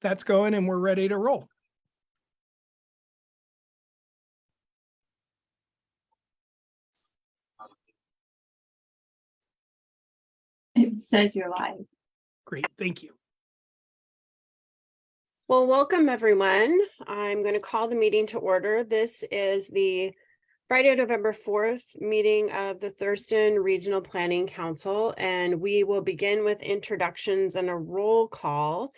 that's going and we're ready to roll. It says you're live. Great, thank you. Well, welcome everyone. I'm going to call the meeting to order. This is the Friday, November 4th meeting of the Thurston Regional Planning Council, and we will begin with introductions and a roll call.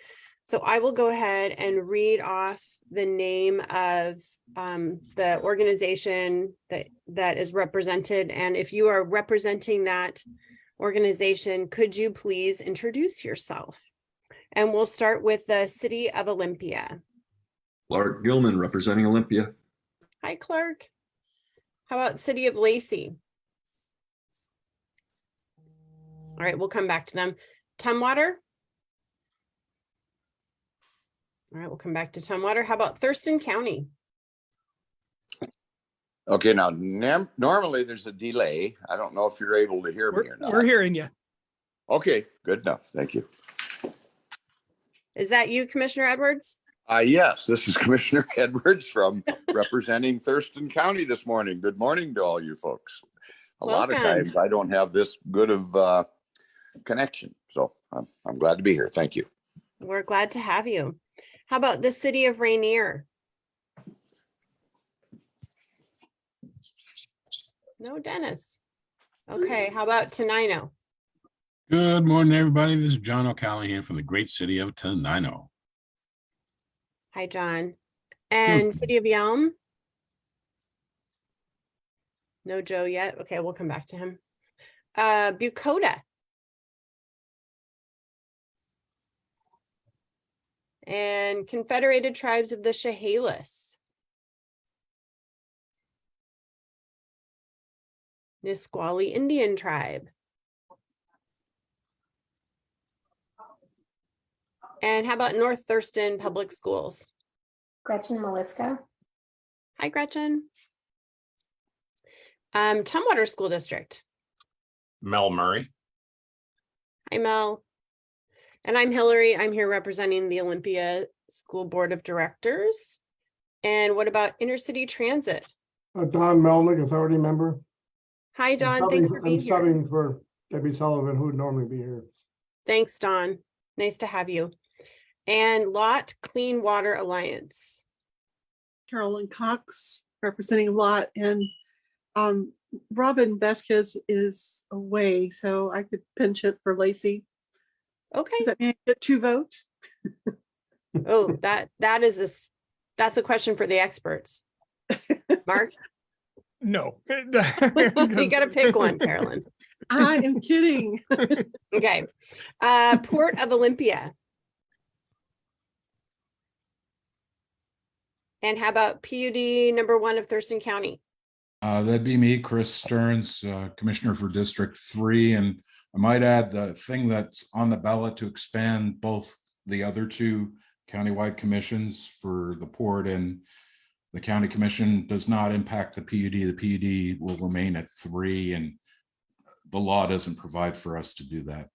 So I will go ahead and read off the name of the organization that is represented. And if you are representing that organization, could you please introduce yourself? And we'll start with the City of Olympia. Clark Gilman representing Olympia. Hi, Clark. How about City of Lacey? All right, we'll come back to them. Tumwater? All right, we'll come back to Tumwater. How about Thurston County? Okay, now normally there's a delay. I don't know if you're able to hear me or not. We're hearing you. Okay, good enough. Thank you. Is that you, Commissioner Edwards? Yes, this is Commissioner Edwards from representing Thurston County this morning. Good morning to all you folks. A lot of Welcome. times I don't have this good of connection, so I'm glad to be here. Thank you. We're glad to have you. How about the City of Rainier? No, Dennis. Okay, how about Tenino? Good morning, everybody. This is John O'Callahan from the great city of Tenino. Hi, John. And City of Yelm? No Joe yet. Okay, we'll come back to him. Bucota. And Confederated Tribes of the Chehalis. Nisqually Indian Tribe. And how about North Thurston Public Schools? Gretchen Maliska. Hi, Gretchen. Tumwater School District. Mel Murray. Hi, Mel. And I'm Hillary. I'm here representing the Olympia School Board of Directors. And what about Intercity Transit? Don Melnick, authority member. Hi, Don. Thanks for being I'm here. subbing for Debbie Sullivan, who would normally be here. Thanks, Don. Nice to have you. And Lot Clean Water Alliance. Carolyn Cox representing Lot, and Robin Vasquez is away, so I could pinch it for Lacey. Okay. Does that mean I get 2 votes? Oh, that's a question for the experts. Mark, No. you got to pick one, Carolyn. I am kidding. Okay. Port of Olympia. And how about PUD number 1 of Thurston County? That'd be me, Chris Stearns, Commissioner for District 3. And I might add the thing that's on the ballot to expand both the other 2 countywide commissions for the port and the county commission does not impact the PUD. The PUD will remain at 3 and the law doesn't provide for us to do that.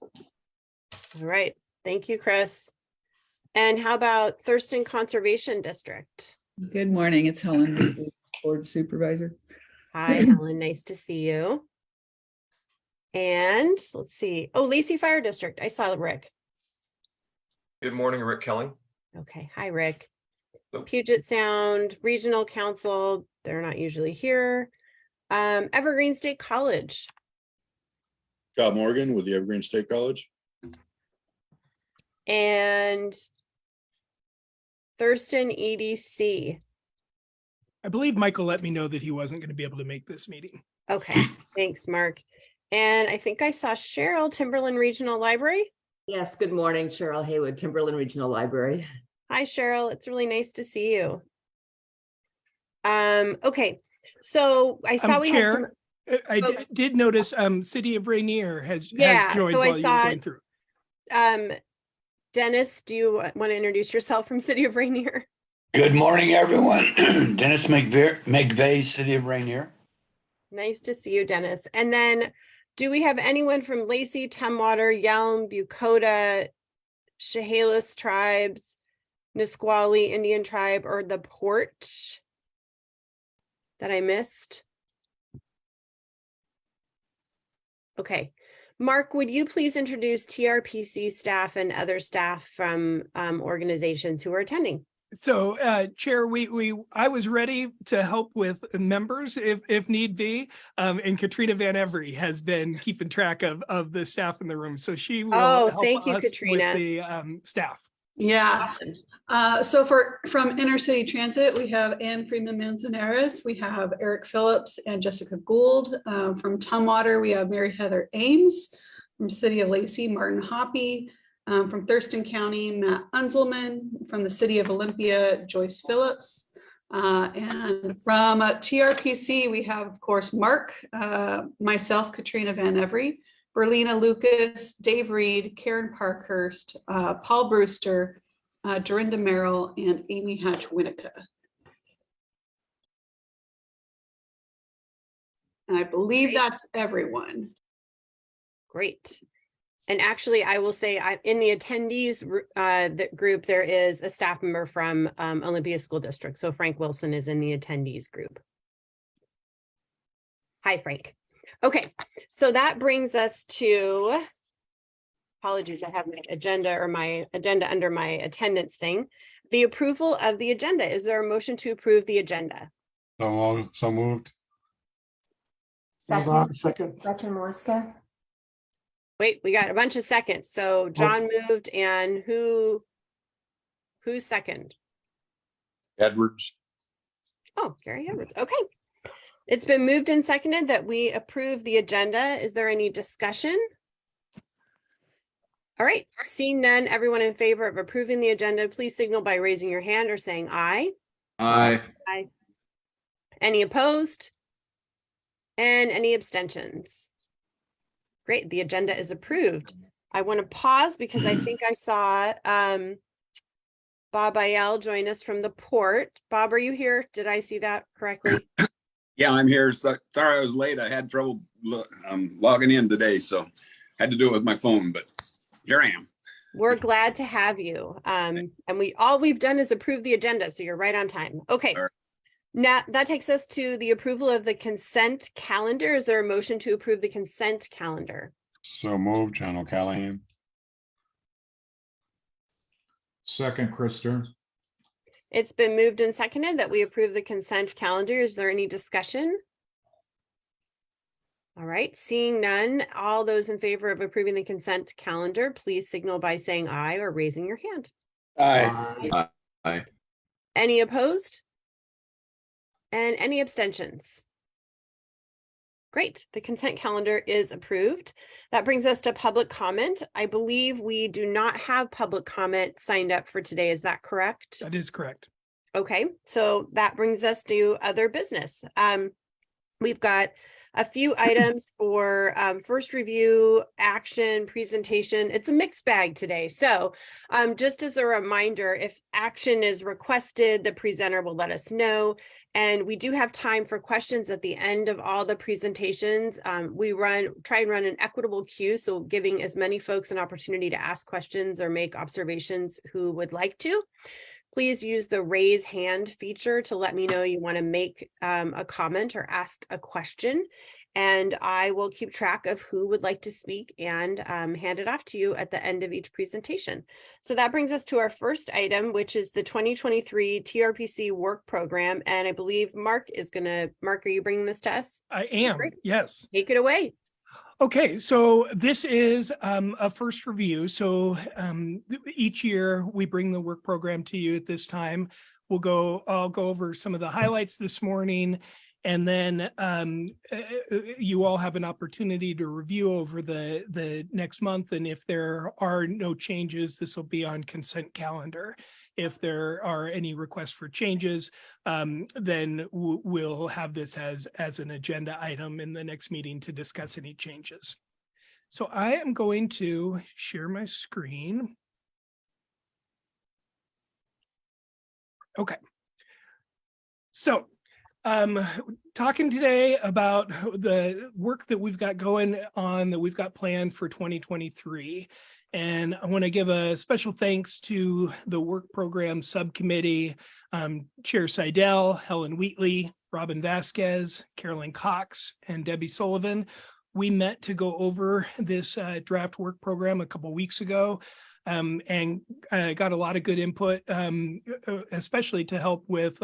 All right. Thank you, Chris. And how about Thurston Conservation District? Good morning, it's Helen, Beasley, Board Supervisor. Hi, Helen. Nice to see you. And let's see. Oh, Lacey Fire District. I saw Rick. Good morning, Rick Kelly. Okay. Hi, Rick. Hello. Puget Sound Regional Council. They're not usually here. Evergreen State College. Scott Morgan with the Evergreen State College. And Thurston EDC. I believe Michael let me know that he wasn't going to be able to make this meeting. Okay, thanks, Mark. And I think I saw Cheryl, Timberland Regional Library. Yes, good morning, Cheryl Haywood, Timberland Regional Library. Hi, Cheryl. It's really nice to see you. Okay, so I saw we Chair, had I folks- did notice City of Rainier has Yeah, joined so I while you were saw going through. Dennis, do you want to introduce yourself from City of Rainier? Good morning, everyone. Dennis McVeigh, City of Rainier. Nice to see you, Dennis. And then do we have anyone from Lacey, Tumwater, Yelm, Bucota, Chehalis tribes, Nisqually Indian tribe, or the Port that I missed? Okay. Mark, would you please introduce TRPC staff and other staff from organizations who are attending? So, Chair, I was ready to help with members if need be. And Katrina Van Every has been keeping track of the staff in the room. So she will help thank you, us Katrina. with the staff. Yeah. Awesome. So from Intercity Transit, we have Ann Freeman Manzanares, we have Eric Phillips and Jessica Gould. From Tumwater, we have Mary Heather Ames. From City of Lacey, Martin Hoppy. From Thurston County, Matt Unzelman. From the City of Olympia, Joyce Phillips. And from TRPC, we have, of course, Mark, myself, Katrina Van Every, Berlina Lucas, Dave Reed, Karen Parkhurst, Paul Brewster, Dorinda Merrill, and Amy Hatch Winnica. And I believe that's everyone. Great. And actually, I will say in the attendees group, there is a staff member from Olympia School District. So Frank Wilson is in the attendees group. Hi, Frank. Okay, so that brings us to, apologies, I have my agenda under my attendance thing. The approval of the agenda. Is there a motion to approve the agenda? So moved. Second. Gretchen Maliska. Wait, we got a bunch of seconds. So John moved, and who's second? Edwards. Oh, Gary Edwards. Okay. It's been moved and seconded that we approve the agenda. Is there any discussion? All right, seeing none, everyone in favor of approving the agenda, please signal by raising your hand or saying aye. Aye. Aye. Any opposed? And any abstentions? Great, the agenda is approved. I want to pause because I think I saw Bob Ayel join us from the Port. Bob, are you here? Did I see that correctly? Yeah, I'm here. So, sorry I was late. I had trouble logging in today, so had to do it with my phone, but here I am. We're glad to have you. And all we've done is approve the agenda, so you're right on time. Okay. All right. Now that takes us to the approval of the consent calendar. Is there a motion to approve the consent calendar? So moved, John O'Callahan. Second, Chris Stearns. It's been moved and seconded that we approve the consent calendar. Is there any discussion? All right, seeing none, all those in favor of approving the consent calendar, please signal by saying aye or raising your hand. Aye. Aye. Any opposed? And any abstentions? Great, the consent calendar is approved. That brings us to public comment. I believe we do not have public comment signed up for today. Is that correct? That is correct. Okay, so that brings us to other business. We've got a few items for first review, action, presentation. It's a mixed bag today. So just as a reminder, if action is requested, the presenter will let us know. And we do have time for questions at the end of all the presentations. We try and run an equitable queue, so giving as many folks an opportunity to ask questions or make observations who would like to. Please use the raise hand feature to let me know you want to make a comment or ask a question. And I will keep track of who would like to speak and hand it off to you at the end of each presentation. So that brings us to our first item, which is the 2023 TRPC work program. And I believe Mark, are you bringing this to us? I am, Great. yes. Take it away. Okay, so this is a first review. So each year we bring the work program to you at this time. I'll go over some of the highlights this morning, and then you all have an opportunity to review over the next month. And if there are no changes, this will be on consent calendar. If there are any requests for changes, then we'll have this as an agenda item in the next meeting to discuss any changes. So I am going to share my screen. Okay. So talking today about the work that we've got going on, that we've got planned for 2023. And I want to give a special thanks to the work program subcommittee, Chair Seidel, Helen Wheatley, Robin Vasquez, Carolyn Cox, and Debbie Sullivan. We met to go over this draft work program a couple weeks ago, and got a lot of good input, especially to help with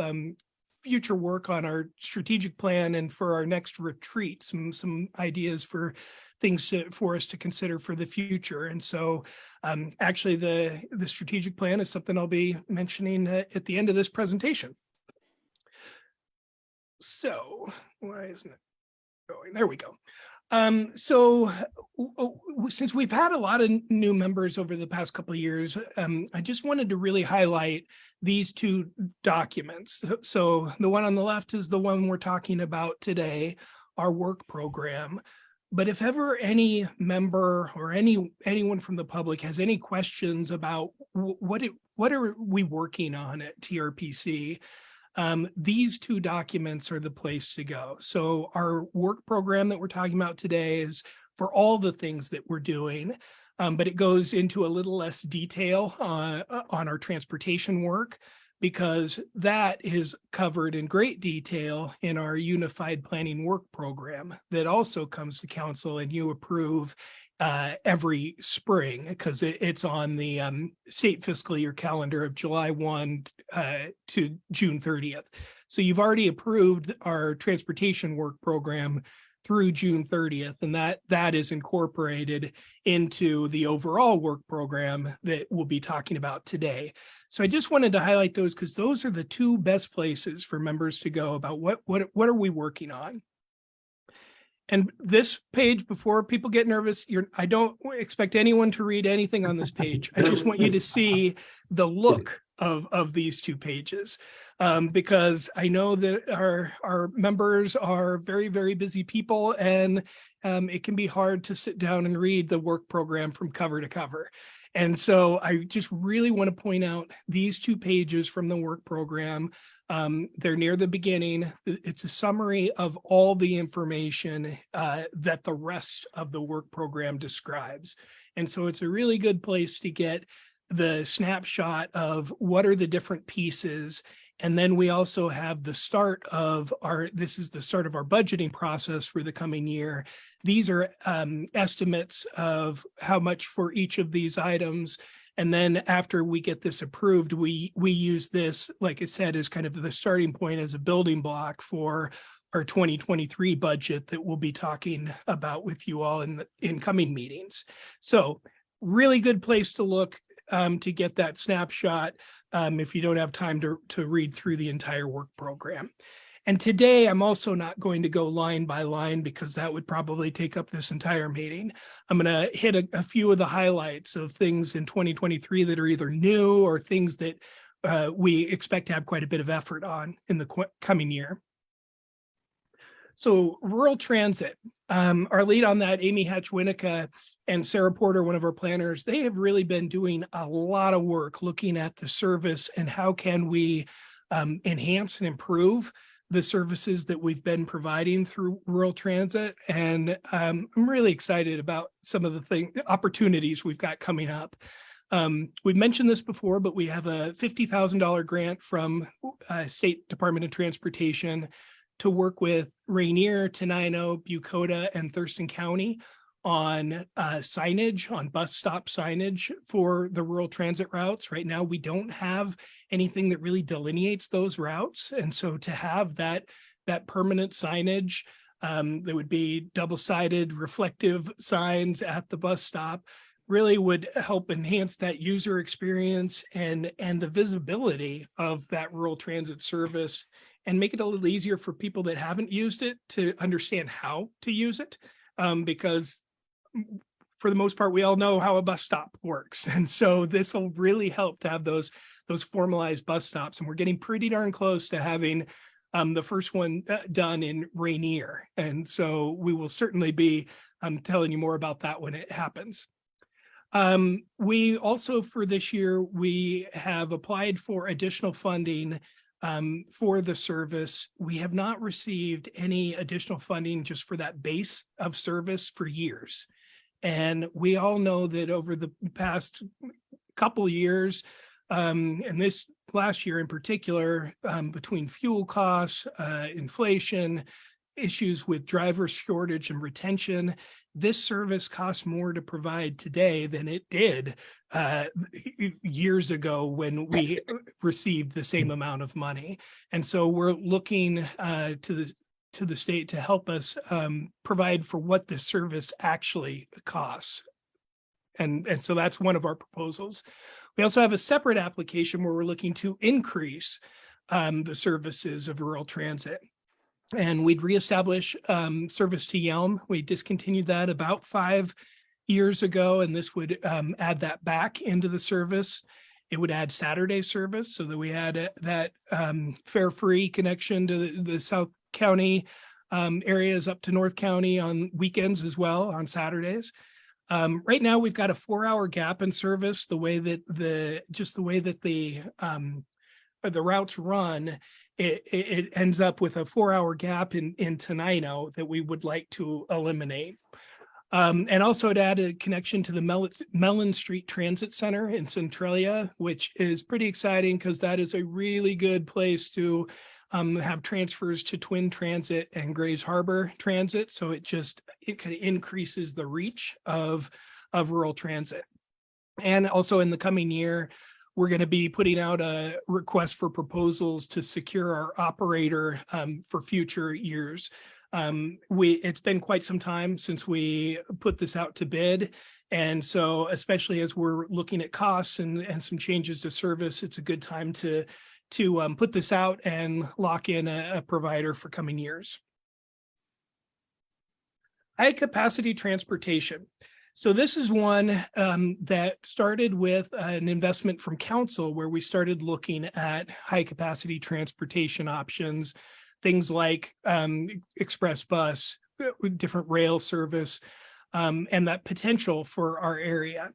future work on our strategic plan and for our next retreat, some ideas for things for us to consider for the future. And so actually the strategic plan is something I'll be mentioning at the end of this presentation. So why isn't it going? There we go. Since we've had a lot of new members over the past couple of years, I just wanted to really highlight these two documents. So the one on the left is the one we're talking about today, our work program. But if ever any member or anyone from the public has any questions about what are we working on at TRPC, these two documents are the place to go. So our work program that we're talking about today is for all the things that we're doing, but it goes into a little less detail on our transportation work, because that is covered in great detail in our Unified Planning Work Program that also comes to council and you approve every spring, because it's on the state fiscal year calendar of July 1 to June 30th. So you've already approved our transportation work program through June 30th, and that is incorporated into the overall work program that we'll be talking about today. So I just wanted to highlight those because those are the two best places for members to go about what are we working on. And this page, before people get nervous, I don't expect anyone to read anything on this page. I just want you to see the look of these two pages, because I know that our members are very, very busy people, and it can be hard to sit down and read the work program from cover to cover. And so I just really want to point out these two pages from the work program. They're near the beginning. It's a summary of all the information that the rest of the work program describes. And so it's a really good place to get the snapshot of what are the different pieces. And then we also have the start of this is the start of our budgeting process for the coming year. These are estimates of how much for each of these items. And then after we get this approved, we use this, like I said, as kind of the starting point as a building block for our 2023 budget that we'll be talking about with you all in the incoming meetings. So really good place to look to get that snapshot if you don't have time to read through the entire work program. And today, I'm also not going to go line by line because that would probably take up this entire meeting. I'm going to hit a few of the highlights of things in 2023 that are either new or things that we expect to have quite a bit of effort on in the coming year. So rural transit, our lead on that, Amy Hatch-Winica and Sarah Porter, one of our planners, they have really been doing a lot of work looking at the service and how can we enhance and improve the services that we've been providing through rural transit. And I'm really excited about some of the opportunities we've got coming up. We've mentioned this before, but we have a $50,000 grant from State Department of Transportation to work with Rainier, Tenino, Bucota, and Thurston County on signage, on bus stop signage for the rural transit routes. Right now, we don't have anything that really delineates those routes. And so to have that permanent signage that would be double-sided reflective signs at the bus stop really would help enhance that user experience and the visibility of that rural transit service and make it a little easier for people that haven't used it to understand how to use it. Because for the most part, we all know how a bus stop works. And so this will really help to have those formalized bus stops. And we're getting pretty darn close to having the first one done in Rainier. And so we will certainly be telling you more about that when it happens. We also, for this year, we have applied for additional funding for the service. We have not received any additional funding just for that base of service for years. And we all know that over the past couple of years, and this last year in particular, between fuel costs, inflation, issues with driver shortage and retention, this service costs more to provide today than it did years ago when we received the same amount of money. And so we're looking to the state to help us provide for what the service actually costs. And so that's one of our proposals. We also have a separate application where we're looking to increase the services of rural transit. And we'd reestablish service to Yelm. We discontinued that about 5 years ago, and this would add that back into the service. It would add Saturday service so that we had that fare-free connection to the South County areas up to North County on weekends as well, on Saturdays. Right now, we've got a 4-hour gap in service. The way that the routes run, it ends up with a 4-hour gap in Tenino that we would like to eliminate. And also it added a connection to the Mellon Street Transit Center in Centralia, which is pretty exciting because that is a really good place to have transfers to Twin Transit and Grays Harbor Transit. So it kind of increases the reach of rural transit. And also in the coming year, we're going to be putting out a request for proposals to secure our operator for future years. It's been quite some time since we put this out to bid. And so especially as we're looking at costs and some changes to service, it's a good time to put this out and lock in a provider for coming years. High capacity transportation. So this is one that started with an investment from council where we started looking at high capacity transportation options, things like express bus, different rail service, and that potential for our area.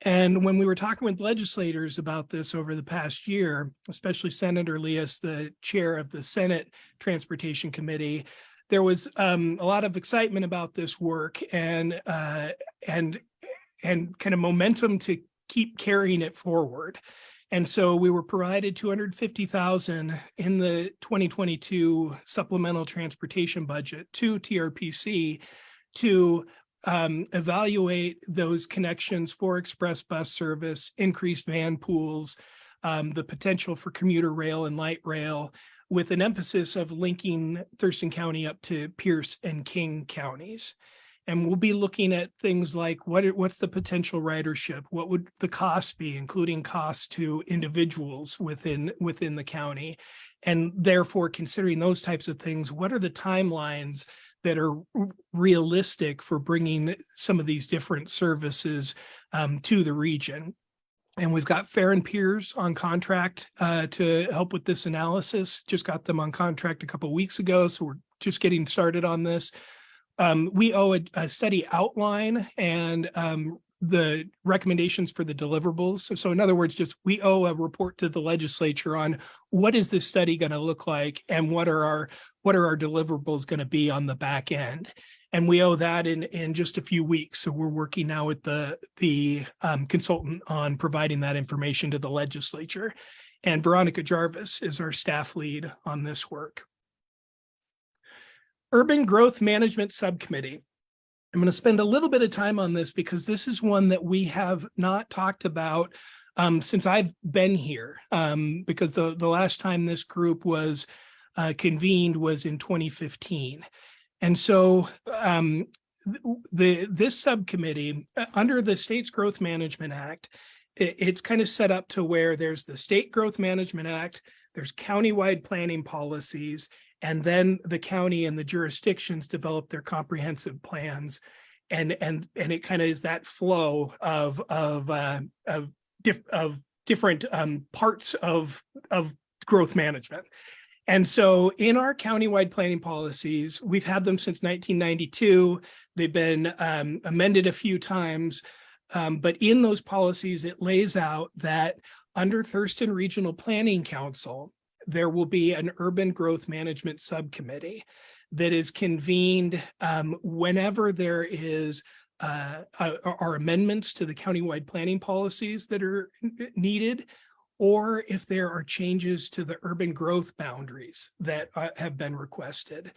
And when we were talking with legislators about this over the past year, especially Senator Leas, the chair of the Senate Transportation Committee, there was a lot of excitement about this work and kind of momentum to keep carrying it forward. And so we were provided $250,000 in the 2022 supplemental transportation budget to TRPC to evaluate those connections for express bus service, increased van pools, the potential for commuter rail and light rail, with an emphasis of linking Thurston County up to Pierce and King counties. And we'll be looking at things like what's the potential ridership? What would the cost be, including costs to individuals within the county? And therefore, considering those types of things, what are the timelines that are realistic for bringing some of these different services to the region? And we've got Fair and Piers on contract to help with this analysis. Just got them on contract a couple of weeks ago, so we're just getting started on this. We owe a study outline and the recommendations for the deliverables. So in other words, we owe a report to the legislature on what is this study going to look like and what are our deliverables going to be on the back end. And we owe that in just a few weeks. So we're working now with the consultant on providing that information to the legislature. And Veronica Jarvis is our staff lead on this work. Urban Growth Management Subcommittee. I'm going to spend a little bit of time on this because this is one that we have not talked about since I've been here, because the last time this group was convened was in 2015. And so this subcommittee, under the State's Growth Management Act, it's kind of set up to where there's the State Growth Management Act, there's countywide planning policies, and then the county and the jurisdictions develop their comprehensive plans. And it kind of is that flow of different parts of growth management. And so in our countywide planning policies, we've had them since 1992. They've been amended a few times, but in those policies, it lays out that under Thurston Regional Planning Council, there will be an urban growth management subcommittee that is convened whenever there is are amendments to the countywide planning policies that are needed, or if there are changes to the urban growth boundaries that have been requested.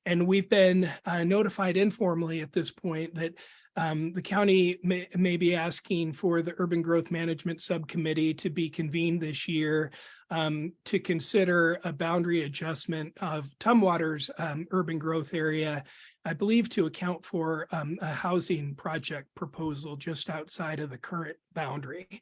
And we've been notified informally at this point that the county may be asking for the Urban Growth Management Subcommittee to be convened this year to consider a boundary adjustment of Tumwater's urban growth area, I believe to account for a housing project proposal just outside of the current boundary.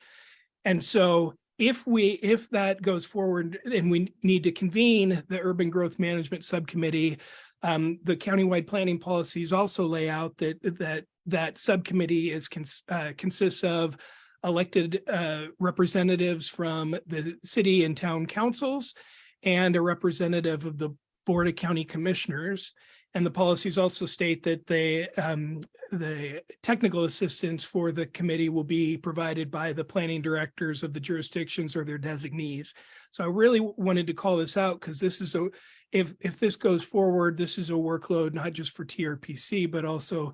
And so if that goes forward and we need to convene the Urban Growth Management Subcommittee, the countywide planning policies also lay out that subcommittee consists of elected representatives from the city and town councils and a representative of the Board of County Commissioners. And the policies also state that the technical assistance for the committee will be provided by the planning directors of the jurisdictions or their designees. So I really wanted to call this out because this is if this goes forward, this is a workload not just for TRPC, but also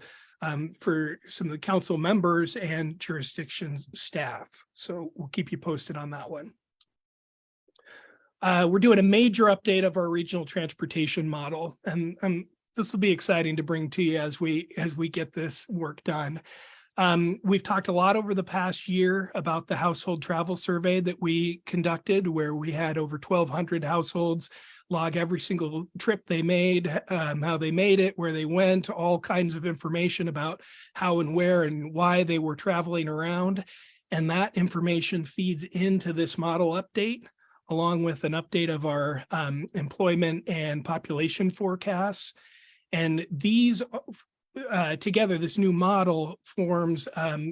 for some of the council members and jurisdictions staff. So we'll keep you posted on that one. We're doing a major update of our regional transportation model, and this will be exciting to bring to you as we get this work done. We've talked a lot over the past year about the household travel survey that we conducted, where we had over 1,200 households log every single trip they made, how they made it, where they went, all kinds of information about how and where and why they were traveling around. And that information feeds into this model update, along with an update of our employment and population forecasts. And these together, this new model forms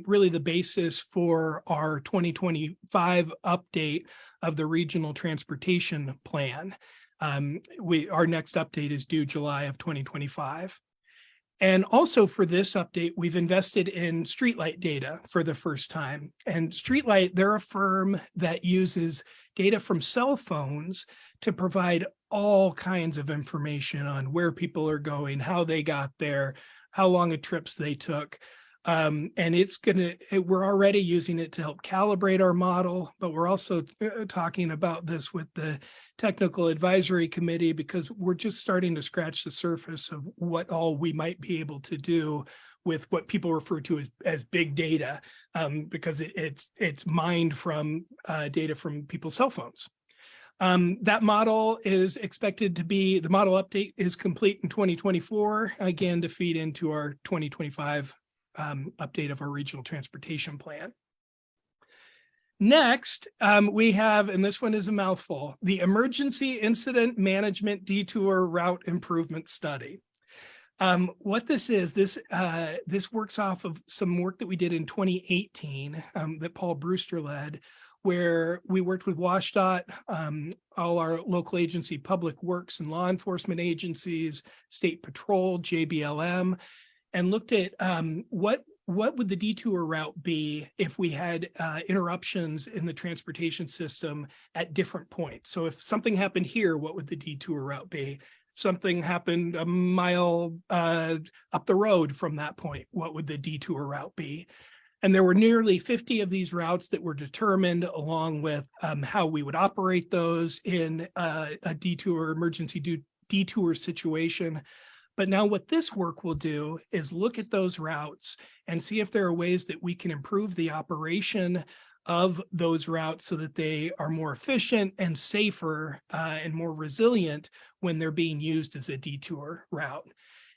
really the basis for our 2025 update of the regional transportation plan. Our next update is due July of 2025. And also for this update, we've invested in Streetlight data for the first time. And Streetlight, they're a firm that uses data from cell phones to provide all kinds of information on where people are going, how they got there, how long of trips they took. And we're already using it to help calibrate our model, but we're also talking about this with the technical advisory committee because we're just starting to scratch the surface of what all we might be able to do with what people refer to as big data, because it's mined from data from people's cell phones. That model is expected to be, the model update is complete in 2024, again, to feed into our 2025 update of our regional transportation plan. Next, we have, and this one is a mouthful, the Emergency Incident Management Detour Route Improvement Study. What this is, this works off of some work that we did in 2018 that Paul Brewster led, where we worked with WashDOT, all our local agency, public works and law enforcement agencies, state patrol, JBLM, and looked at what would the detour route be if we had interruptions in the transportation system at different points. So if something happened here, what would the detour route be? If something happened a mile up the road from that point, what would the detour route be? And there were nearly 50 of these routes that were determined, along with how we would operate those in a detour, emergency detour situation. But now what this work will do is look at those routes and see if there are ways that we can improve the operation of those routes so that they are more efficient and safer and more resilient when they're being used as a detour route.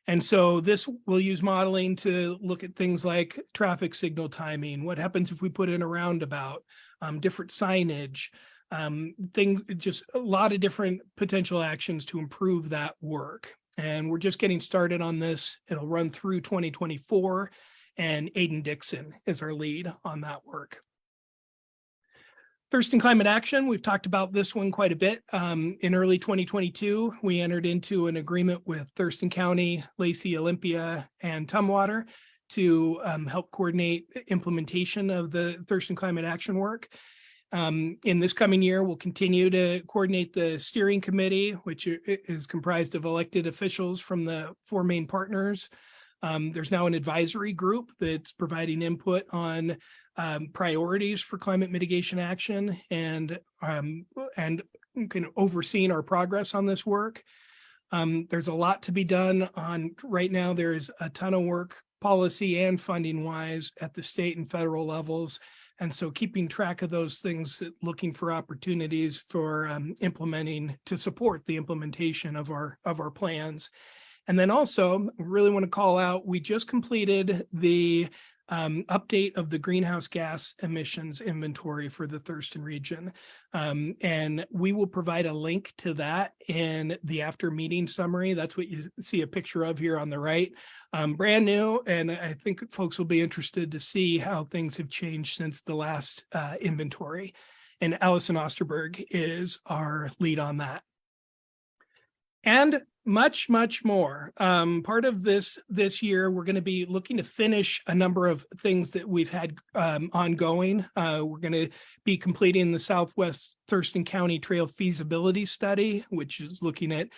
And so this will use modeling to look at things like traffic signal timing, what happens if we put in a roundabout, different signage, just a lot of different potential actions to improve that work. And we're just getting started on this. It'll run through 2024, and Aiden Dixon is our lead on that work. Thurston Climate Action, we've talked about this one quite a bit. In early 2022, we entered into an agreement with Thurston County, Lacey, Olympia, and Tumwater to help coordinate implementation of the Thurston Climate Action work. In this coming year, we'll continue to coordinate the steering committee, which is comprised of elected officials from the four main partners, There's now an advisory group that's providing input on priorities for climate mitigation action and kind of overseeing our progress on this work. There's a lot to be done on right now. There's a ton of work policy and funding wise at the state and federal levels. And so keeping track of those things, looking for opportunities for implementing to support the implementation of our plans. And then also really want to call out, we just completed the update of the greenhouse gas emissions inventory for the Thurston region. And we will provide a link to that in the after meeting summary. That's what you see a picture of here on the right. Brand new, and I think folks will be interested to see how things have changed since the last inventory. And Allison Osterberg is our lead on that. And much, much more. Part of this year, we're going to be looking to finish a number of things that we've had ongoing. We're going to be completing the Southwest Thurston County Trail Feasibility Study, which is looking at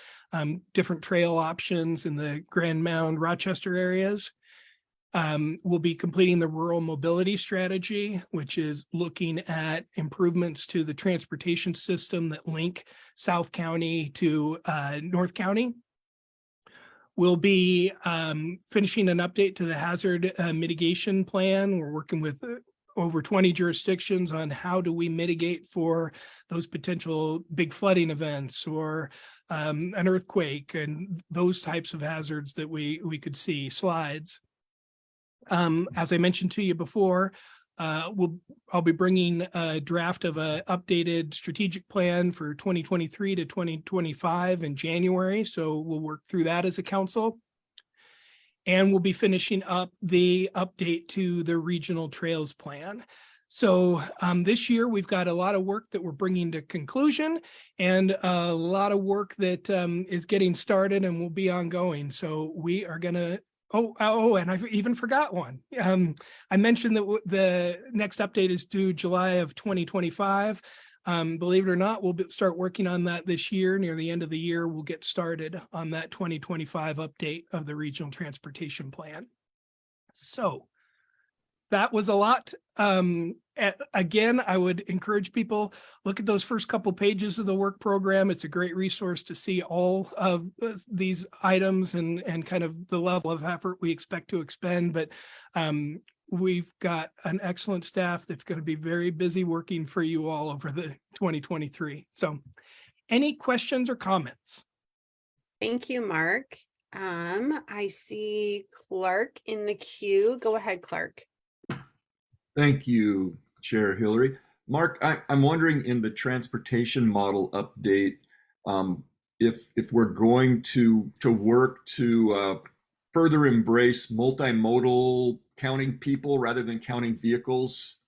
different trail options in the Grand Mound, Rochester areas. We'll be completing the rural mobility strategy, which is looking at improvements to the transportation system that link South County to North County. We'll be finishing an update to the hazard mitigation plan. We're working with over 20 jurisdictions on how do we mitigate for those potential big flooding events or an earthquake and those types of hazards that we could see, slides. As I mentioned to you before, I'll be bringing a draft of an updated strategic plan for 2023 to 2025 in January. So we'll work through that as a council. And we'll be finishing up the update to the regional trails plan. So this year, we've got a lot of work that we're bringing to conclusion and a lot of work that is getting started and will be ongoing. So we are going to and I even forgot one. I mentioned that the next update is due July of 2025. Believe it or not, we'll start working on that this year. Near the end of the year, we'll get started on that 2025 update of the regional transportation plan. So that was a lot. Again, I would encourage people, look at those first couple pages of the work program. It's a great resource to see all of these items and kind of the level of effort we expect to expend. But we've got an excellent staff that's going to be very busy working for you all over the 2023. So any questions or comments? Thank you, Mark. I see Clark in the queue. Go ahead, Clark. Thank you, Chair Hillary. Mark, I'm wondering in the transportation model update, if we're going to work to further embrace multimodal counting people rather than counting vehicles.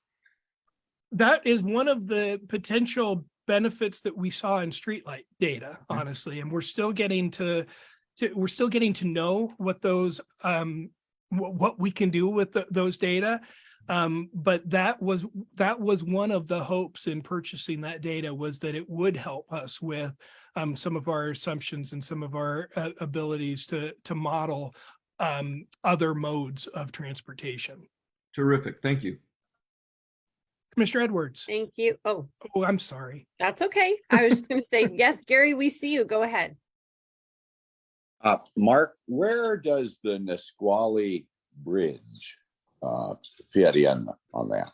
That is one of the potential benefits that we saw in streetlight data, honestly, and we're still getting to know what those what we can do with those data. But that was one of the hopes in purchasing that data, was that it would help us with some of our assumptions and some of our abilities to model other modes of transportation. Terrific. Thank you. Commissioner Edwards. Thank you. Oh, I'm sorry. that's okay. I was just going to say, yes, Gary, we see you. Go ahead. Mark, where does the Nisqually Bridge fit in on that?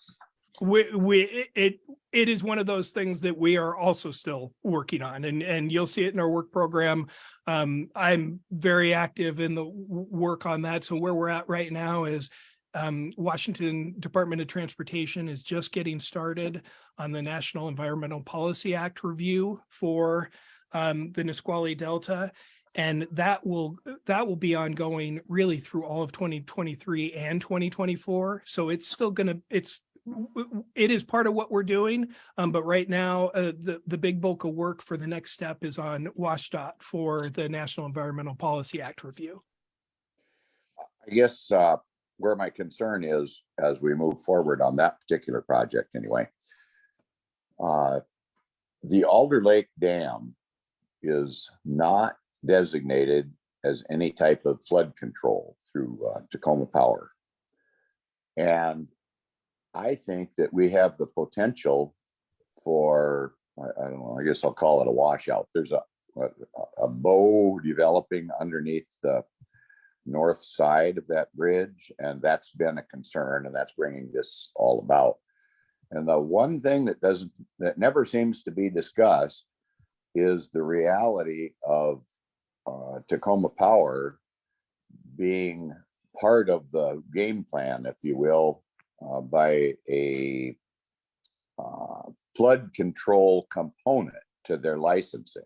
It is one of those things that we are also still working on, and you'll see it in our work program. I'm very active in the work on that. So where we're at right now is Washington Department of Transportation is just getting started on the National Environmental Policy Act review for the Nisqually Delta. And that will be ongoing really through all of 2023 and 2024. So it's still it is part of what we're doing. But right now, the big bulk of work for the next step is on WashDOT for the National Environmental Policy Act review. I guess where my concern is as we move forward on that particular project anyway, the Alder Lake Dam is not designated as any type of flood control through Tacoma Power. And I think that we have the potential for, I don't know, I guess I'll call it a washout. There's a bow developing underneath the north side of that bridge, and that's been a concern, and that's bringing this all about. And the one thing that never seems to be discussed is the reality of Tacoma Power being part of the game plan, if you will, by a flood control component to their licensing.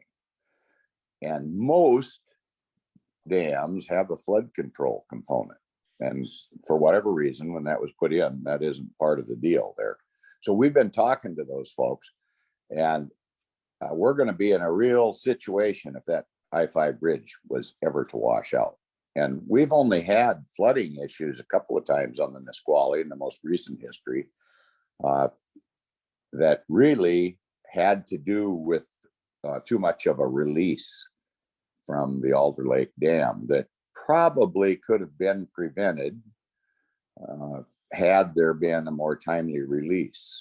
And most dams have a flood control component. And for whatever reason, when that was put in, that isn't part of the deal there. So we've been talking to those folks, and we're going to be in a real situation if that I-5 bridge was ever to wash out. And we've only had flooding issues a couple of times on the Nisqually in the most recent history that really had to do with too much of a release from the Alder Lake Dam that probably could have been prevented had there been a more timely release,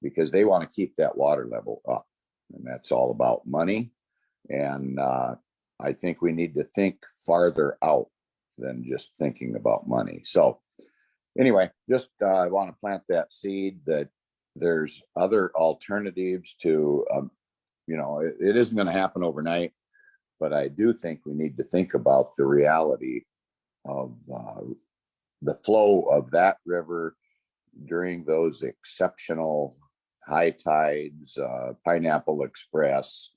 because they want to keep that water level up. And that's all about money. And I think we need to think farther out than just thinking about money. So anyway, just I want to plant that seed that there's other alternatives to, it isn't going to happen overnight, but I do think we need to think about the reality of the flow of that river during those exceptional high tides, Pineapple Express,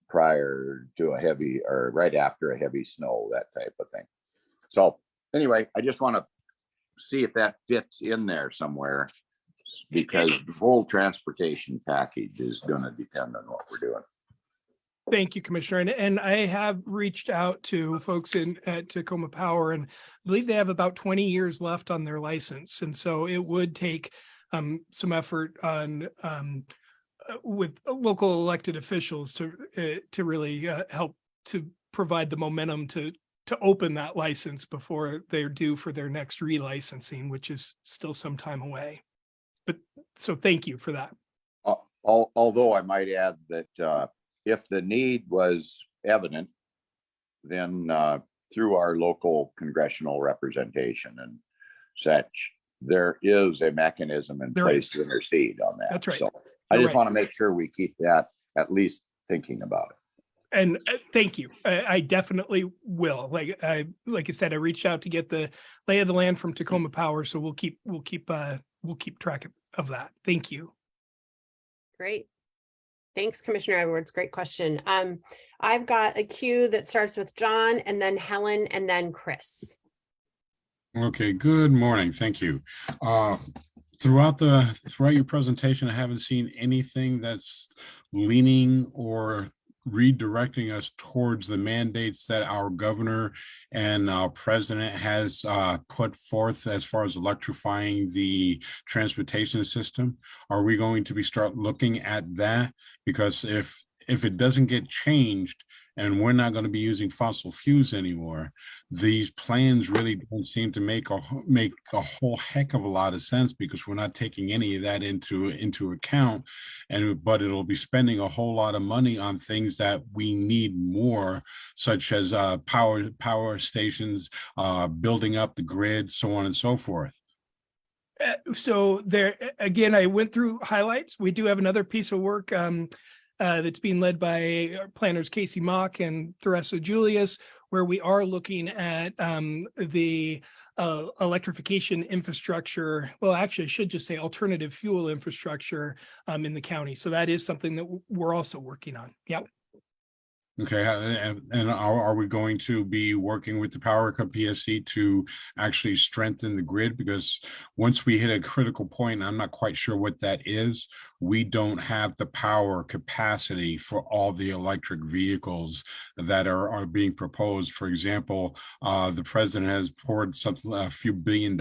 prior to a heavy or right after a heavy snow, that type of thing. So anyway, I just want to see if that fits in there somewhere, because the whole transportation package is going to depend on what we're doing. Thank you, Commissioner. And I have reached out to folks at Tacoma Power, and I believe they have about 20 years left on their license. And so it would take some effort on with local elected officials to really help to provide the momentum to open that license before they're due for their next relicensing, which is still some time away. But so thank you for that. Although I might add that if the need was evident, then through our local congressional representation and such, there is a mechanism in place to intercede on that. That's right. So I just want to make sure we keep that at least thinking about it. And thank you. I definitely will. Like I said, I reached out to get the lay of the land from Tacoma Power, so we'll keep track of that. Thank you. Great. Thanks, Commissioner Edwards. Great question. I've got a queue that starts with John, and then Helen, and then Chris. Okay, good morning. Thank you. Throughout your presentation, I haven't seen anything that's leaning or redirecting us towards the mandates that our governor and our president has put forth as far as electrifying the transportation system. Are we going to start looking at that? Because if it doesn't get changed and we're not going to be using fossil fuels anymore, these plans really don't seem to make a whole heck of a lot of sense, because we're not taking any of that into account. But it'll be spending a whole lot of money on things that we need more, such as power stations, building up the grid, so on and so forth. So there again, I went through highlights. We do have another piece of work that's being led by planners Casey Mock and Theresa Julius, where we are looking at the electrification infrastructure. Well, actually, I should just say alternative fuel infrastructure in the county. So that is something that we're also working on. Yep. Okay, and are we going to be working with the Power Cup PSC to actually strengthen the grid? Because once we hit a critical point, I'm not quite sure what that is, we don't have the power capacity for all the electric vehicles that are being proposed. For example, the president has poured a few $1 billion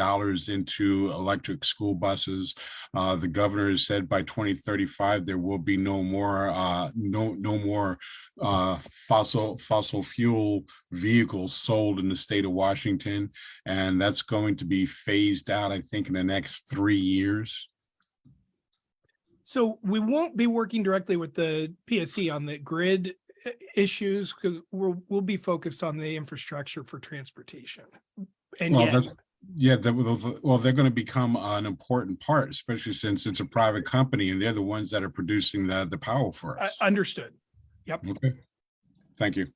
into electric school buses. The governor has said by 2035 there will be no more fossil fuel vehicles sold in the state of Washington, and that's going to be phased out, I think, in the next 3 years. So we won't be working directly with the PSC on the grid issues, because we'll be focused on the infrastructure for transportation. And Well, yet, they're going to become an important part, especially since it's a private company and they're the ones that are producing the power for us. understood. Yep. Okay. Thank you.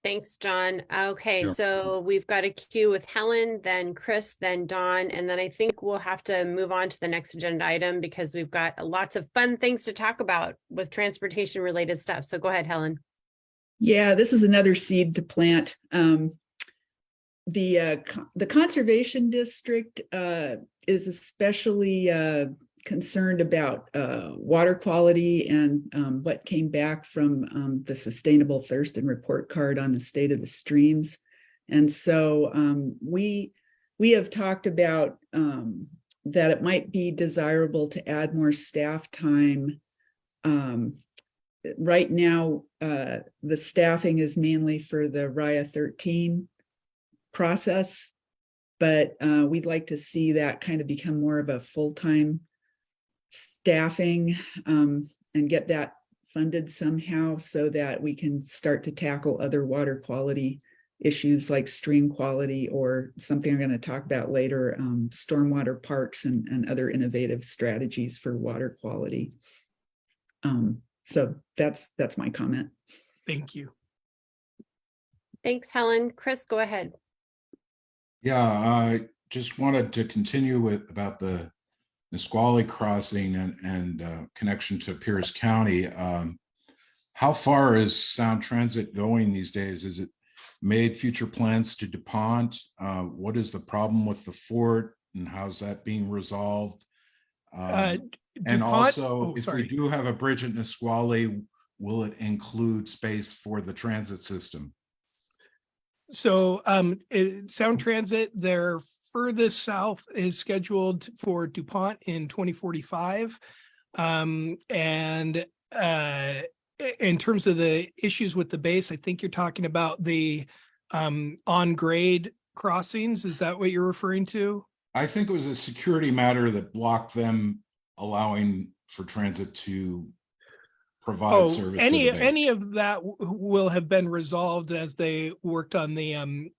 Thanks, John. Okay, Sure. so we've got a queue with Helen, then Chris, then Dawn, and then I think we'll have to move on to the next agenda item because we've got lots of fun things to talk about with transportation related stuff. So go ahead, Helen. Yeah, this is another seed to plant. The conservation district is especially concerned about water quality and what came back from the Sustainable Thurston Report Card on the state of the streams. And so we have talked about that it might be desirable to add more staff time. Right now, the staffing is mainly for the RIA 13 process, but we'd like to see that kind of become more of a full-time staffing and get that funded somehow so that we can start to tackle other water quality issues like stream quality or something I'm going to talk about later, stormwater parks and other innovative strategies for water quality. So that's my comment. Thank you. Thanks, Helen. Chris, go ahead. Yeah, I just wanted to continue with about the Nisqually crossing and connection to Pierce County. How far is Sound Transit going these days? Is it made future plans to DuPont? What is the problem with the fort and how's that being resolved? And DuPont- also, oh, if sorry. we do have a bridge at Nisqually, will it include space for the transit system? So Sound Transit, their furthest south is scheduled for DuPont in 2045. And in terms of the issues with the base, I think you're talking about the on-grade crossings. Is that what you're referring to? I think it was a security matter that blocked them allowing for transit to provide service to the base. Any of that will have been resolved as they worked on the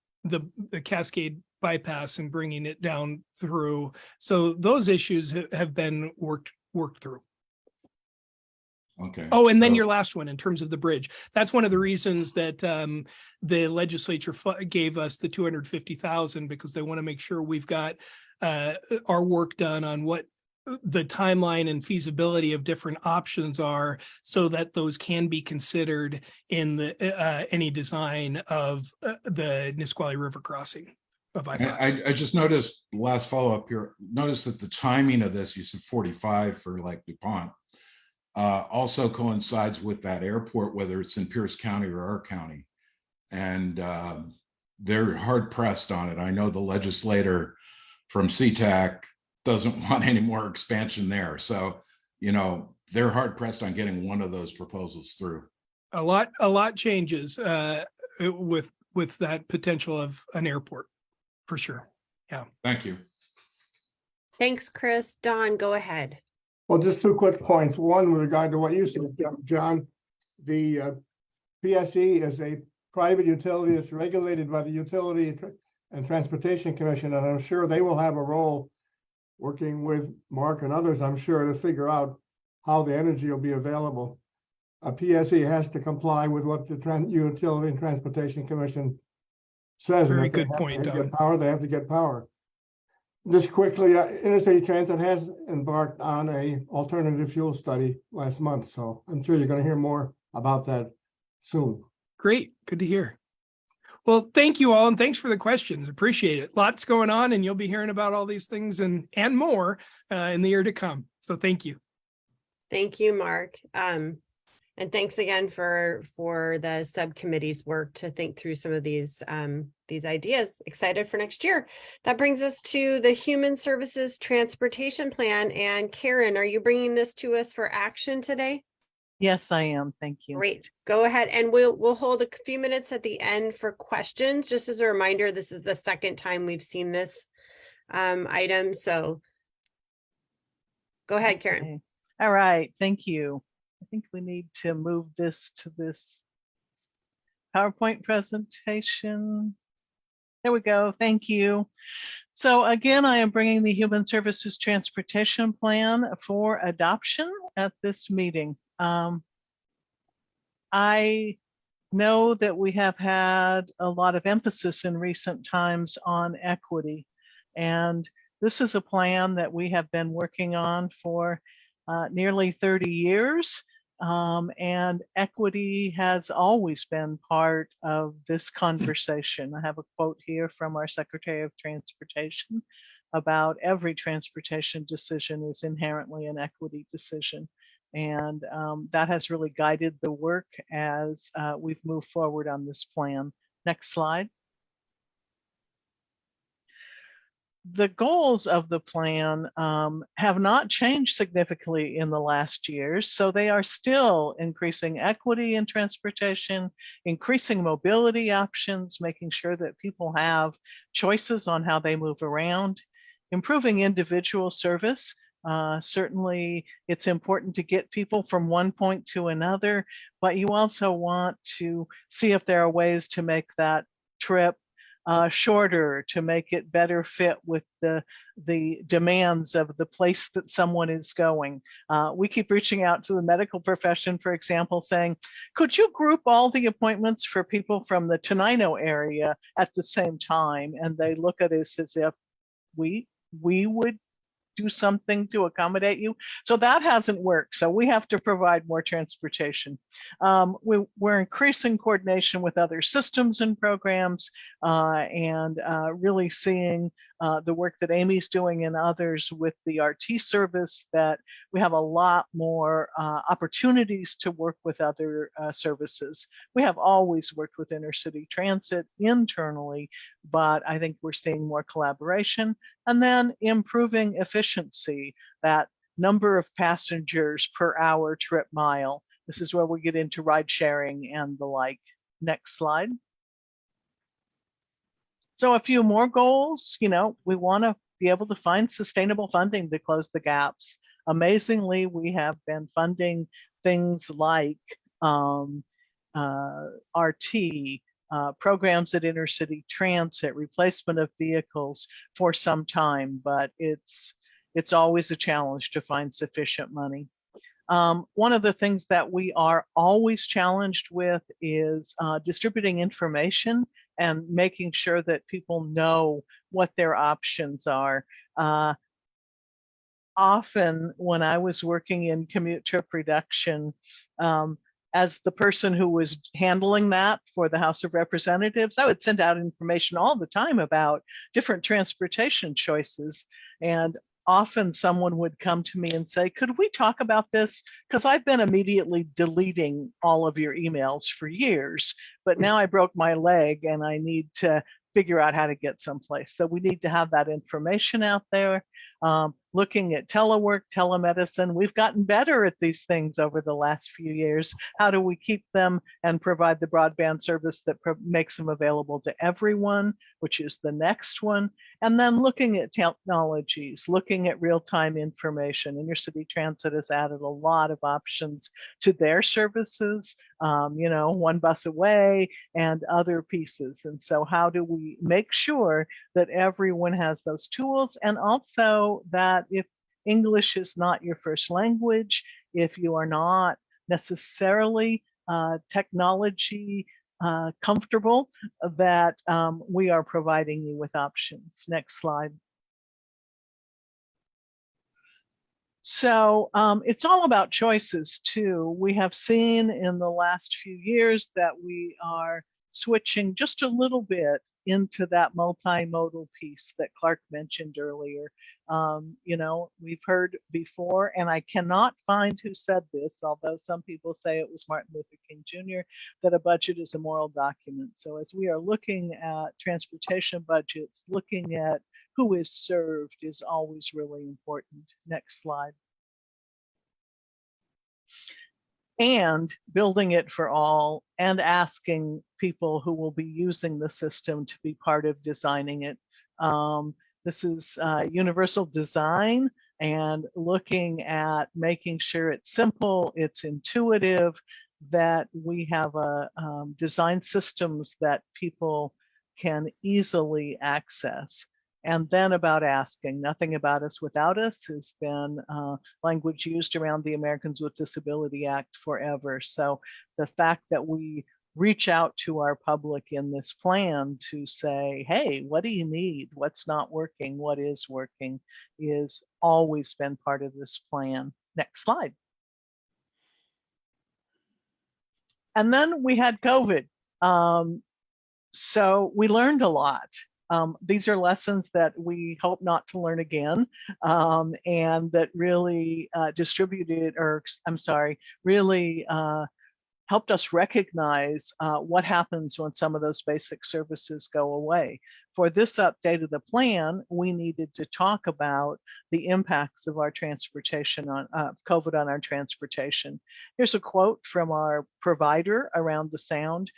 Cascade bypass and bringing it down through. So those issues have been worked through. Okay. Oh, and then so- your last one in terms of the bridge. That's one of the reasons that the legislature gave us the 250,000, because they want to make sure we've got our work done on what the timeline and feasibility of different options are, so that those can be considered in the any design of the Nisqually River crossing of I-5. I just noticed, last follow-up here, notice that the timing of this, you said 45 for like DuPont, also coincides with that airport, whether it's in Pierce County or our county. And they're hard pressed on it. I know the legislator from CTAC doesn't want any more expansion there. So, you know, they're hard pressed on getting one of those proposals through. A lot changes with that potential of an airport, for sure. Yeah. Thank you. Thanks, Chris. Dawn, go ahead. Well, just two quick points. One, with regard to what you said, John, the PSE is a private utility. It's regulated by the Utility and Transportation Commission, and I'm sure they will have a role working with Mark and others, I'm sure, to figure out how the energy will be available. A PSE has to comply with what the Utility and Transportation Commission says. and Very if they good have point, to Don. get power, they have to get power. Just quickly, Interstate Transit has embarked on a alternative fuel study last month, so I'm sure you're going to hear more about that soon. Great. Good to hear. Well, thank you all, and thanks for the questions. Appreciate it. Lots going on, and you'll be hearing about all these things and more in the year to come. So thank you. Thank you, Mark. And thanks again for the subcommittee's work to think through some of these ideas. Excited for next year. That brings us to the Human Services Transportation Plan. And Karen, are you bringing this to us for action today? Yes, I am. Thank you. Great. Go ahead, and we'll hold a few minutes at the end for questions. Just as a reminder, this is the second time we've seen this item. So go ahead, Karen. Okay. All right. Thank you. I think we need to move this to this PowerPoint presentation. There we go. Thank you. So again, I am bringing the Human Services Transportation Plan for adoption at this meeting. I know that we have had a lot of emphasis in recent times on equity, and this is a plan that we have been working on for nearly 30 years. And equity has always been part of this conversation. I have a quote here from our Secretary of Transportation about every transportation decision is inherently an equity decision. And that has really guided the work as we've moved forward on this plan. Next slide. The goals of the plan have not changed significantly in the last years, so they are still increasing equity in transportation, increasing mobility options, making sure that people have choices on how they move around, improving individual service. Certainly, it's important to get people from one point to another, but you also want to see if there are ways to make that trip shorter, to make it better fit with the demands of the place that someone is going. We keep reaching out to the medical profession, for example, saying, could you group all the appointments for people from the Tenino area at the same time? And they look at us as if we would do something to accommodate you. So that hasn't worked. So we have to provide more transportation. We're increasing coordination with other systems and programs and really seeing the work that Amy's doing and others with the RT service, that we have a lot more opportunities to work with other services. We have always worked with intercity transit internally, but I think we're seeing more collaboration, and then improving efficiency, that number of passengers per hour trip mile. This is where we get into ride sharing and the like. Next slide. So a few more goals, we want to be able to find sustainable funding to close the gaps. Amazingly, we have been funding things like RT, programs at intercity transit, replacement of vehicles for some time, but it's always a challenge to find sufficient money. One of the things that we are always challenged with is distributing information and making sure that people know what their options are. Often when I was working in commute trip reduction, as the person who was handling that for the House of Representatives, I would send out information all the time about different transportation choices. And often someone would come to me and say, could we talk about this? Because I've been immediately deleting all of your emails for years, but now I broke my leg and I need to figure out how to get someplace. So we need to have that information out there. Looking at telework, telemedicine, we've gotten better at these things over the last few years. How do we keep them and provide the broadband service that makes them available to everyone, which is the next one? And then looking at technologies, looking at real-time information. Intercity Transit has added a lot of options to their services, one bus away and other pieces. And so how do we make sure that everyone has those tools, and also that if English is not your first language, if you are not necessarily technology comfortable, that we are providing you with options. Next slide. So it's all about choices too. We have seen in the last few years that we are switching just a little bit into that multimodal piece that Clark mentioned earlier. You know, we've heard before, and I cannot find who said this, although some people say it was Martin Luther King Jr., that a budget is a moral document. So as we are looking at transportation budgets, looking at who is served is always really important. Next slide. And building it for all and asking people who will be using the system to be part of designing it. This is universal design and looking at making sure it's simple, it's intuitive, that we have design systems that people can easily access. And then about asking, nothing about us without us has been language used around the Americans with Disability Act forever. So the fact that we reach out to our public in this plan to say, hey, what do you need? What's not working? What is working? Is always been part of this plan. Next slide. And then we had COVID. So we learned a lot. These are lessons that we hope not to learn again, and that really really helped us recognize what happens when some of those basic services go away. For this update of the plan, we needed to talk about the impacts of our transportation on COVID on our transportation. Here's a quote from our provider around the sound.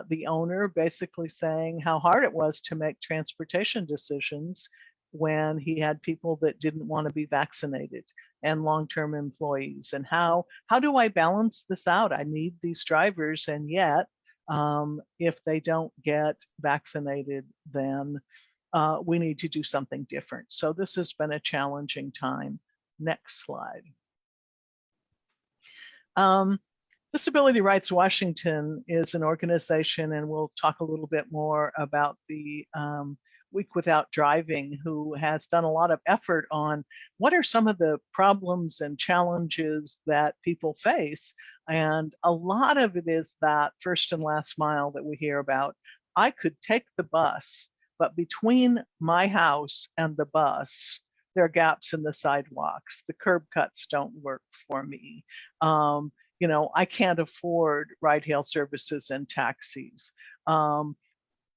The owner basically saying how hard it was to make transportation decisions when he had people that didn't want to be vaccinated and long-term employees. And how do I balance this out? I need these drivers, and yet if they don't get vaccinated, then we need to do something different. So this has been a challenging time. Next slide. Disability Rights Washington is an organization, and we'll talk a little bit more about the Week Without Driving, who has done a lot of effort on what are some of the problems and challenges that people face. And a lot of it is that first and last mile that we hear about. I could take the bus, but between my house and the bus, there are gaps in the sidewalks. The curb cuts don't work for me. You know, I can't afford ride-hail services and taxis.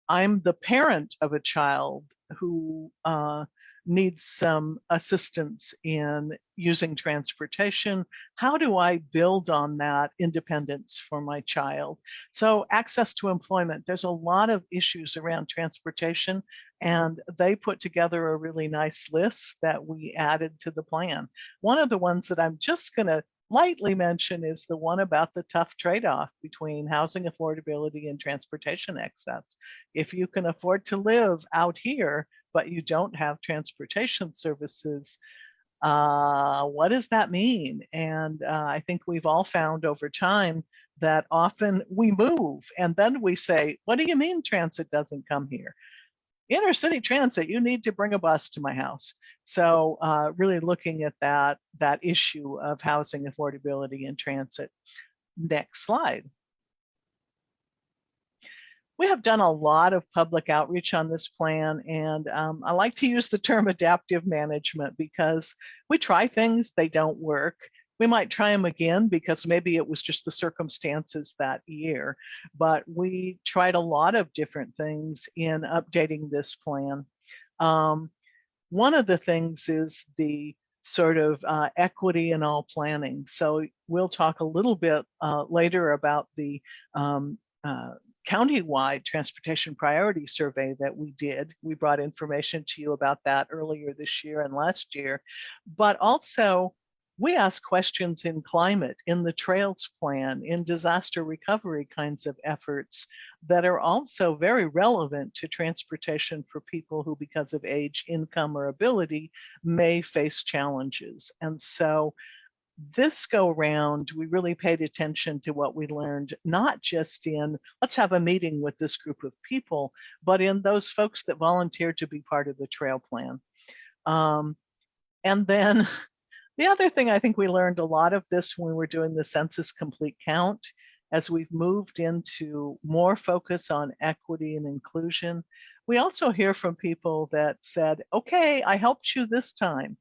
I'm the parent of a child who needs some assistance in using transportation. How do I build on that independence for my child? So access to employment, there's a lot of issues around transportation, and they put together a really nice list that we added to the plan. One of the ones that I'm just gonna lightly mention is the one about the tough trade-off between housing affordability and transportation access. If you can afford to live out here, but you don't have transportation services, what does that mean? And I think we've all found over time that often we move and then we say, what do you mean transit doesn't come here? Inner city transit, you need to bring a bus to my house. So really looking at that issue of housing affordability and transit. Next slide. We have done a lot of public outreach on this plan, and I like to use the term adaptive management because we try things, they don't work. We might try them again because maybe it was just the circumstances that year, but we tried a lot of different things in updating this plan. One of the things is the sort of equity in all planning. So we'll talk a little bit later about the countywide transportation priority survey that we did. We brought information to you about that earlier this year and last year, but also we ask questions in climate, in the trails plan, in disaster recovery kinds of efforts that are also very relevant to transportation for people who, because of age, income, or ability, may face challenges. And so this go round, we really paid attention to what we learned, not just in, let's have a meeting with this group of people, but in those folks that volunteered to be part of the trail plan. And then the other thing I think we learned a lot of this when we were doing the census complete count as we've moved into more focus on equity and inclusion. We also hear from people that said, okay, I helped you this time.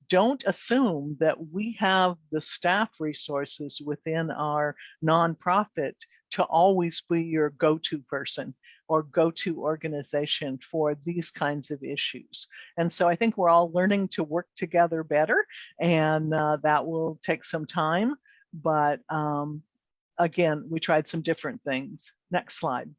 Don't assume that we have the staff resources within our nonprofit to always be your go-to person or go-to organization for these kinds of issues. And so I think we're all learning to work together better, and that will take some time. But again, we tried some different things. Next slide.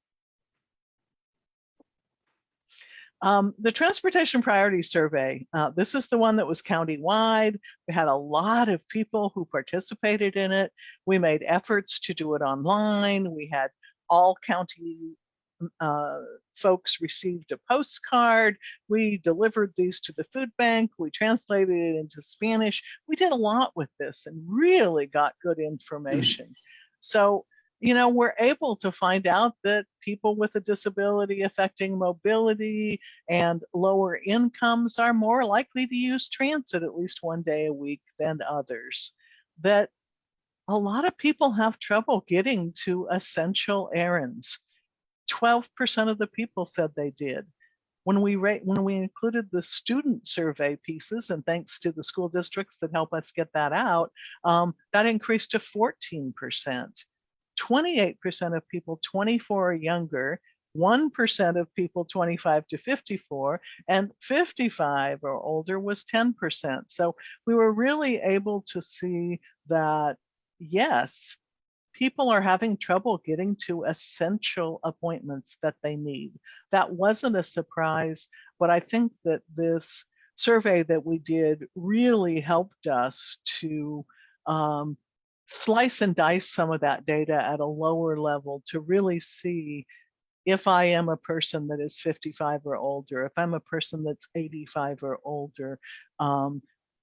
The Transportation Priority Survey, this is the one that was county-wide. We had a lot of people who participated in it. We made efforts to do it online. We had all county folks received a postcard. We delivered these to the food bank. We translated it into Spanish. We did a lot with this and really got good information. So, you know, we're able to find out that people with a disability affecting mobility and lower incomes are more likely to use transit at least one day a week than others. That a lot of people have trouble getting to essential errands. 12% of the people said they did. When we included the student survey pieces, and thanks to the school districts that help us get that out, that increased to 14%. 28% of people 24 or younger, 1% of people 25 to 54, and 55 or older was 10%. So we were really able to see that, yes, people are having trouble getting to essential appointments that they need. That wasn't a surprise, but I think that this survey that we did really helped us to slice and dice some of that data at a lower level to really see if I am a person that is 55 or older, if I'm a person that's 85 or older,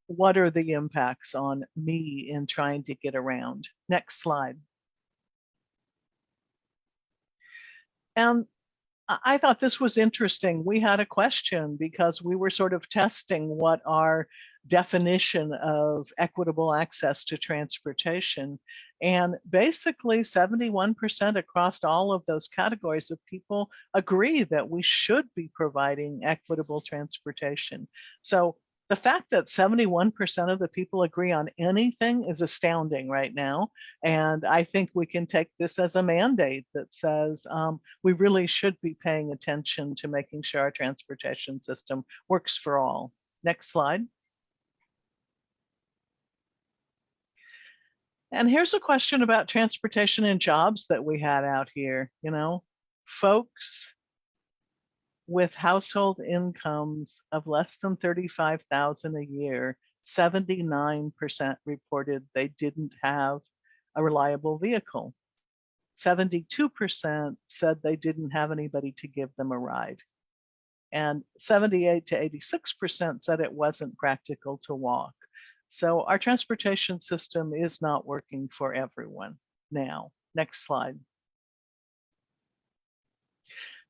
what are the impacts on me in trying to get around? Next slide. And I thought this was interesting. We had a question because we were sort of testing what our definition of equitable access to transportation. And basically 71% across all of those categories of people agree that we should be providing equitable transportation. So the fact that 71% of the people agree on anything is astounding right now. And I think we can take this as a mandate that says we really should be paying attention to making sure our transportation system works for all. Next slide. And here's a question about transportation and jobs that we had out here. You know, folks with household incomes of less than $35,000 a year, 79% reported they didn't have a reliable vehicle. 72% said they didn't have anybody to give them a ride. And 78 to 86% said it wasn't practical to walk. So our transportation system is not working for everyone now. Next slide.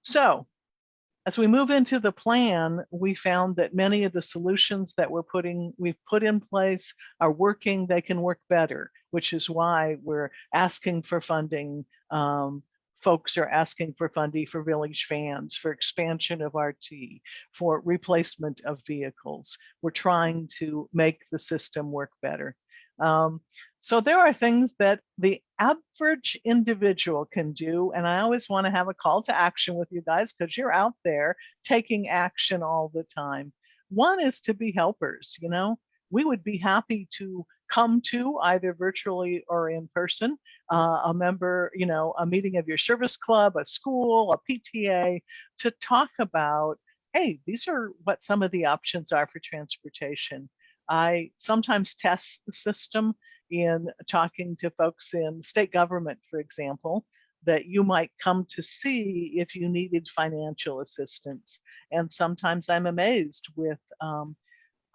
So as we move into the plan, we found that many of the solutions that we've put in place are working. They can work better, which is why we're asking for funding. Folks are asking for funding for village vans, for expansion of RT, for replacement of vehicles. We're trying to make the system work better. So there are things that the average individual can do, and I always want to have a call to action with you guys because you're out there taking action all the time. One is to be helpers. You know, we would be happy to come to either virtually or in person, a member, you know, a meeting of your service club, a school, a PTA, to talk about, hey, these are what some of the options are for transportation. I sometimes test the system in talking to folks in state government, for example, that you might come to see if you needed financial assistance. And sometimes I'm amazed with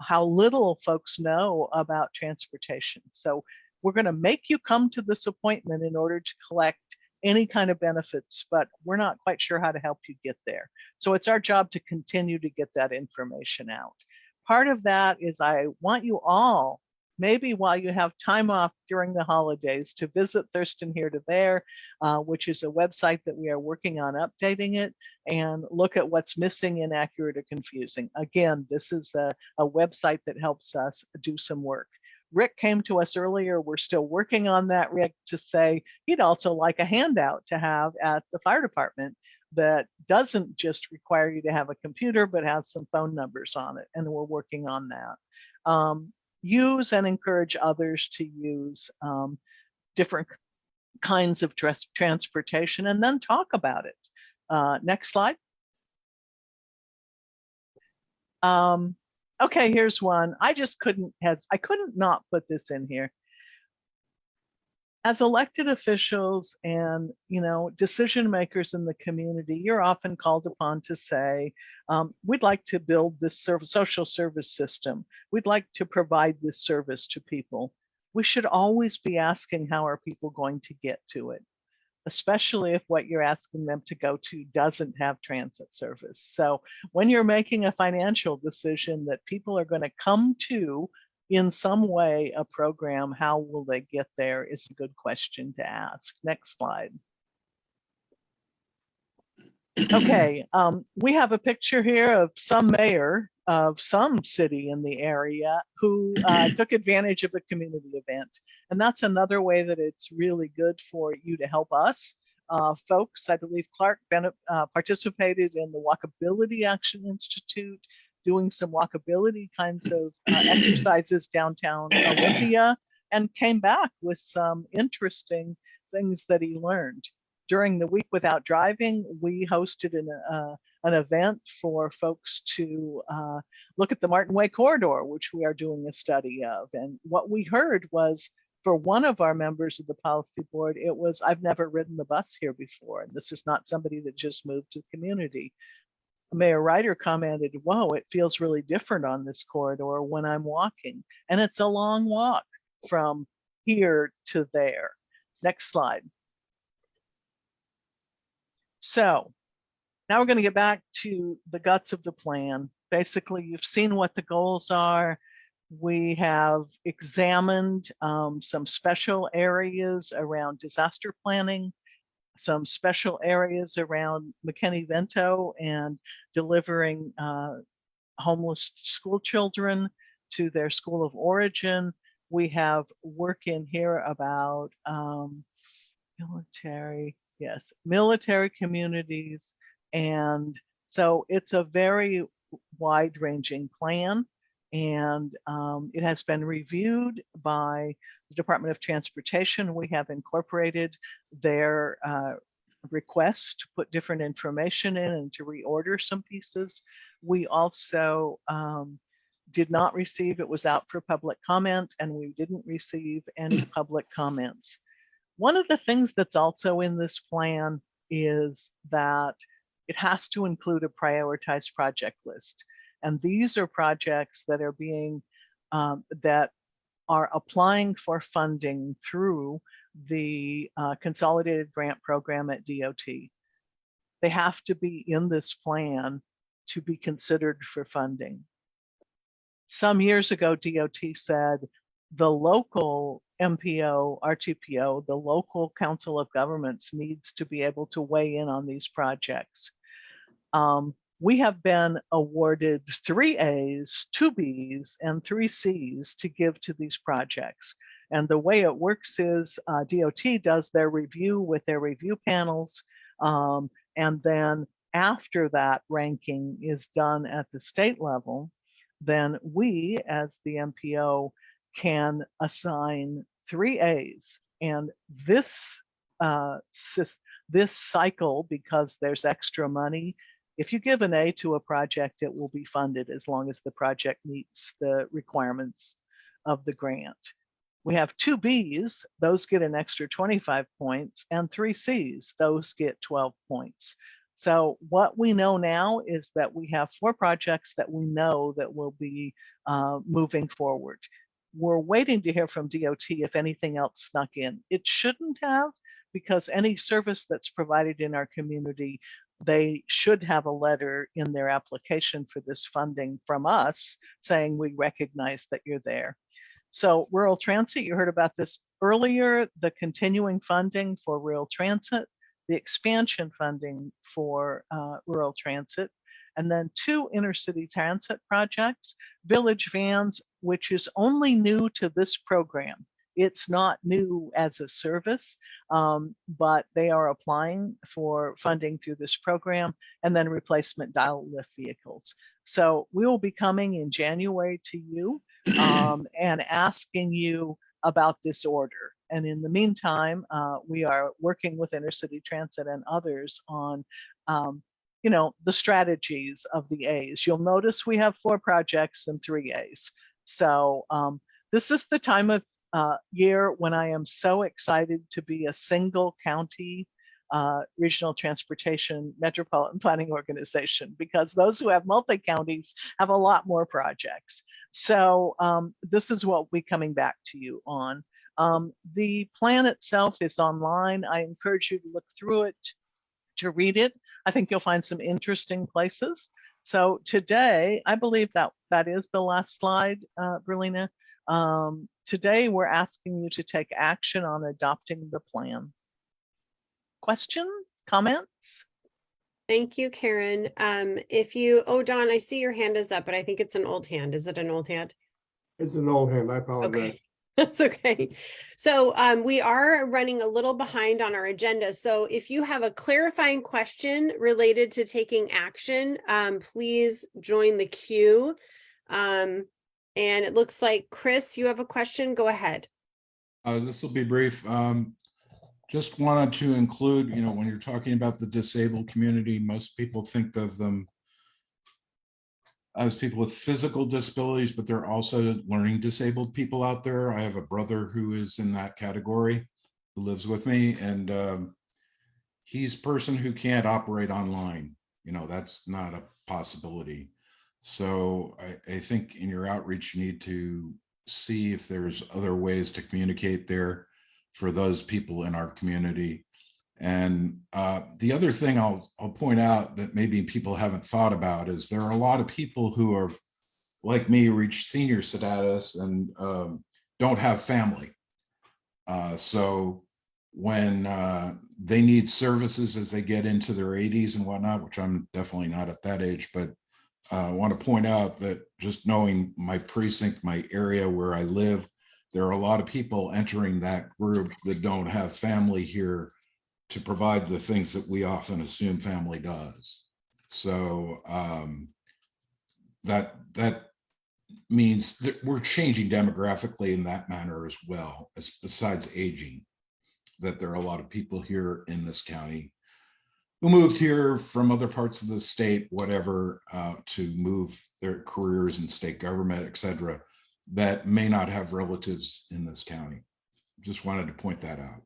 how little folks know about transportation. So we're going to make you come to this appointment in order to collect any kind of benefits, but we're not quite sure how to help you get there. So it's our job to continue to get that information out. Part of that is I want you all maybe while you have time off during the holidays, to visit Thurston Here to There, which is a website that we are working on updating it, and look at what's missing, inaccurate, or confusing. Again, this is a website that helps us do some work. Rick came to us earlier. We're still working on that, Rick, to say he'd also like a handout to have at the fire department that doesn't just require you to have a computer, but has some phone numbers on it. And we're working on that. Use and encourage others to use different kinds of transportation, and then talk about it. Next slide. Okay, here's one. I couldn't not put this in here. As elected officials and, decision makers in the community, you're often called upon to say, we'd like to build this social service system. We'd like to provide this service to people. We should always be asking, how are people going to get to it? Especially if what you're asking them to go to doesn't have transit service. So when you're making a financial decision that people are going to come to in some way a program, how will they get there is a good question to ask. Next slide. Okay, we have a picture here of some mayor of some city in the area who took advantage of a community event. And that's another way that it's really good for you to help us. Folks, I believe Clark Bennett participated in the Walkability Action Institute, doing some walkability kinds of exercises downtown Olympia, and came back with some interesting things that he learned. During the week without driving, we hosted an event for folks to look at the Martin Way corridor, which we are doing a study of. And what we heard was, for one of our members of the policy board, it was, I've never ridden the bus here before. And this is not somebody that just moved to the community. Mayor Ryder commented, whoa, it feels really different on this corridor when I'm walking. And it's a long walk from here to there. Next slide. So now we're going to get back to the guts of the plan. Basically, you've seen what the goals are. We have examined some special areas around disaster planning, some special areas around McKinney-Vento and delivering homeless school children to their school of origin. We have work in here about military communities. And so it's a very wide-ranging plan. And it has been reviewed by the Department of Transportation. We have incorporated their request to put different information in and to reorder some pieces. We also did not receive, it was out for public comment, and we didn't receive any public comments. One of the things that's also in this plan is that it has to include a prioritized project list. And these are projects that are being, that are applying for funding through the Consolidated Grant Program at DOT. They have to be in this plan to be considered for funding. Some years ago, DOT said the local MPO, RTPO, the local Council of Governments needs to be able to weigh in on these projects. We have been awarded 3 A's, 2 B's, and 3 C's to give to these projects. And the way it works is DOT does their review with their review panels. And then after that ranking is done at the state level, then we as the MPO can assign 3 A's. And this cycle, because there's extra money, if you give an A to a project, it will be funded as long as the project meets the requirements of the grant. We have 2 B's, those get an extra 25 points, and 3 C's, those get 12 points. So what we know now is that we have 4 projects that we know that will be moving forward. We're waiting to hear from DOT if anything else snuck in. It shouldn't have, because any service that's provided in our community, they should have a letter in their application for this funding from us saying we recognize that you're there. So rural transit, you heard about this earlier, the continuing funding for rural transit, the expansion funding for rural transit, and then 2 intercity transit projects, Village Vans, which is only new to this program. It's not new as a service, but they are applying for funding through this program, and then replacement dial lift vehicles. So we will be coming in January to you and asking you about this order. And in the meantime, we are working with Intercity Transit and others on the strategies of the A's. You'll notice we have 4 projects and 3 A's. So this is the time of year when I am so excited to be a single county regional transportation metropolitan planning organization, because those who have multi-counties have a lot more projects. So this is what we'll be coming back to you on. The plan itself is online. I encourage you to look through it, to read it. I think you'll find some interesting places. So today, I believe that is the last slide, Berlina. Today, we're asking you to take action on adopting the plan. Questions, comments? Thank you, Karen. Don, I see your hand is up, but I think it's an old hand. Is it an old hand? It's an old hand. I apologize. Okay. That's okay. So we are running a little behind on our agenda. So if you have a clarifying question related to taking action, please join the queue. And it looks like, Chris, you have a question. Go ahead. This will be brief. Just wanted to include, when you're talking about the disabled community, most people think of them as people with physical disabilities, but there are also learning disabled people out there. I have a brother who is in that category who lives with me, and he's a person who can't operate online. That's not a possibility. So I think in your outreach, you need to see if there's other ways to communicate there for those people in our community. And the other thing I'll point out that maybe people haven't thought about is there are a lot of people who are, like me, reach senior status and don't have family. So when they need services as they get into their 80s and whatnot, which I'm definitely not at that age, but I want to point out that just knowing my precinct, my area where I live, there are a lot of people entering that group that don't have family here to provide the things that we often assume family does. So that means that we're changing demographically in that manner as well, as besides aging, that there are a lot of people here in this county who moved here from other parts of the state, whatever, to move their careers in state government, et cetera, that may not have relatives in this county. Just wanted to point that out.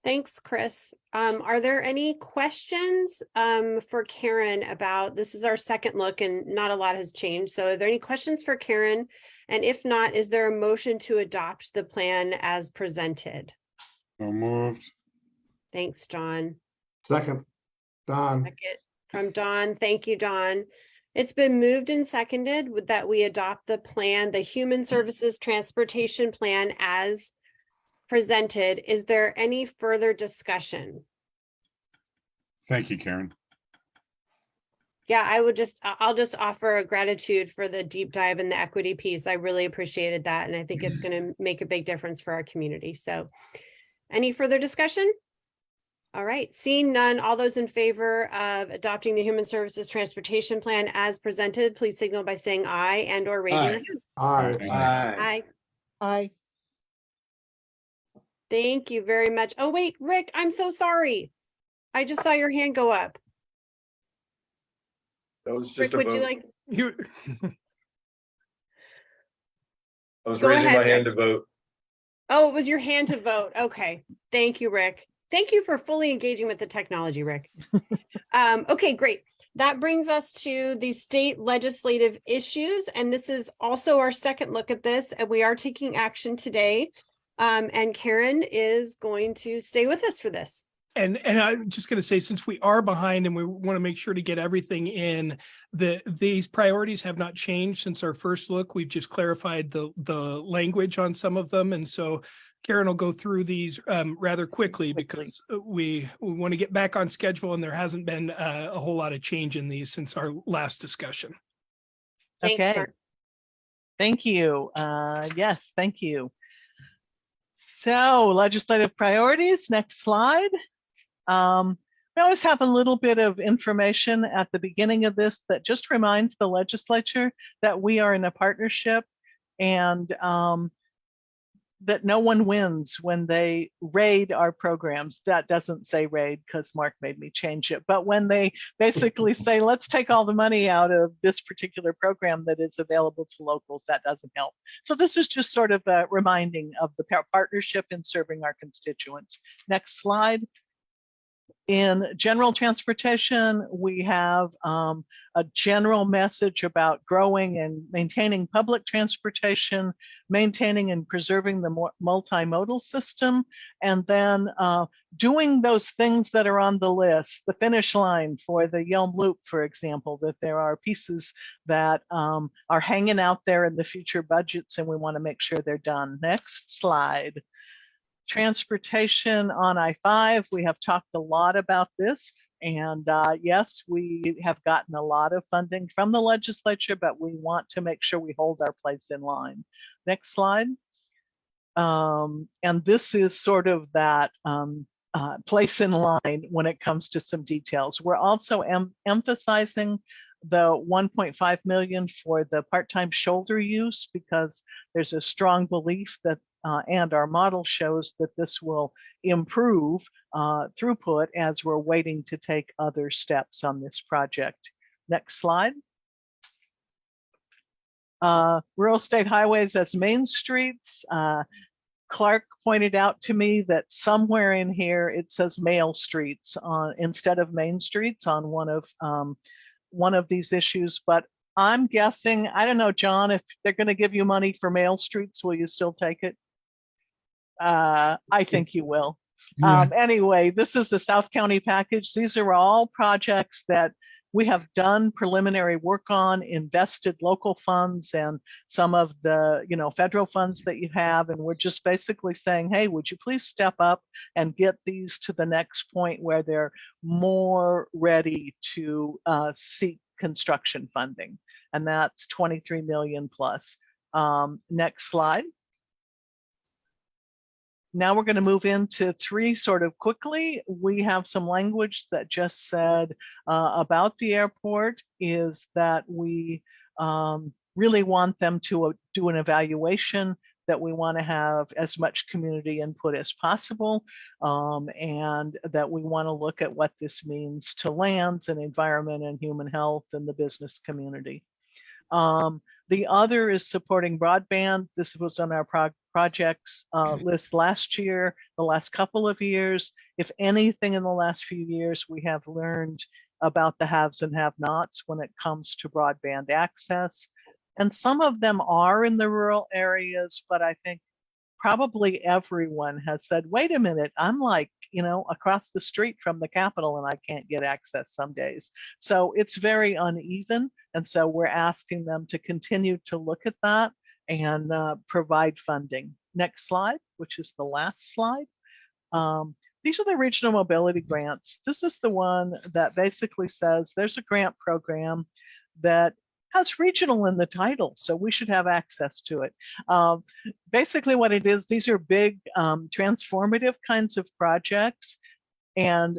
Thanks, Chris. Are there any questions for Karen about, this is our second look and not a lot has changed. So are there any questions for Karen? And if not, is there a motion to adopt the plan as presented? So moved. Thanks, John. Second, Don. Second from Don. Thank you, Don. It's been moved and seconded that we adopt the plan, the Human Services Transportation Plan as presented. Is there any further discussion? Thank you, Karen. Yeah, I'll just offer a gratitude for the deep dive in the equity piece. I really appreciated that. And I think it's going to make a big difference for our community. So any further discussion? All right, seeing none, all those in favor of adopting the Human Services Transportation Plan as presented, please signal by saying aye and or raising your hand. Aye. Aye. Aye. Thank you very much. Oh, wait, Rick, I'm so sorry. I just saw your hand go up. That was just Rick, a would you vote. like? You, I was Go raising ahead, my hand to vote. Oh, it was your hand to vote. Okay. Thank you, Rick. Thank you for fully engaging with the technology, Rick. Okay, great. That brings us to the state legislative issues. And this is also our second look at this. And we are taking action today. And Karen is going to stay with us for this. And I'm just going to say, since we are behind and we want to make sure to get everything in, these priorities have not changed since our first look. We've just clarified the language on some of them. And so Karen will go through these rather quickly because we want to get back on schedule, and there hasn't been a whole lot of change in these since our last discussion. Thanks, Okay. Mark. Thank you. Yes, thank you. So legislative priorities, next slide. We always have a little bit of information at the beginning of this that just reminds the legislature that we are in a partnership, and that no one wins when they raid our programs. That doesn't say raid because Mark made me change it. But when they basically say, let's take all the money out of this particular program that is available to locals, that doesn't help. So this is just sort of a reminding of the partnership in serving our constituents. Next slide. In general transportation, we have a general message about growing and maintaining public transportation, maintaining and preserving the multimodal system, and then doing those things that are on the list, the finish line for the Yelm Loop, for example, that there are pieces that are hanging out there in the future budgets, and we want to make sure they're done. Next slide. Transportation on I-5, we have talked a lot about this, and yes, we have gotten a lot of funding from the legislature, but we want to make sure we hold our place in line. Next slide. And this is sort of that place in line when it comes to some details. We're also emphasizing the 1.5 million for the part-time shoulder use, because there's a strong belief that and our model shows that this will improve throughput as we're waiting to take other steps on this project. Next slide. Rural state highways as main streets. Clark pointed out to me that somewhere in here it says Mail Streets instead of Main Streets on one of these issues, but I'm guessing, I don't know, John, if they're going to give you money for Mail Streets, will you still take it? I think you will. Yeah. Anyway, this is the South County package. These are all projects that we have done preliminary work on, invested local funds and some of the federal funds that you have. And we're just basically saying, hey, would you please step up and get these to the next point where they're more ready to seek construction funding. And that's 23 million plus. Next slide. Now we're going to move into 3 sort of quickly. We have some language that just said about the airport is that we really want them to do an evaluation, that we want to have as much community input as possible, and that we want to look at what this means to lands and environment and human health and the business community. The other is supporting broadband. This was on our projects list last year, the last couple of years. If anything in the last few years, we have learned about the haves and have-nots when it comes to broadband access. And some of them are in the rural areas, but I think probably everyone has said, wait a minute, I'm like, across the street from the Capitol and I can't get access some days. So it's very uneven. And so we're asking them to continue to look at that and provide funding. Next slide, which is the last slide. These are the regional mobility grants. This is the one that basically says there's a grant program that has regional in the title, so we should have access to it. Basically what it is, these are big transformative kinds of projects, and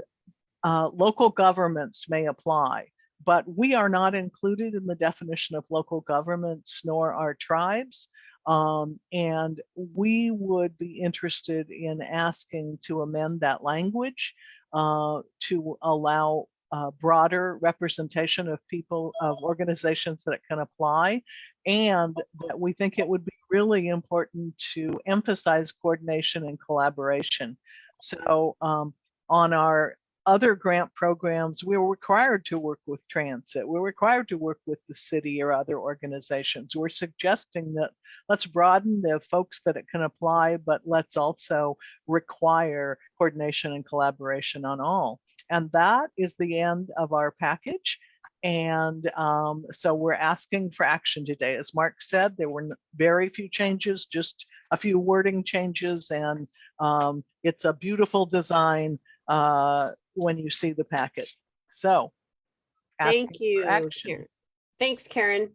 local governments may apply, but we are not included in the definition of local governments, nor are tribes. And we would be interested in asking to amend that language to allow broader representation of people, of organizations that can apply, and that we think it would be really important to emphasize coordination and collaboration. So on our other grant programs, we're required to work with transit. We're required to work with the city or other organizations. We're suggesting that let's broaden the folks that it can apply, but let's also require coordination and collaboration on all. And that is the end of our package. And so we're asking for action today. As Mark said, there were very few changes, just a few wording changes, and it's a beautiful design when you see the packet. So Thank you. action. Thanks, Karen.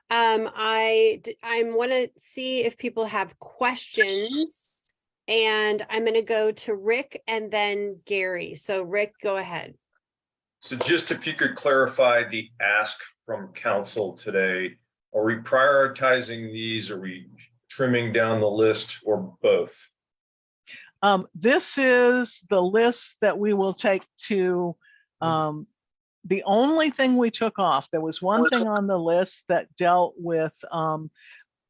I want to see if people have questions, and I'm going to go to Rick and then Gary. So Rick, go ahead. So just if you could clarify the ask from council today, are we prioritizing these? Are we trimming down the list, or both? This is the list that we will take to the only thing we took off. There was one thing on the list that dealt with kind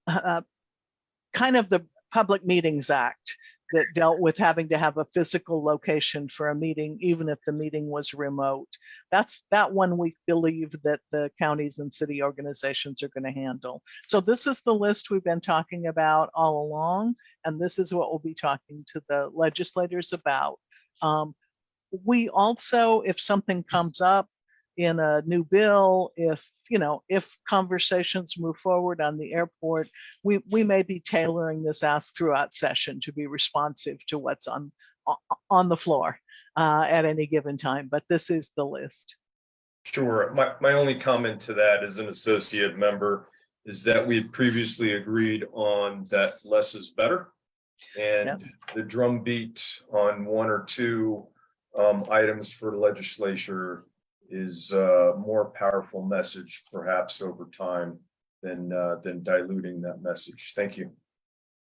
of the Public Meetings Act, that dealt with having to have a physical location for a meeting, even if the meeting was remote. That's that one we believe that the counties and city organizations are going to handle. So this is the list we've been talking about all along, and this is what we'll be talking to the legislators about. We also, if something comes up in a new bill, if conversations move forward on the airport, we may be tailoring this ask throughout session to be responsive to what's on the floor at any given time. But this is the list. Sure. My only comment to that as an associate member is that we had previously agreed on that less is better. And the drumbeat on one or two items for the legislature is a more powerful message perhaps over time than diluting that message. Thank you.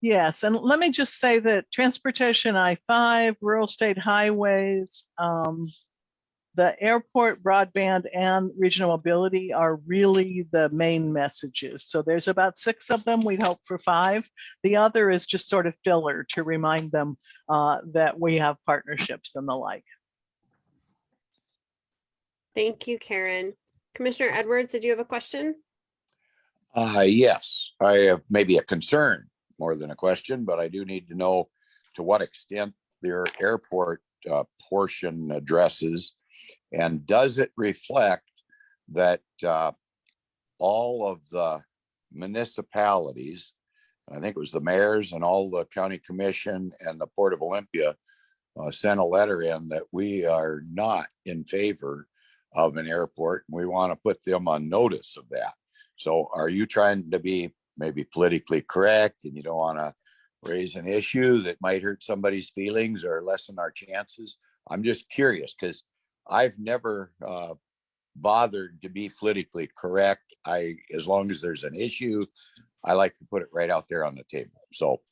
Yes, and let me just say that transportation, I-5, rural state highways, the airport, broadband, and regional mobility are really the main messages. So there's about 6 of them. We'd hope for 5. The other is just sort of filler to remind them that we have partnerships and the like. Thank you, Karen. Commissioner Edwards, did you have a question? Yes, I have maybe a concern more than a question, but I do need to know to what extent their airport portion addresses, and does it reflect that all of the municipalities, I think it was the mayors and all the county commission and the Port of Olympia sent a letter in that we are not in favor of an airport, and we want to put them on notice of that. So are you trying to be maybe politically correct and you don't want to raise an issue that might hurt somebody's feelings or lessen our chances? I'm just curious because I've never bothered to be politically correct. As long as there's an issue, I like to put it right out there on the table. So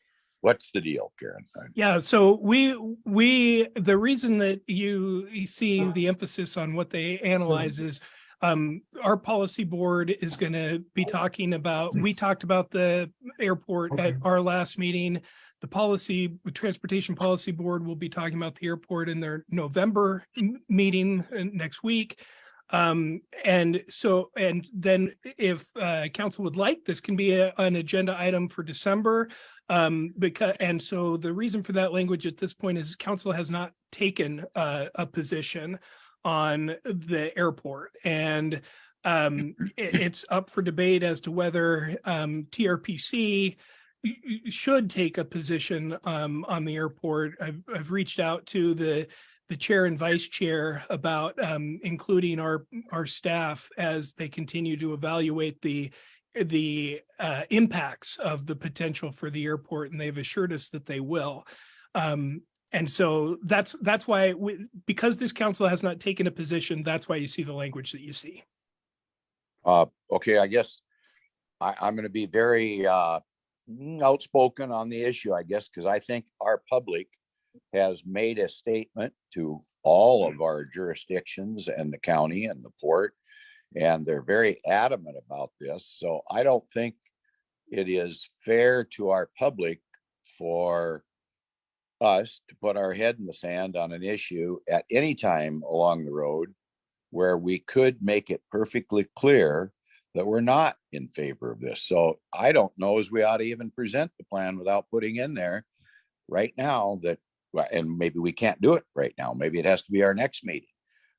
what's the deal, Karen? Yeah, so the reason that you see the emphasis on what they analyze is our policy board is going to be talking about, we talked about the airport at our last meeting. The transportation policy board will be talking about the airport in their November meeting next week. And then if council would like, this can be an agenda item for December. So the reason for that language at this point is council has not taken a position on the airport, and it's up for debate as to whether TRPC should take a position on the airport. I've reached out to the chair and vice chair about including our staff as they continue to evaluate the impacts of the potential for the airport, and they've assured us that they will. And so that's why, because this council has not taken a position, that's why you see the language that you see. Okay, I guess I'm going to be very outspoken on the issue, I guess, because I think our public has made a statement to all of our jurisdictions and the county and the port, and they're very adamant about this. So I don't think it is fair to our public for us to put our head in the sand on an issue at any time along the road where we could make it perfectly clear that we're not in favor of this. So I don't know as we ought to even present the plan without putting in there right now that, and maybe we can't do it right now. Maybe it has to be our next meeting.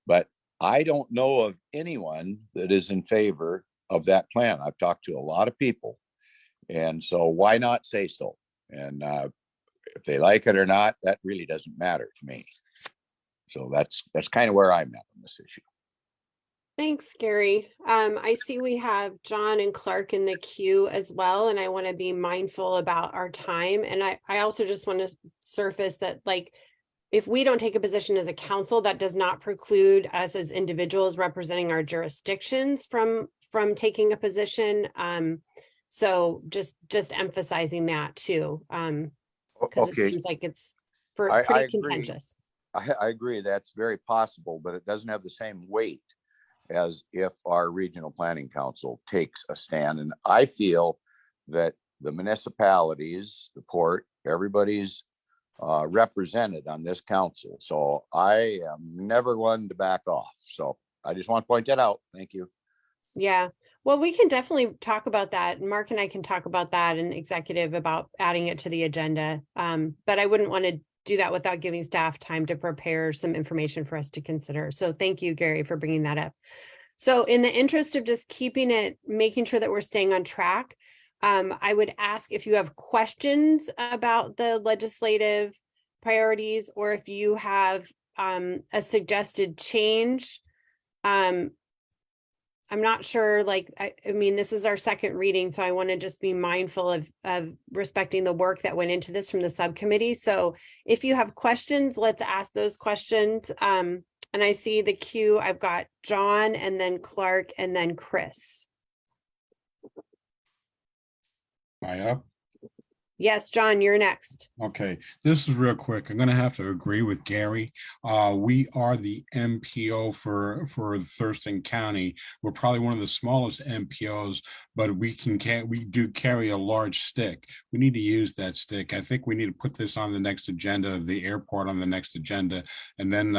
But I don't know of anyone that is in favor of that plan. I've talked to a lot of people. And so why not say so? And if they like it or not, that really doesn't matter to me. So that's kind of where I'm at on this issue. Thanks, Gary. I see we have John and Clark in the queue as well, and I want to be mindful about our time. And I also just want to surface that, like, if we don't take a position as a council, that does not preclude us as individuals representing our jurisdictions from taking a position. So just emphasizing that too, because it seems like it's I pretty agree. contentious. I agree that's very possible, but it doesn't have the same weight as if our regional planning council takes a stand. And I feel that the municipalities, the port, everybody's represented on this council. So I am never one to back off. So I just want to point that out. Thank you. Yeah, well, we can definitely talk about that. Mark and I can talk about that in executive about adding it to the agenda. But I wouldn't want to do that without giving staff time to prepare some information for us to consider. So thank you, Gary, for bringing that up. So in the interest of just keeping it, making sure that we're staying on track, I would ask if you have questions about the legislative priorities, or if you have a suggested change. I'm not sure, like, I mean, this is our second reading, so I want to just be mindful of respecting the work that went into this from the subcommittee. So if you have questions, let's ask those questions. And I see the queue. I've got John and then Clark and then Chris. Am I up? Yes, John, you're next. Okay, this is real quick. I'm gonna have to agree with Gary. We are the MPO for Thurston County. We're probably one of the smallest MPOs, but we do carry a large stick. We need to use that stick. I think we need to put this on the next agenda, the airport on the next agenda, and then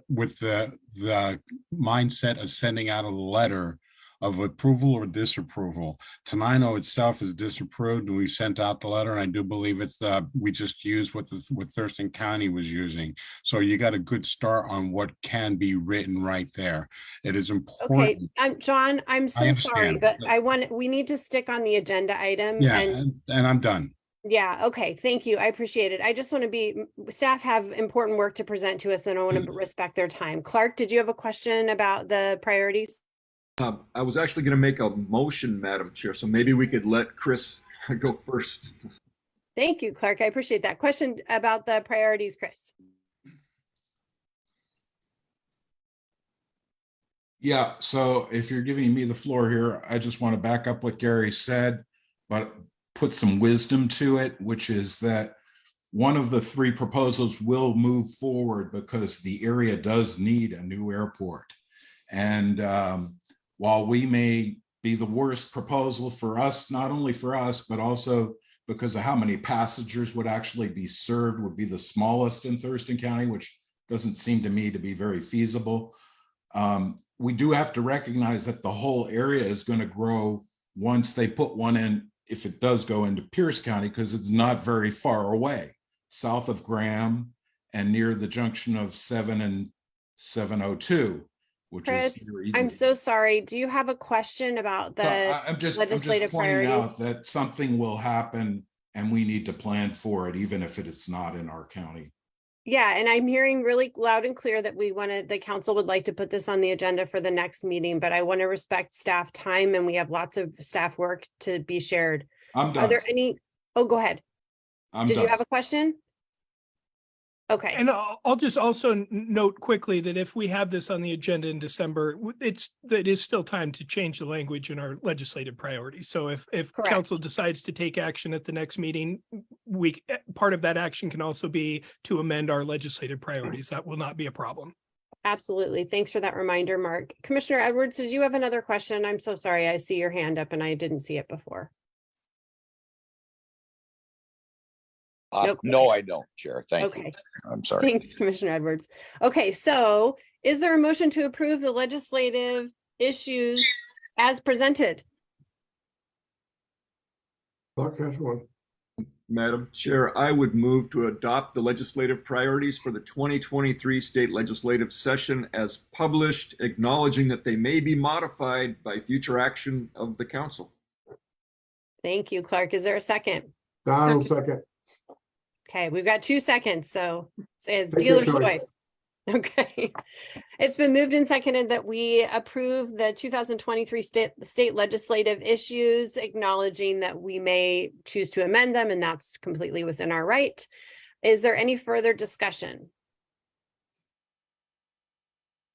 with the mindset of sending out a letter of approval or disapproval. Tenino itself is disapproved, and we sent out the letter, and I do believe it's we just used what Thurston County was using. So you got a good start on what can be written right there. It is important. Okay, John, I'm so sorry, understand. but we need to stick on the agenda item. Yeah, and I'm done. Yeah, okay, thank you. I appreciate it. I just want to staff have important work to present to us, and I want to respect their time. Clark, did you have a question about the priorities? I was actually going to make a motion, Madam Chair, so maybe we could let Chris go first. Thank you, Clark. I appreciate that. Question about the priorities, Chris. Yeah, so if you're giving me the floor here, I just want to back up what Gary said, but put some wisdom to it, which is that one of the three proposals will move forward because the area does need a new airport. And while we may be the worst proposal for us, not only for us, but also because of how many passengers would actually be served, would be the smallest in Thurston County, which doesn't seem to me to be very feasible. We do have to recognize that the whole area is going to grow once they put one in, if it does go into Pierce County, because it's not very far away, south of Graham and near the junction of 7 and 702. Chris, I'm so sorry. Do you have a question about the I'm just legislative pointing priorities? out that something will happen and we need to plan for it, even if it is not in our county. Yeah, and I'm hearing really loud and clear that the council would like to put this on the agenda for the next meeting, but I want to respect staff time, and we have lots of staff work to be shared. I'm done. Are there any? Oh, go ahead. Did you done. have a question? Okay. And I'll just also note quickly that if we have this on the agenda in December, it is still time to change the language in our legislative priorities. So if Correct. council decides to take action at the next meeting, part of that action can also be to amend our legislative priorities. That will not be a problem. Absolutely. Thanks for that reminder, Mark. Commissioner Edwards, did you have another question? I'm so sorry. I see your hand up and I didn't see it before. No, I don't, Chair. Thank you. Okay, I'm sorry. thanks, Commissioner Edwards. Okay, so is there a motion to approve the legislative issues as presented? Clark has one. Madam Chair, I would move to adopt the legislative priorities for the 2023 state legislative session as published, acknowledging that they may be modified by future action of the council. Thank you, Clark. Is there a second? Donald second. Okay, we've got 2 seconds, so it's Take your dealer's choice. choice. Okay. It's been moved and seconded that we approve the 2023 state legislative issues, acknowledging that we may choose to amend them, and that's completely within our right. Is there any further discussion?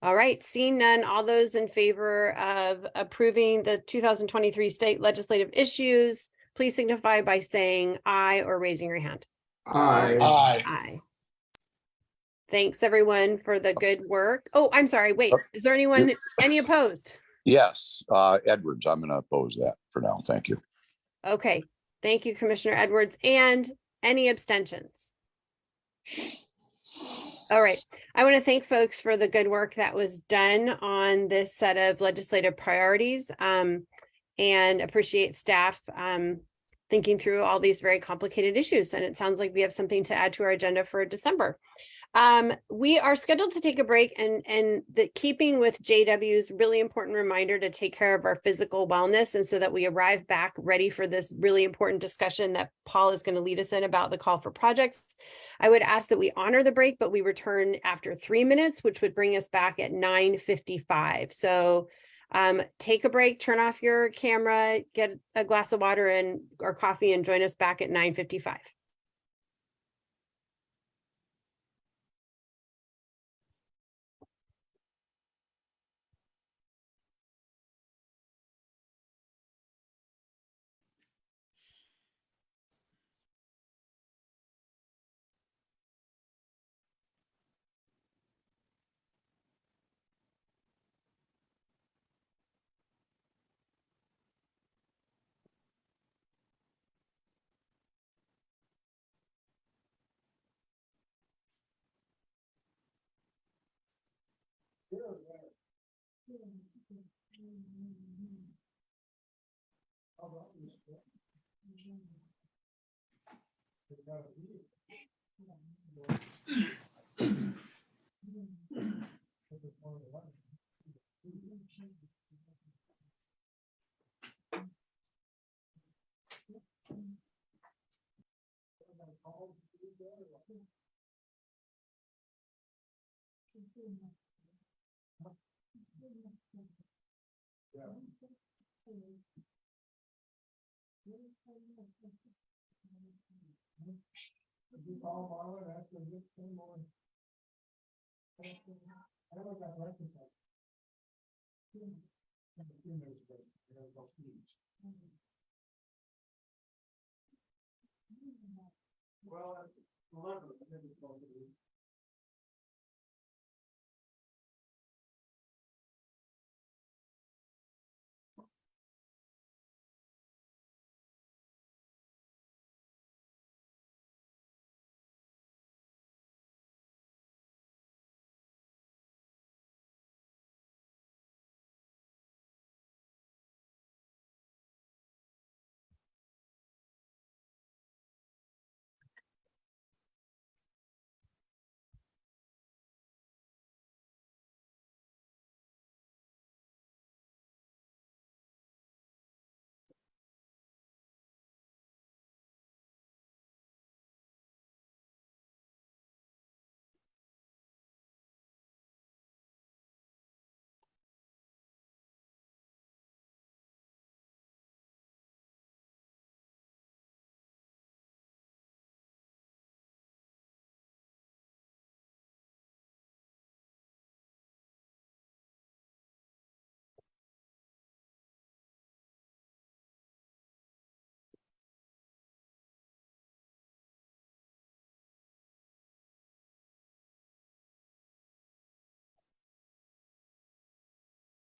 All right, seeing none, all those in favor of approving the 2023 state legislative issues, please signify by saying aye or raising your hand. Aye. Aye. Aye. Thanks, everyone, for the good work. Oh, I'm sorry. Wait, is there anyone, any opposed? Yes, Edwards, I'm going to oppose that for now. Thank you. Okay, thank you, Commissioner Edwards. And any abstentions? All right, I want to thank folks for the good work that was done on this set of legislative priorities, and appreciate staff thinking through all these very complicated issues. And it sounds like we have something to add to our agenda for December. We are scheduled to take a break, and the keeping with JW's really important reminder to take care of our physical wellness, and so that we arrive back ready for this really important discussion that Paul is going to lead us in about the call for projects. I would ask that we honor the break, but we return after 3 minutes, which would bring us back at 9:55. So take a break, turn off your camera, get a glass of water or coffee, and join us back at 9:55.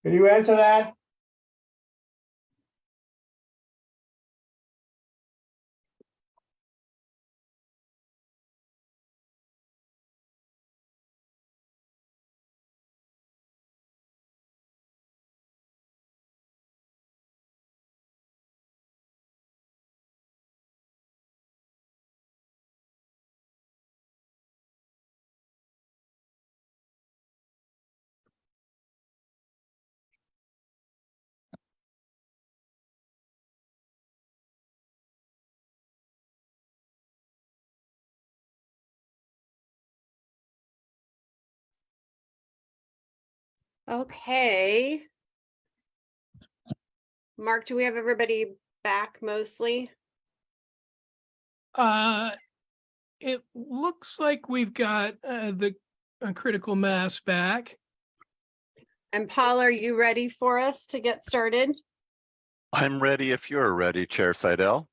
Can you answer that? Okay. Mark, do we have everybody back mostly? It looks like we've got the critical mass back. And Paul, are you ready for us to get started? I'm ready if you're ready, Chair Seidel.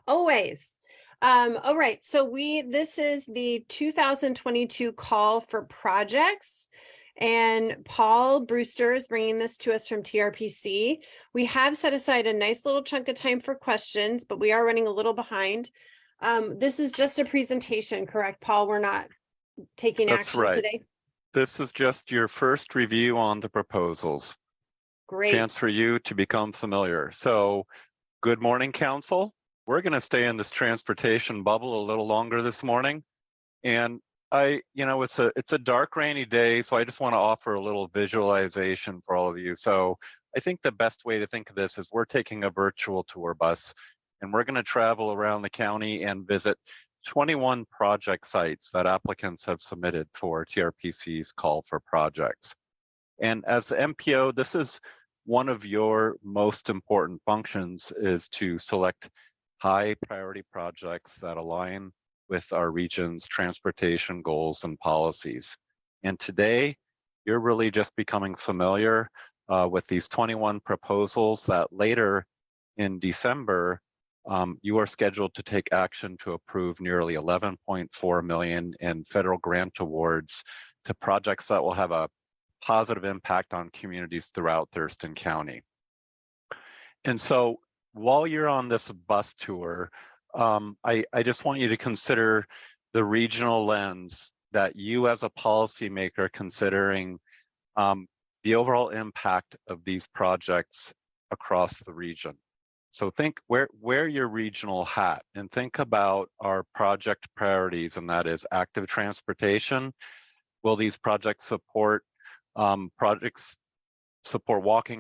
Always. All right, so this is the 2022 call for projects. And Paul Brewster is bringing this to us from TRPC. We have set aside a nice little chunk of time for questions, but we are running a little behind. This is just a presentation, correct, Paul? We're not taking That's action right. today? This is just your first review on the proposals. Great. Chance for you to become familiar. So, good morning, Council. We're going to stay in this transportation bubble a little longer this morning. And it's a dark, rainy day, so I just want to offer a little visualization for all of you. So I think the best way to think of this is we're taking a virtual tour bus, and we're going to travel around the county and visit 21 project sites that applicants have submitted for TRPC's call for projects. And as the MPO, this is one of your most important functions, is to select high priority projects that align with our region's transportation goals and policies. And today, you're really just becoming familiar with these 21 proposals that later in December, you are scheduled to take action to approve nearly $11.4 million in federal grant awards to projects that will have a positive impact on communities throughout Thurston County. And so while you're on this bus tour, I just want you to consider the regional lens that you as a policymaker considering the overall impact of these projects across the region. So think wear your regional hat and think about our project priorities, and that is active transportation. Will these projects support walking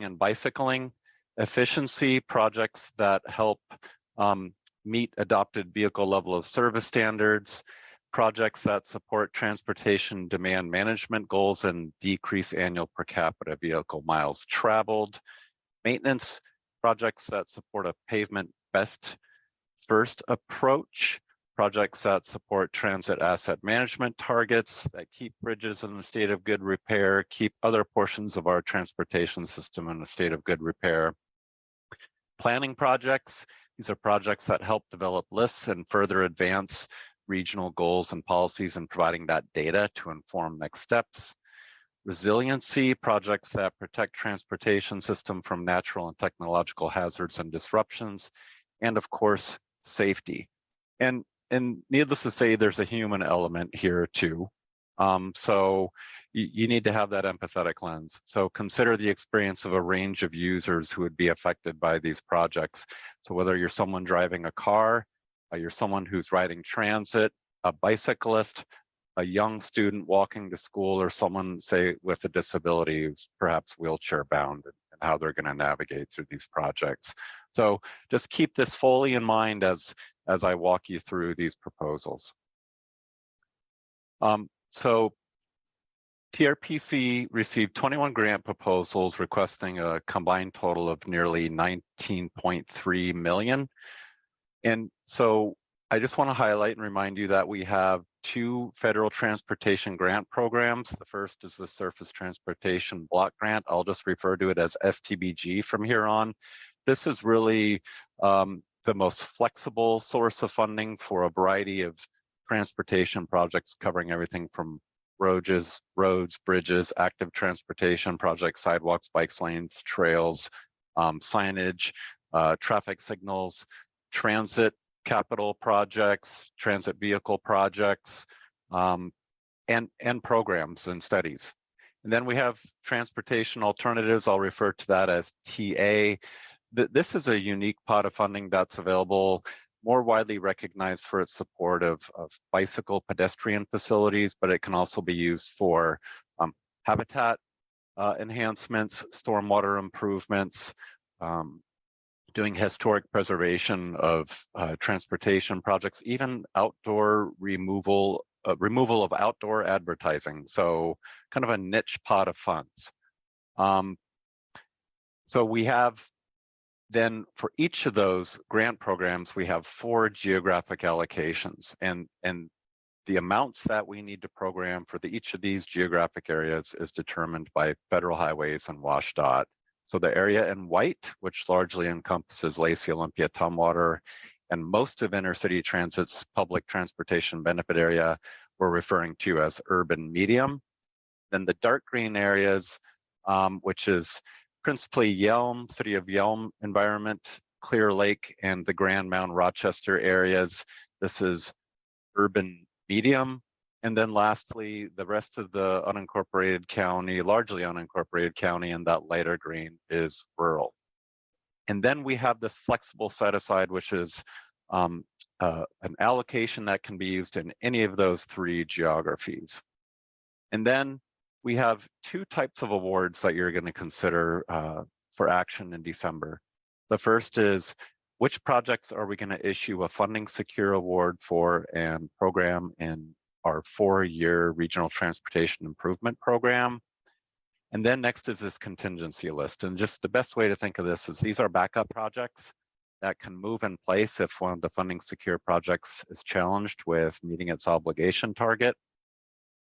and bicycling? Efficiency, projects that help meet adopted vehicle level of service standards, projects that support transportation demand management goals and decrease annual per capita vehicle miles traveled, maintenance, projects that support a pavement best first approach, projects that support transit asset management targets, that keep bridges in a state of good repair, keep other portions of our transportation system in a state of good repair. Planning projects, these are projects that help develop lists and further advance regional goals and policies and providing that data to inform next steps. Resiliency, projects that protect transportation system from natural and technological hazards and disruptions. And of course, safety. And needless to say, there's a human element here too. So you need to have that empathetic lens. So consider the experience of a range of users who would be affected by these projects. So whether you're someone driving a car, you're someone who's riding transit, a bicyclist, a young student walking to school, or someone, say, with a disability who's perhaps wheelchair bound, and how they're going to navigate through these projects. So just keep this fully in mind as I walk you through these proposals. So TRPC received 21 grant proposals requesting a combined total of nearly $19.3 million. And so I just want to highlight and remind you that we have 2 federal transportation grant programs. The first is the Surface Transportation Block Grant. I'll just refer to it as STBG from here on. This is really the most flexible source of funding for a variety of transportation projects covering everything from roads, bridges, active transportation projects, sidewalks, bikes, lanes, trails, signage, traffic signals, transit capital projects, transit vehicle projects, and programs and studies. And then we have transportation alternatives. I'll refer to that as TA. This is a unique pot of funding that's available, more widely recognized for its support of bicycle pedestrian facilities, but it can also be used for habitat enhancements, stormwater improvements, doing historic preservation of transportation projects, even outdoor removal removal of outdoor advertising. So kind of a niche pot of funds. So we have then for each of those grant programs, we have 4 geographic allocations, and the amounts that we need to program for each of these geographic areas is determined by Federal Highways and WashDOT. So the area in white, which largely encompasses Lacey, Olympia, Tumwater, and most of Intercity Transit's public transportation benefit area, we're referring to as urban medium. Then the dark green areas, which is principally Yelm, City of Yelm environment, Clear Lake, and the Grand Mound Rochester areas. This is urban medium. And then lastly, the rest of the unincorporated county, largely unincorporated county, and that lighter green is rural. And then we have this flexible set aside, which is an allocation that can be used in any of those 3 geographies. And then we have 2 types of awards that you're going to consider for action in December. The first is, which projects are we going to issue a funding secure award for and program in our 4-year regional transportation improvement program? And then next is this contingency list. And just the best way to think of this is these are backup projects that can move in place if one of the funding secure projects is challenged with meeting its obligation target,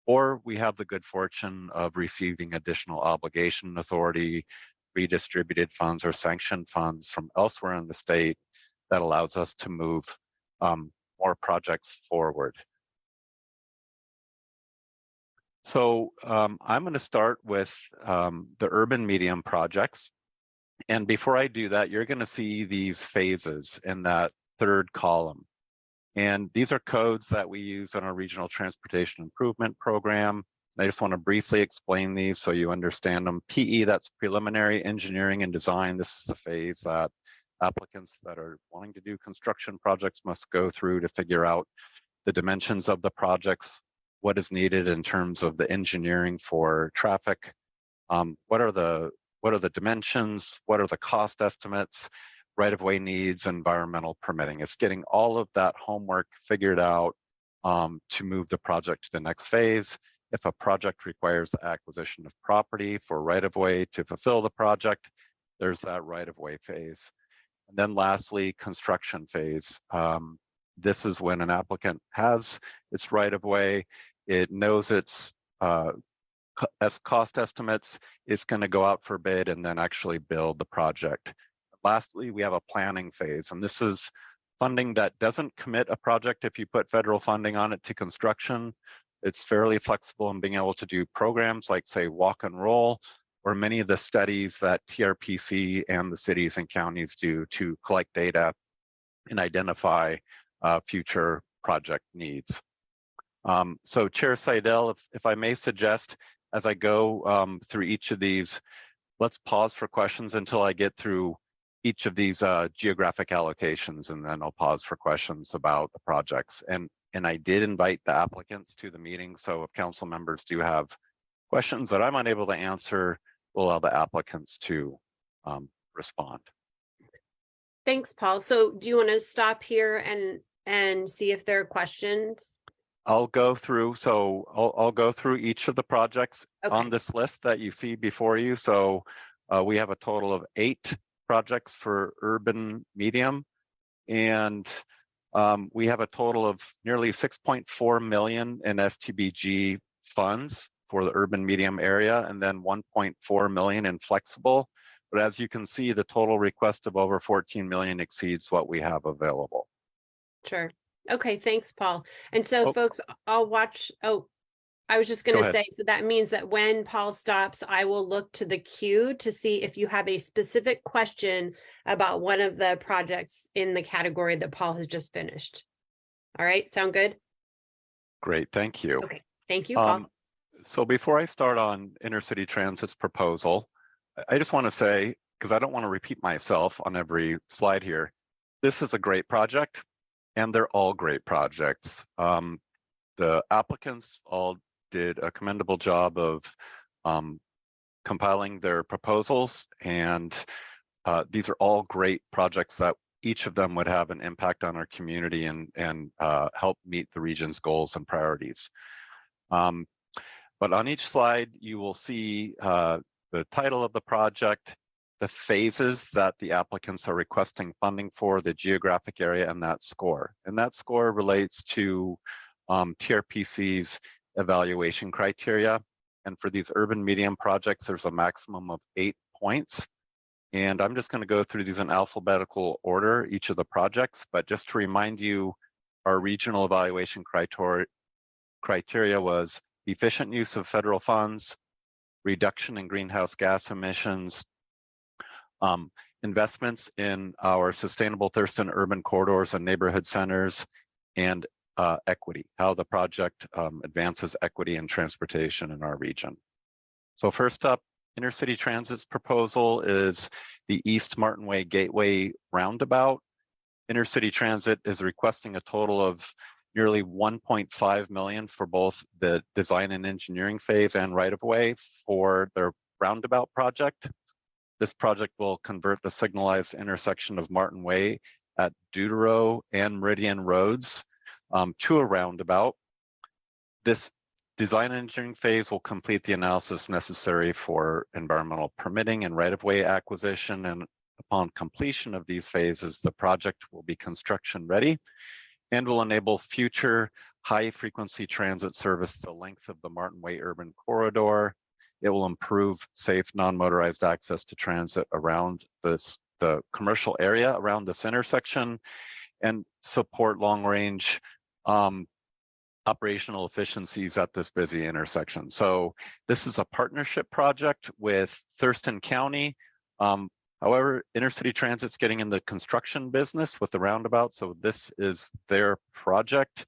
or we have the good fortune of receiving additional obligation authority, redistributed funds, or sanctioned funds from elsewhere in the state that allows us to move more projects forward. So I'm going to start with the urban medium projects. And before I do that, you're going to see these phases in that 3rd column. And these are codes that we use in our regional transportation improvement program. I just want to briefly explain these so you understand them. PE, that's preliminary engineering and design. This is the phase that applicants that are wanting to do construction projects must go through to figure out the dimensions of the projects, what is needed in terms of the engineering for traffic, what are the dimensions, what are the cost estimates, right-of-way needs, environmental permitting. It's getting all of that homework figured out to move the project to the next phase. If a project requires the acquisition of property for right-of-way to fulfill the project, there's that right-of-way phase. And then lastly, construction phase. This is when an applicant has its right-of-way, it knows its as cost estimates, it's going to go out for bid and then actually build the project. Lastly, we have a planning phase, and this is funding that doesn't commit a project if you put federal funding on it to construction. It's fairly flexible in being able to do programs like, say, walk and roll, or many of the studies that TRPC and the cities and counties do to collect data and identify future project needs. So Chair Seidel, if I may suggest, as I go through each of these, let's pause for questions until I get through each of these geographic allocations, and then I'll pause for questions about the projects. And I did invite the applicants to the meeting, so if council members do have questions that I'm unable to answer, we'll allow the applicants to respond. Thanks, Paul. So do you want to stop here and see if there are questions? I'll go through, so I'll go through each of the projects on this list that you see before you. So we have a total of 8 projects for urban medium, and we have a total of nearly 6.4 million in STBG funds for the urban medium area, and then 1.4 million in flexible. But as you can see, the total request of over 14 million exceeds what we have available. Sure. Okay, thanks, Paul. And so folks, I'll watch. Oh, I was just going to say, so that means that when Paul stops, I will look to the queue to see if you have a specific question about one of the projects in the category that Paul has just finished. All right, sound good? Great, thank you. Okay, thank you, Paul. So before I start on Intercity Transit's proposal, I just want to say, because I don't want to repeat myself on every slide here, this is a great project, and they're all great projects. The applicants all did a commendable job of compiling their proposals, and these are all great projects that each of them would have an impact on our community and help meet the region's goals and priorities. But on each slide, you will see the title of the project, the phases that the applicants are requesting funding for, the geographic area, and that score. And that score relates to TRPC's evaluation criteria. And for these urban medium projects, there's a maximum of 8 points. And I'm just going to go through these in alphabetical order, each of the projects. But just to remind you, our regional evaluation criteria was efficient use of federal funds, reduction in greenhouse gas emissions, investments in our sustainable Thurston urban corridors and neighborhood centers, and equity, how the project advances equity and transportation in our region. So first up, Intercity Transit's proposal is the East Martin Way Gateway Roundabout. Intercity Transit is requesting a total of nearly 1.5 million for both the design and engineering phase and right-of-way for their roundabout project. This project will convert the signalized intersection of Martin Way at Deutero and Meridian Roads to a roundabout. This design and engineering phase will complete the analysis necessary for environmental permitting and right-of-way acquisition. And upon completion of these phases, the project will be construction ready and will enable future high-frequency transit service the length of the Martin Way urban corridor. It will improve safe non-motorized access to transit around the commercial area around this intersection and support long-range operational efficiencies at this busy intersection. So this is a partnership project with Thurston County. However, Intercity Transit's getting in the construction business with the roundabout, so this is their project,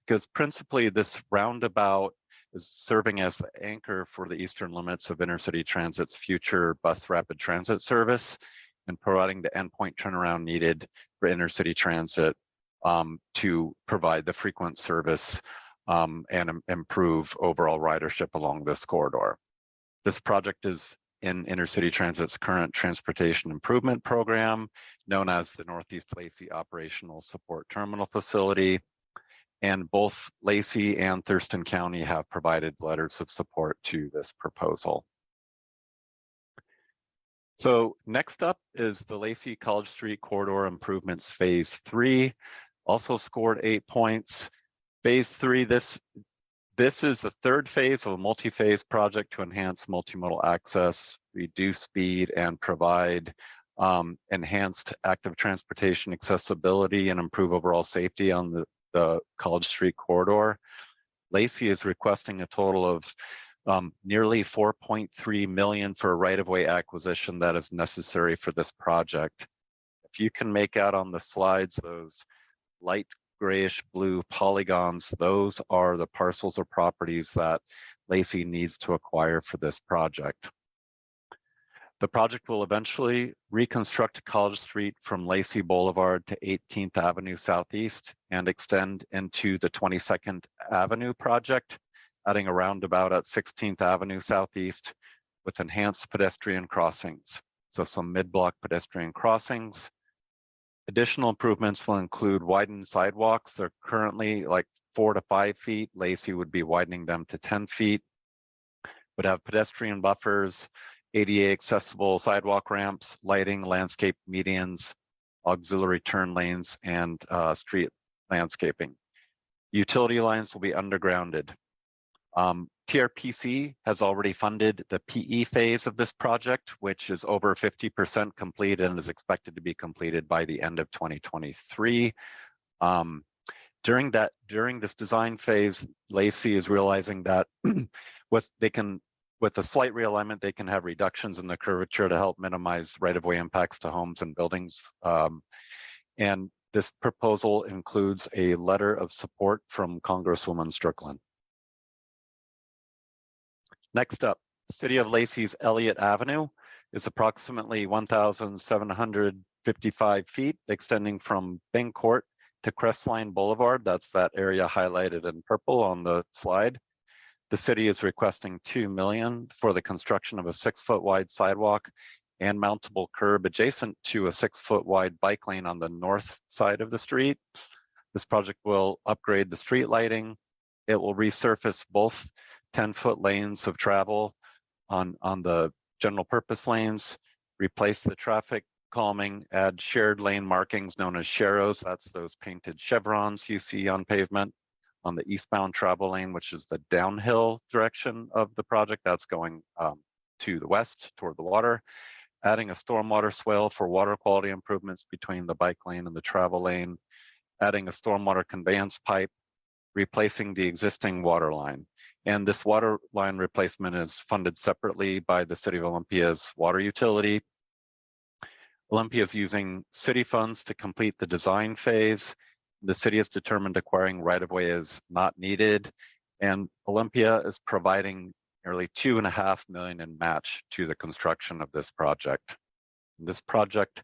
because principally this roundabout is serving as the anchor for the eastern limits of Intercity Transit's future bus rapid transit service and providing the endpoint turnaround needed for Intercity Transit to provide the frequent service and improve overall ridership along this corridor. This project is in Intercity Transit's current transportation improvement program, known as the Northeast Lacey Operational Support Terminal Facility. And both Lacey and Thurston County have provided letters of support to this proposal. So next up is the Lacey College Street Corridor Improvements Phase 3, also scored 8 points. Phase 3, this is the third phase of a multi-phase project to enhance multimodal access, reduce speed, and provide enhanced active transportation accessibility and improve overall safety on the College Street corridor. Lacey is requesting a total of nearly 4.3 million for a right-of-way acquisition that is necessary for this project. If you can make out on the slides those light grayish blue polygons, those are the parcels or properties that Lacey needs to acquire for this project. The project will eventually reconstruct College Street from Lacey Boulevard to 18th Avenue Southeast and extend into the 22nd Avenue project, adding a roundabout at 16th Avenue Southeast with enhanced pedestrian crossings. So some mid-block pedestrian crossings. Additional improvements will include widened sidewalks. They're currently like 4 to 5 feet. Lacey would be widening them to 10 feet. Would have pedestrian buffers, ADA accessible sidewalk ramps, lighting, landscape medians, auxiliary turn lanes, and street landscaping. Utility lines will be undergrounded. TRPC has already funded the PE phase of this project, which is over 50% complete and is expected to be completed by the end of 2023. During this design phase, Lacey is realizing that with a slight realignment, they can have reductions in the curvature to help minimize right-of-way impacts to homes and buildings. And this proposal includes a letter of support from Congresswoman Strickland. Next up, City of Lacey's Elliott Avenue is approximately 1,755 feet, extending from Bing Court to Crestline Boulevard. That's that area highlighted in purple on the slide. The city is requesting $2 million for the construction of a 6-foot wide sidewalk and mountable curb adjacent to a 6-foot wide bike lane on the north side of the street. This project will upgrade the street lighting. It will resurface both 10-foot lanes of travel on the general purpose lanes, replace the traffic calming, add shared lane markings known as sharrows. That's those painted chevrons you see on pavement on the eastbound travel lane, which is the downhill direction of the project. That's going to the west toward the water. Adding a stormwater swale for water quality improvements between the bike lane and the travel lane. Adding a stormwater conveyance pipe, replacing the existing water line. And this water line replacement is funded separately by the City of Olympia's water utility. Olympia is using city funds to complete the design phase. The city has determined acquiring right-of-way is not needed, and Olympia is providing nearly $2.5 million in match to the construction of this project. This project,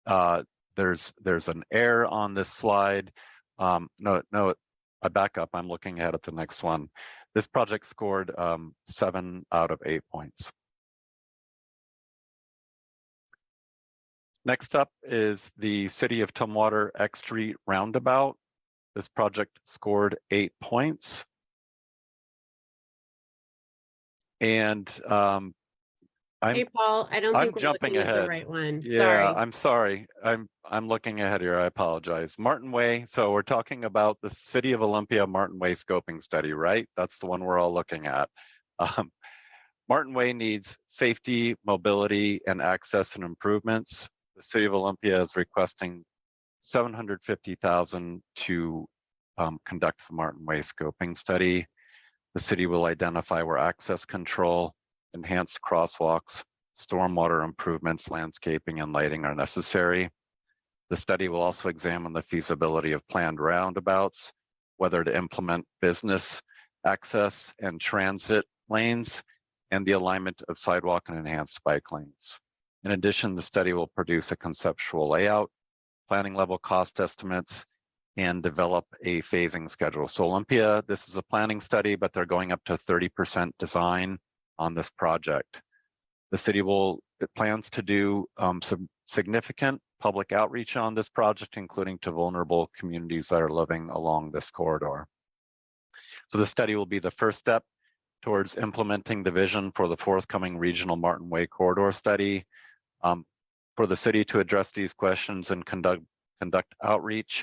there's an error on this slide. No, I back up. I'm looking ahead at the next one. This project scored 7 out of 8 points. Next up is the City of Tumwater X Street Roundabout. This project scored 8 points. And Hey, Paul, I don't I'm think we're jumping looking at the ahead. right one. Yeah, Sorry. I'm sorry. I'm looking ahead here. I apologize. Martin Way. So we're talking about the City of Olympia Martin Way scoping study, right? That's the one we're all looking at. Martin Way needs safety, mobility, and access and improvements. The City of Olympia is requesting $750,000 to conduct the Martin Way scoping study. The city will identify where access control, enhanced crosswalks, stormwater improvements, landscaping, and lighting are necessary. The study will also examine the feasibility of planned roundabouts, whether to implement business access and transit lanes, and the alignment of sidewalk and enhanced bike lanes. In addition, the study will produce a conceptual layout, planning level cost estimates, and develop a phasing schedule. So Olympia, this is a planning study, but they're going up to 30% design on this project. The city plans to do some significant public outreach on this project, including to vulnerable communities that are living along this corridor. So the study will be the first step towards implementing the vision for the forthcoming regional Martin Way corridor study. For the city to address these questions and conduct outreach,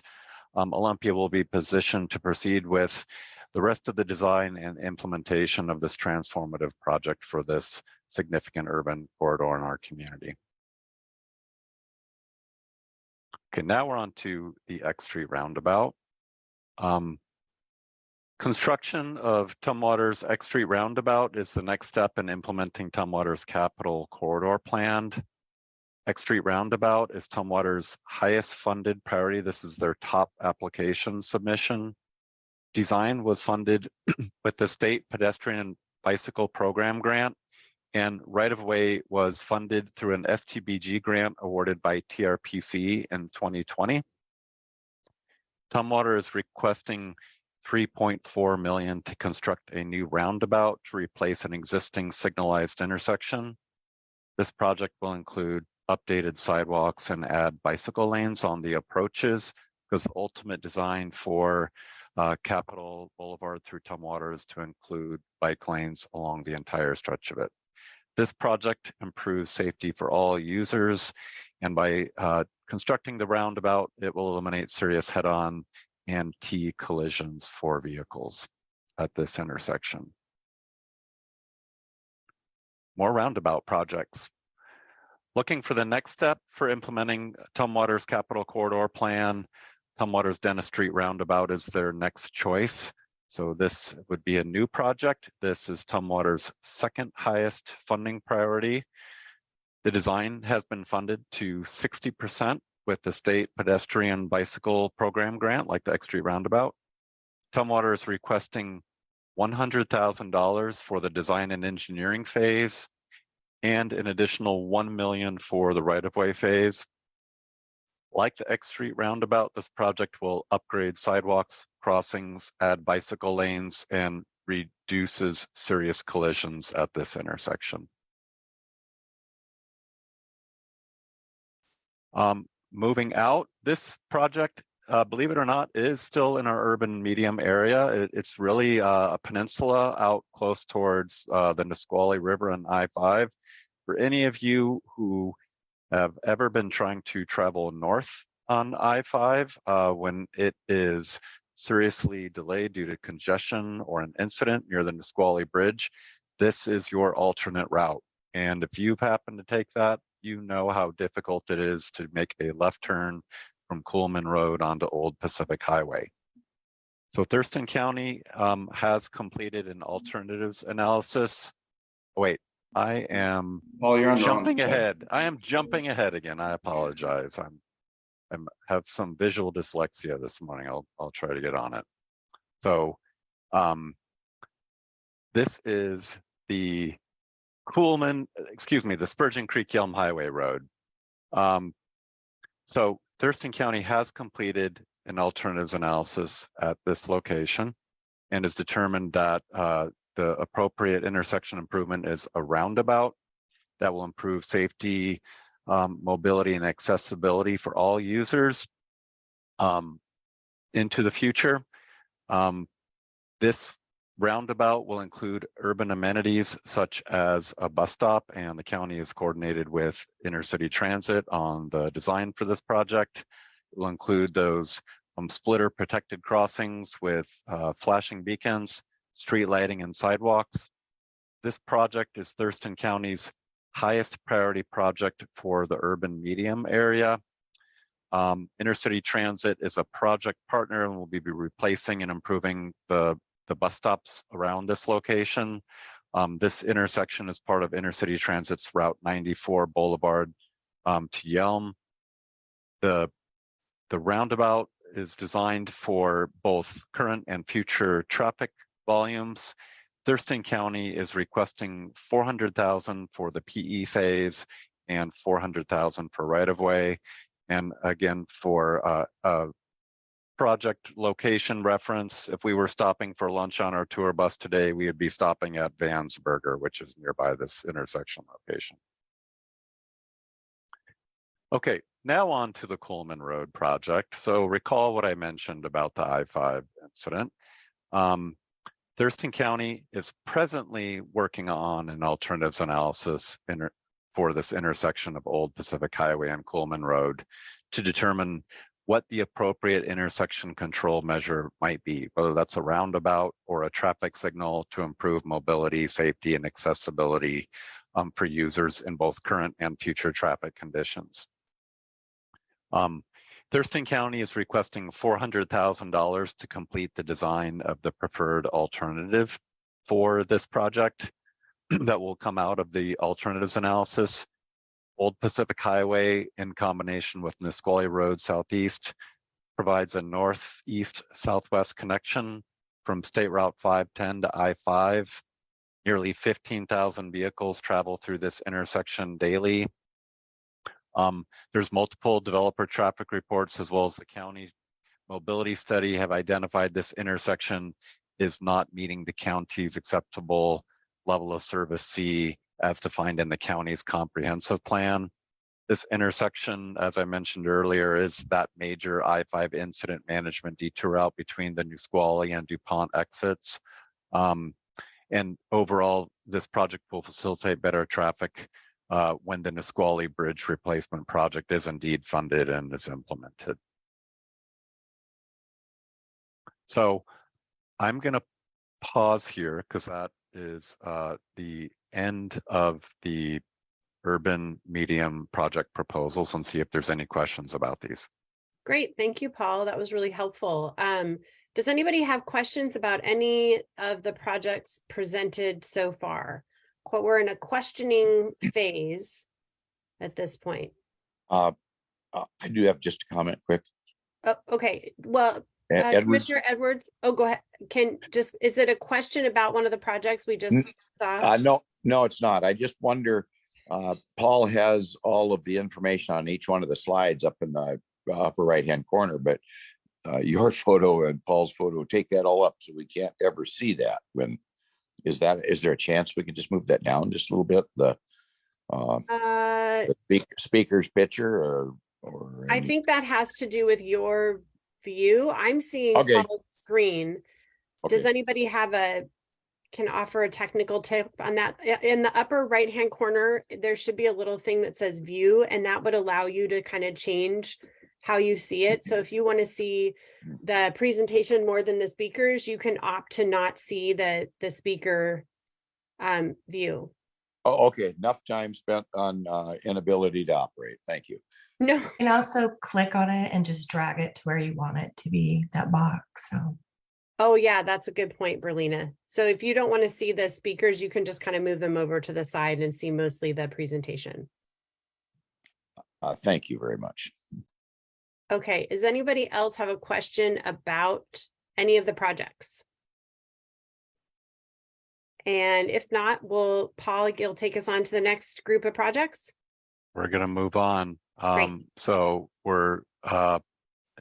Olympia will be positioned to proceed with the rest of the design and implementation of this transformative project for this significant urban corridor in our community. Okay, now we're on to the X Street Roundabout. Construction of Tumwater's X Street Roundabout is the next step in implementing Tumwater's capital corridor plan. X Street Roundabout is Tumwater's highest funded priority. This is their top application submission. Design was funded with the State Pedestrian and Bicycle Program Grant, and right-of-way was funded through an STBG grant awarded by TRPC in 2020. Tumwater is requesting $3.4 million to construct a new roundabout to replace an existing signalized intersection. This project will include updated sidewalks and add bicycle lanes on the approaches, because the ultimate design for Capitol Boulevard through Tumwater is to include bike lanes along the entire stretch of it. This project improves safety for all users, and by constructing the roundabout, it will eliminate serious head-on and T collisions for vehicles at this intersection. More roundabout projects. Looking for the next step for implementing Tumwater's capital corridor plan, Tumwater's Dennis Street Roundabout is their next choice. So this would be a new project. This is Tumwater's second highest funding priority. The design has been funded to 60% with the State Pedestrian Bicycle Program Grant, like the X Street Roundabout. Tumwater is requesting $100,000 for the design and engineering phase, and an additional $1 million for the right-of-way phase. Like the X Street Roundabout, this project will upgrade sidewalks, crossings, add bicycle lanes, and reduces serious collisions at this intersection. Moving out, this project, believe it or not, is still in our urban medium area. It's really a peninsula out close towards the Nisqually River and I-5. For any of you who have ever been trying to travel north on I-5 when it is seriously delayed due to congestion or an incident near the Nisqually Bridge, this is your alternate route. And if you've happened to take that, you know how difficult it is to make a left turn from Coolman Road onto Old Pacific Highway. So Thurston County has completed an alternatives analysis. Wait, I am jumping ahead. I am jumping ahead again. I apologize. I have some visual dyslexia this morning. I'll try to get on it. So this is the the Spurgeon Creek Yelm Highway Road. So Thurston County has completed an alternatives analysis at this location and has determined that the appropriate intersection improvement is a roundabout that will improve safety, mobility, and accessibility for all users into the future. This roundabout will include urban amenities such as a bus stop, and the county is coordinated with Intercity Transit on the design for this project. It will include those splitter protected crossings with flashing beacons, street lighting, and sidewalks. This project is Thurston County's highest priority project for the urban medium area. Intercity Transit is a project partner and will be replacing and improving the bus stops around this location. This intersection is part of Intercity Transit's Route 94 Boulevard to Yelm. The roundabout is designed for both current and future traffic volumes. Thurston County is requesting $400,000 for the PE phase and $400,000 for right-of-way. And again, for a project location reference, if we were stopping for lunch on our tour bus today, we would be stopping at Van's Burger, which is nearby this intersection location. Okay, now on to the Coleman Road project. So recall what I mentioned about the I-5 incident. Thurston County is presently working on an alternatives analysis for this intersection of Old Pacific Highway and Coleman Road to determine what the appropriate intersection control measure might be, whether that's a roundabout or a traffic signal to improve mobility, safety, and accessibility for users in both current and future traffic conditions. Thurston County is requesting $400,000 to complete the design of the preferred alternative for this project that will come out of the alternatives analysis. Old Pacific Highway in combination with Nisqually Road Southeast provides a northeast-southwest connection from State Route 510 to I-5. Nearly 15,000 vehicles travel through this intersection daily. There's multiple developer traffic reports as well as the county mobility study have identified this intersection is not meeting the county's acceptable level of service C as defined in the county's comprehensive plan. This intersection, as I mentioned earlier, is that major I-5 incident management detour route between the Nisqually and DuPont exits. And overall, this project will facilitate better traffic when the Nisqually Bridge replacement project is indeed funded and is implemented. So I'm going to pause here because that is the end of the urban medium project proposals and see if there's any questions about these. Great, thank you, Paul. That was really helpful. Does anybody have questions about any of the projects presented so far? We're in a questioning phase at this point. I do have just a comment quick. Oh, okay, well, Edwards, Commissioner Edwards, oh, go ahead. Is it a question about one of the projects we just saw? no, it's not. I just wonder, Paul has all of the information on each one of the slides up in the upper right-hand corner, but your photo and Paul's photo take that all up so we can't ever see that. Is there a chance we can just move that down just a little bit? The speaker's picture, or Or I any- think that has to do with your view. I'm seing Okay. Paul's screen. Does Okay. anybody can offer a technical tip on that? In the upper right-hand corner, there should be a little thing that says view, and that would allow you to kind of change how you see it. So if you want to see the presentation more than the speakers, you can opt to not see the speaker view. Oh, okay. Enough time spent on inability to operate. Thank you. No. You can also click on it and just drag it to where you want it to be, that box. So Oh yeah, that's a good point, Berlina. So if you don't want to see the speakers, you can just kind of move them over to the side and see mostly the presentation. Thank you very much. Okay, does anybody else have a question about any of the projects? And if not, Paul, you'll take us on to the next group of projects? We're gonna move on. Great. So we're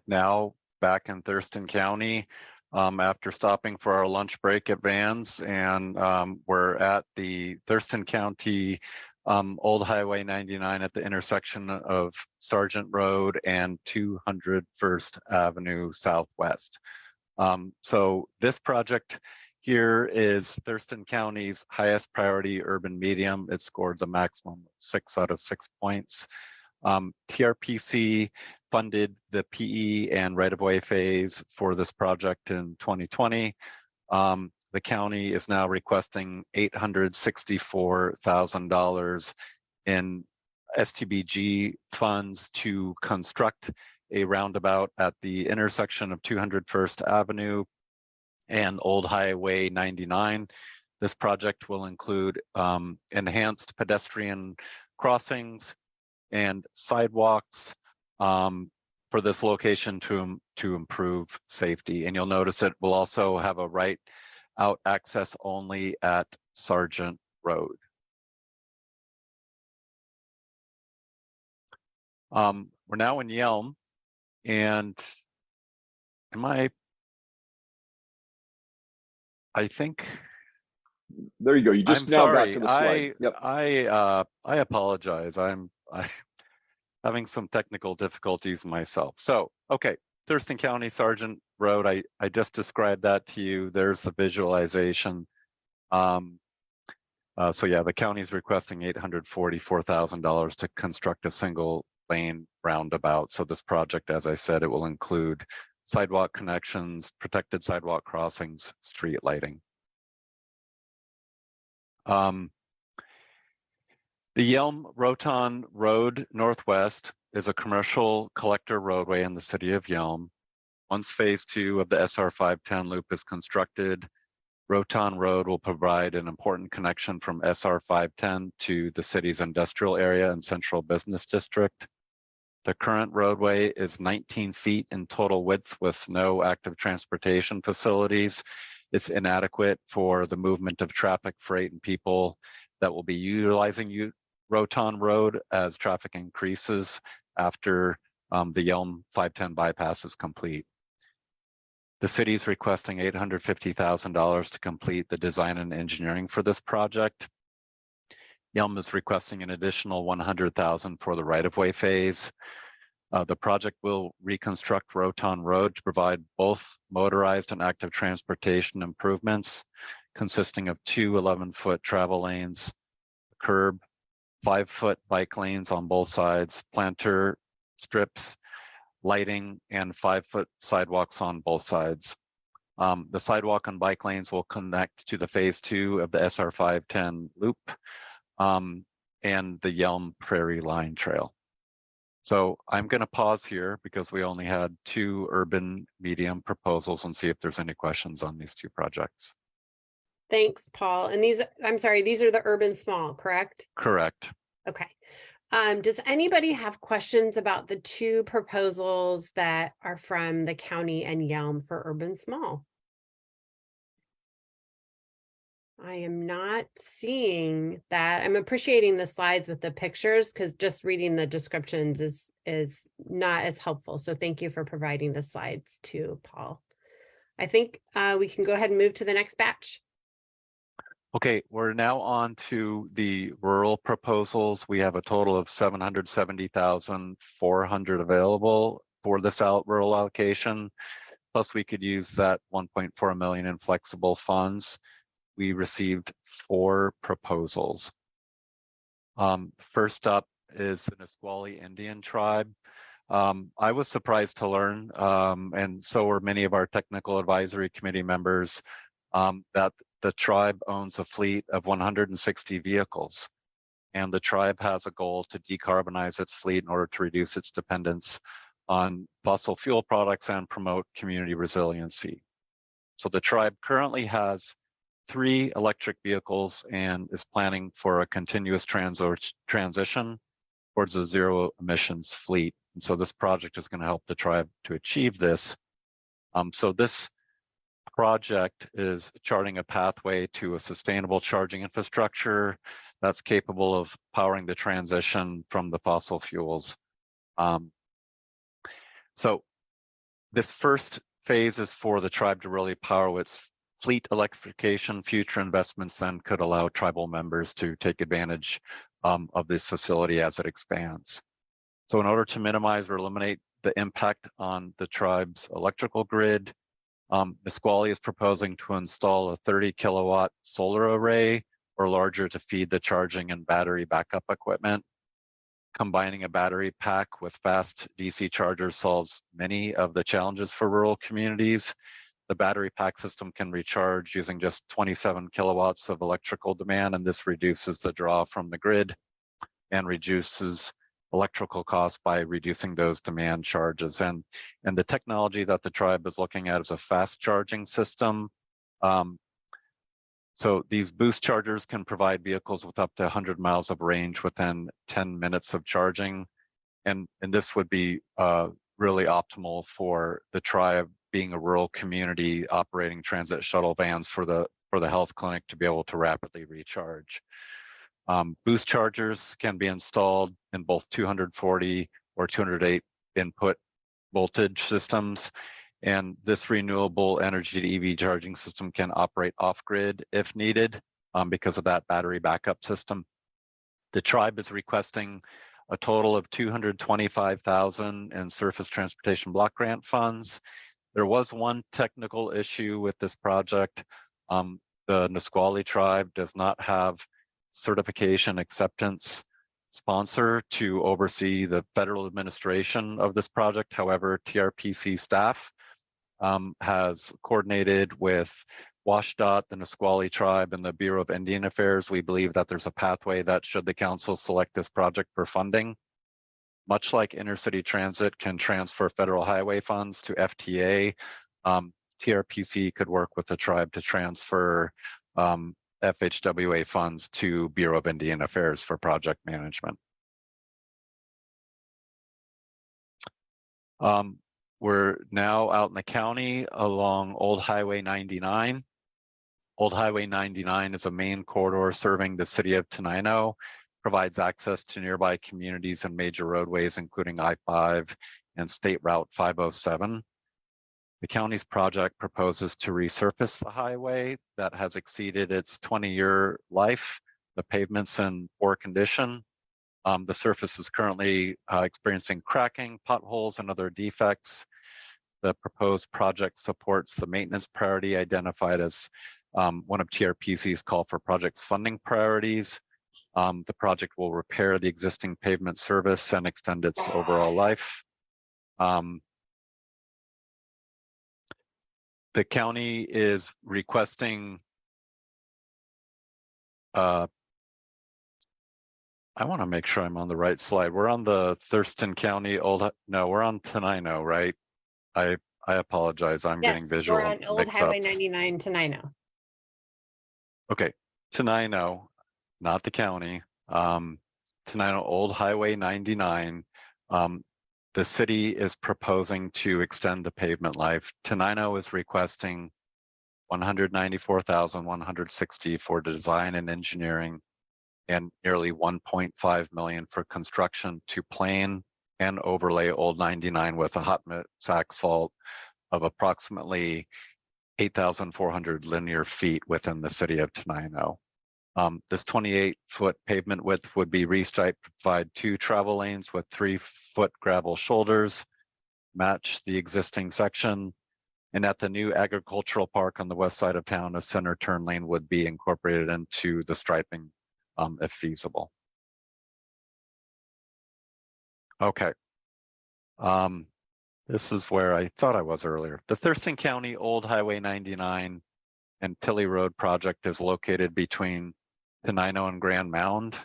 now back in Thurston County after stopping for our lunch break at Vans, and we're at the Thurston County Old Highway 99 at the intersection of Sargent Road and 200 First Avenue Southwest. So this project here is Thurston County's highest priority urban medium. It scored the maximum 6 out of 6 points. TRPC funded the PE and right-of-way phase for this project in 2020. The county is now requesting $864,000 in STBG funds to construct a roundabout at the intersection of 200 First Avenue and Old Highway 99. This project will include enhanced pedestrian crossings and sidewalks for this location to improve safety. And you'll notice it will also have a right out access only at Sargent Road. We're now in Yelm, and I think there you go. You just I'm now sorry. got to the slide. Yep. I apologize. I'm having some technical difficulties myself. So, okay, Thurston County Sargent Road. I just described that to you. There's the visualization. So yeah, the county is requesting $844,000 to construct a single lane roundabout. So this project, as I said, it will include sidewalk connections, protected sidewalk crossings, street lighting. The Yelm Roton Road Northwest is a commercial collector roadway in the city of Yelm. Once phase 2 of the SR 510 loop is constructed, Roton Road will provide an important connection from SR 510 to the city's industrial area and central business district. The current roadway is 19 feet in total width with no active transportation facilities. It's inadequate for the movement of traffic, freight, and people that will be utilizing Roton Road as traffic increases after the Yelm 510 bypass is complete. The city is requesting $850,000 to complete the design and engineering for this project. Yelm is requesting an additional $100,000 for the right-of-way phase. The project will reconstruct Roton Road to provide both motorized and active transportation improvements, consisting of 2 11-foot travel lanes, curb, 5-foot bike lanes on both sides, planter strips, lighting, and 5-foot sidewalks on both sides. The sidewalk and bike lanes will connect to the phase 2 of the SR 510 loop and the Yelm Prairie Line Trail. So I'm going to pause here because we only had 2 urban medium proposals and see if there's any questions on these 2 projects. Thanks, Paul. And these, I'm sorry, these are the urban small, correct? Correct. Okay. Does anybody have questions about the 2 proposals that are from the county and Yelm for urban small? I am not seeing that. I'm appreciating the slides with the pictures because just reading the descriptions is not as helpful. So thank you for providing the slides too, Paul. I think we can go ahead and move to the next batch. Okay, we're now on to the rural proposals. We have a total of 770,400 available for this rural allocation. Plus, we could use that 1.4 million in flexible funds. We received 4 proposals. First up is the Nisqually Indian Tribe. I was surprised to learn, and so were many of our technical advisory committee members, that the tribe owns a fleet of 160 vehicles. And the tribe has a goal to decarbonize its fleet in order to reduce its dependence on fossil fuel products and promote community resiliency. So the tribe currently has 3 electric vehicles and is planning for a continuous transition towards a zero emissions fleet. And so this project is going to help the tribe to achieve this. So this project is charting a pathway to a sustainable charging infrastructure that's capable of powering the transition from the fossil fuels. So this first phase is for the tribe to really power its fleet electrification. Future investments then could allow tribal members to take advantage of this facility as it expands. So in order to minimize or eliminate the impact on the tribe's electrical grid, Nisqually is proposing to install a 30 kilowatt solar array or larger to feed the charging and battery backup equipment. Combining a battery pack with fast DC chargers solves many of the challenges for rural communities. The battery pack system can recharge using just 27 kilowatts of electrical demand, and this reduces the draw from the grid and reduces electrical costs by reducing those demand charges. And the technology that the tribe is looking at is a fast charging system. So these boost chargers can provide vehicles with up to 100 miles of range within 10 minutes of charging. And this would be really optimal for the tribe being a rural community operating transit shuttle vans for the health clinic to be able to rapidly recharge. Boost chargers can be installed in both 240 or 208 input voltage systems. And this renewable energy to EV charging system can operate off-grid if needed because of that battery backup system. The tribe is requesting a total of $225,000 in surface transportation block grant funds. There was one technical issue with this project. The Nisqually tribe does not have certification acceptance sponsor to oversee the federal administration of this project. However, TRPC staff has coordinated with WSDOT, the Nisqually tribe, and the Bureau of Indian Affairs. We believe that there's a pathway that should the council select this project for funding, much like intercity transit can transfer federal highway funds to FTA, TRPC could work with the tribe to transfer FHWA funds to Bureau of Indian Affairs for project management. We're now out in the county along Old Highway 99. Old Highway 99 is a main corridor serving the city of Tenino, provides access to nearby communities and major roadways, including I-5 and State Route 507. The county's project proposes to resurface the highway that has exceeded its 20-year life. The pavement's in poor condition. The surface is currently experiencing cracking, potholes, and other defects. The proposed project supports the maintenance priority identified as one of TRPC's call for projects funding priorities. The project will repair the existing pavement service and extend its overall life. The county is requesting, I want to make sure I'm on the right slide. We're on the Thurston County no, we're on Tenino, right? I apologize. I'm getting visual. We're on Old Highway 99 Tenino. Okay, Tenino, not the county. Tenino Old Highway 99. The city is proposing to extend the pavement life. Tenino is requesting $194,160 for design and engineering and nearly $1.5 million for construction to plane and overlay Old 99 with a hot mix asphalt of approximately 8,400 linear feet within the city of Tenino. This 28-foot pavement width would be restriped to provide 2 travel lanes with 3-foot gravel shoulders, match the existing section. And at the new agricultural park on the west side of town, a center turn lane would be incorporated into the striping if feasible. Okay. This is where I thought I was earlier. The Thurston County Old Highway 99 and Tilley Road project is located between Tenino and Grand Mound.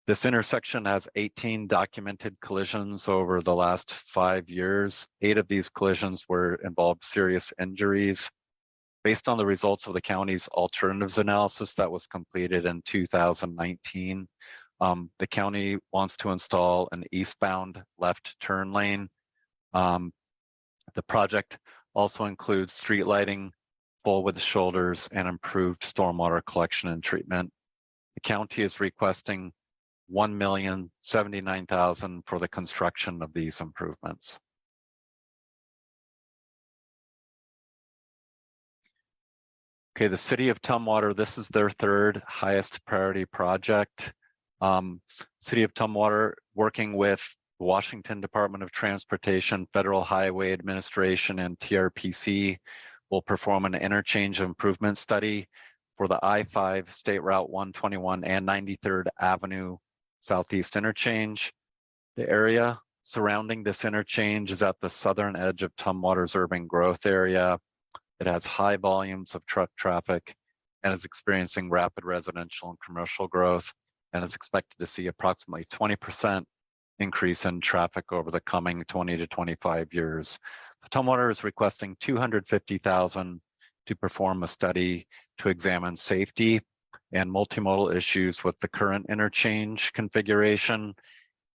This intersection has 18 documented collisions over the last 5 years. 8 of these collisions involved serious injuries. Based on the results of the county's alternatives analysis that was completed in 2019, the county wants to install an eastbound left turn lane. The project also includes street lighting, full width shoulders, and improved stormwater collection and treatment. The county is requesting $1,079,000 for the construction of these improvements. Okay, the City of Tumwater, this is their 3rd highest priority project. City of Tumwater, working with the Washington Department of Transportation, Federal Highway Administration, and TRPC, will perform an interchange improvement study for the I-5 State Route 121 and 93rd Avenue Southeast interchange. The area surrounding this interchange is at the southern edge of Tumwater's urban growth area. It has high volumes of truck traffic and is experiencing rapid residential and commercial growth, and is expected to see approximately 20% increase in traffic over the coming 20 to 25 years. The Tumwater is requesting $250,000 to perform a study to examine safety and multimodal issues with the current interchange configuration,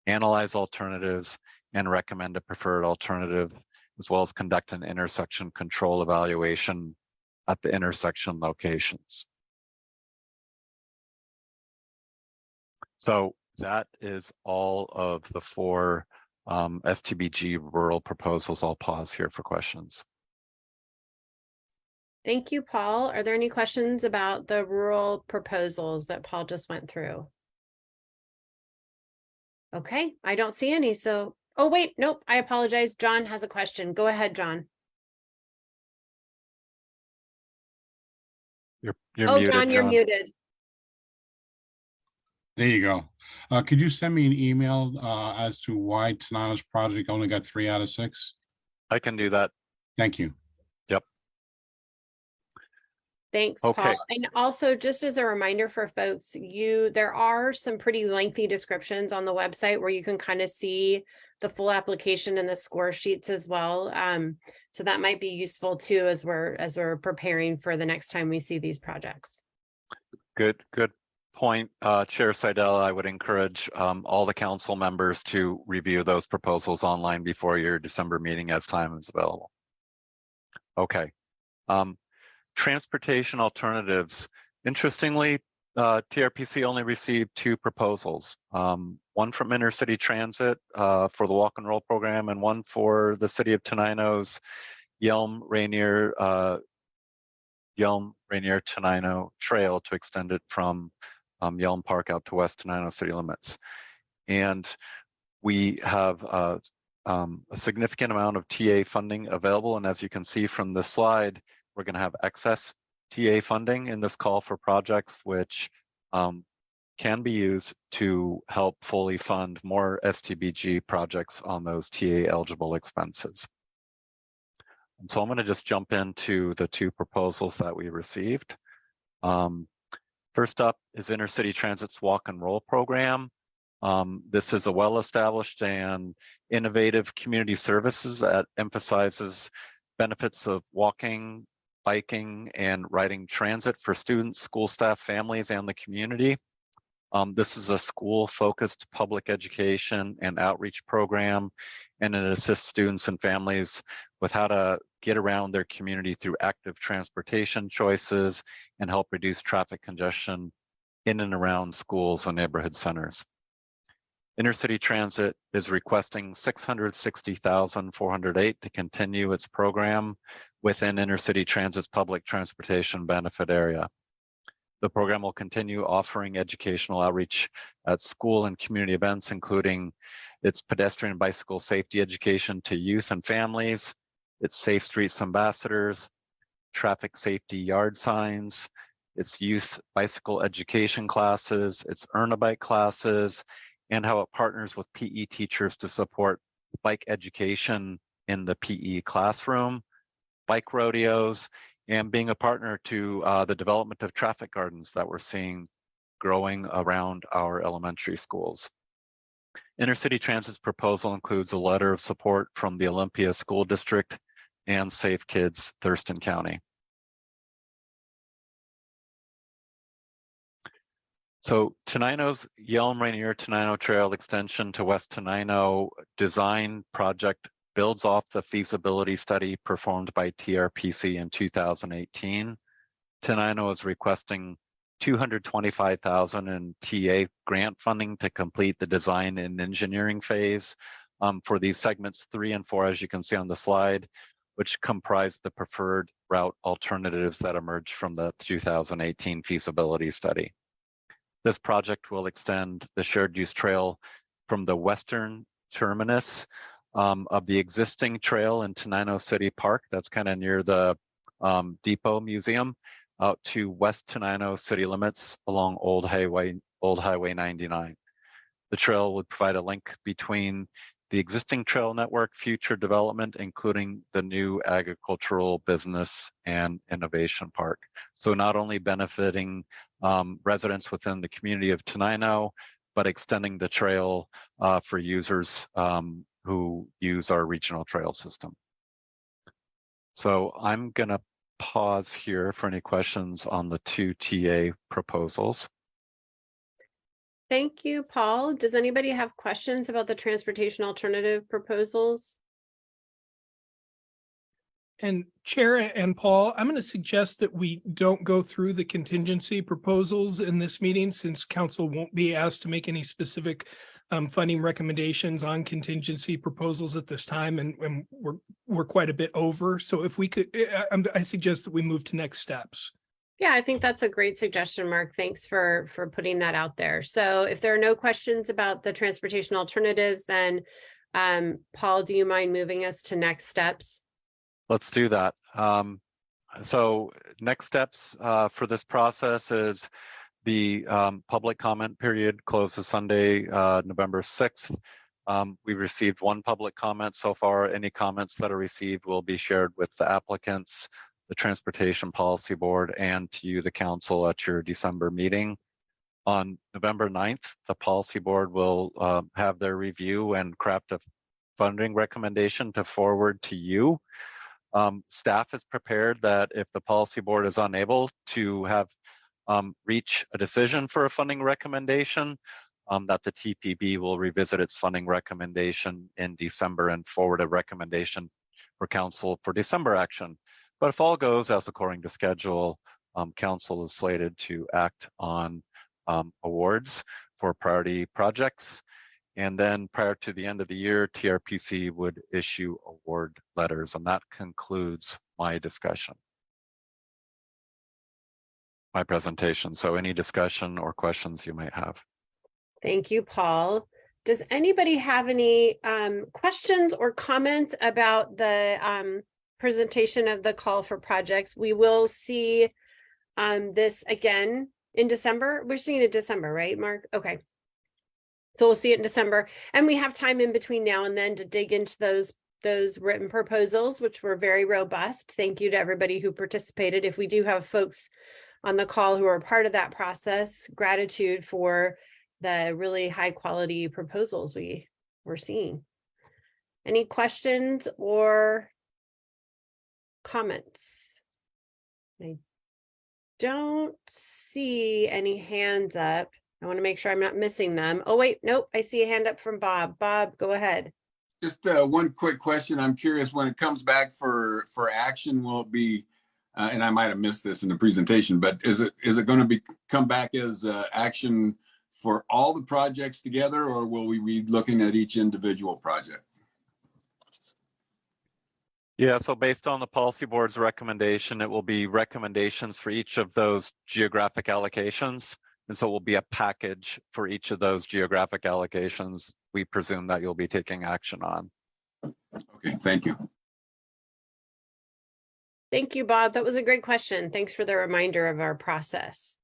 analyze alternatives, and recommend a preferred alternative, as well as conduct an intersection control evaluation at the intersection locations. So that is all of the 4 STBG rural proposals. I'll pause here for questions. Thank you, Paul. Are there any questions about the rural proposals that Paul just went through? Okay, I don't see any. So, oh wait, nope, I apologize. John has a question. Go ahead, John. You're Oh, muted, John, you're muted. There you go. Could you send me an email as to why Tenino's project only got 3 out of 6? I can do that. Thank you. Yep. Thanks, Okay. Paul. And also, just as a reminder for folks, there are some pretty lengthy descriptions on the website where you can kind of see the full application and the score sheets as well. So that might be useful too as we're preparing for the next time we see these projects. Good point, Chair Seidel. I would encourage all the council members to review those proposals online before your December meeting as time is available. Okay. Transportation alternatives. Interestingly, TRPC only received 2 proposals, one from Intercity Transit for the Walk and Roll program, and one for the City of Tenino's Yelm Rainier Tenino Trail to extend it from Yelm Park out to West Tenino city limits. And we have a significant amount of TA funding available. And as you can see from this slide, we're going to have excess TA funding in this call for projects, which can be used to help fully fund more STBG projects on those TA eligible expenses. So I'm going to just jump into the 2 proposals that we received. First up is Intercity Transit's Walk and Roll program. This is a well-established and innovative community services that emphasizes benefits of walking, biking, and riding transit for students, school staff, families, and the community. This is a school-focused public education and outreach program, and it assists students and families with how to get around their community through active transportation choices and help reduce traffic congestion in and around schools and neighborhood centers. Intercity Transit is requesting $660,408 to continue its program within Intercity Transit's public transportation benefit area. The program will continue offering educational outreach at school and community events, including its pedestrian and bicycle safety education to youth and families, its Safe Streets ambassadors, traffic safety yard signs, its youth bicycle education classes, its Earn a Bike classes, and how it partners with PE teachers to support bike education in the PE classroom, bike rodeos, and being a partner to the development of traffic gardens that we're seeing growing around our elementary schools. Intercity Transit's proposal includes a letter of support from the Olympia School District and Safe Kids Thurston County. So Tenino's Yelm Rainier Tenino Trail extension to West Tenino design project builds off the feasibility study performed by TRPC in 2018. Tenino is requesting $225,000 in TA grant funding to complete the design and engineering phase for these segments 3 and 4, as you can see on the slide, which comprise the preferred route alternatives that emerged from the 2018 feasibility study. This project will extend the shared use trail from the western terminus of the existing trail in Tenino City Park, that's kind of near the Depot Museum, out to West Tenino city limits along Old Highway 99. The trail would provide a link between the existing trail network, future development, including the new agricultural business and innovation park. So not only benefiting residents within the community of Tenino, but extending the trail for users who use our regional trail system. So I'm gonna pause here for any questions on the 2 TA proposals. Thank you, Paul. Does anybody have questions about the transportation alternative proposals? And Chair and Paul, I'm going to suggest that we don't go through the contingency proposals in this meeting, since council won't be asked to make any specific funding recommendations on contingency proposals at this time, and we're quite a bit over. So if we could, I suggest that we move to next steps. Yeah, I think that's a great suggestion, Mark. Thanks for putting that out there. So if there are no questions about the transportation alternatives, then Paul, do you mind moving us to next steps? Let's do that. So next steps for this process is the public comment period closes Sunday, November 6th. We received 1 public comment so far. Any comments that are received will be shared with the applicants, the Transportation Policy Board, and to you, the council, at your December meeting. On November 9th, the Policy Board will have their review and craft a funding recommendation to forward to you. Staff is prepared that if the Policy Board is unable to have reach a decision for a funding recommendation, that the TPB will revisit its funding recommendation in December and forward a recommendation for council for December action. But if all goes as according to schedule, council is slated to act on awards for priority projects. And then prior to the end of the year, TRPC would issue award letters. And that concludes my discussion, my presentation. So any discussion or questions you might have. Thank you, Paul. Does anybody have any questions or comments about the presentation of the call for projects? We will see this again in December. We're seeing it in December, right, Mark? Okay. So we'll see it in December, and we have time in between now and then to dig into those written proposals, which were very robust. Thank you to everybody who participated. If we do have folks on the call who are part of that process, gratitude for the really high quality proposals we're seeing. Any questions or comments? I don't see any hands up. I want to make sure I'm not missing them. Oh, wait, nope. I see a hand up from Bob. Bob, go ahead. Just one quick question. I'm curious, when it comes back for action, will it be, and I might have missed this in the presentation, but is it going to come back as action for all the projects together, or will we be looking at each individual project? Yeah, so based on the policy board's recommendation, it will be recommendations for each of those geographic allocations. And so it will be a package for each of those geographic allocations. We presume that you'll be taking action on. Okay, thank you. Thank you, Bob. That was a great question. Thanks for the reminder of our process.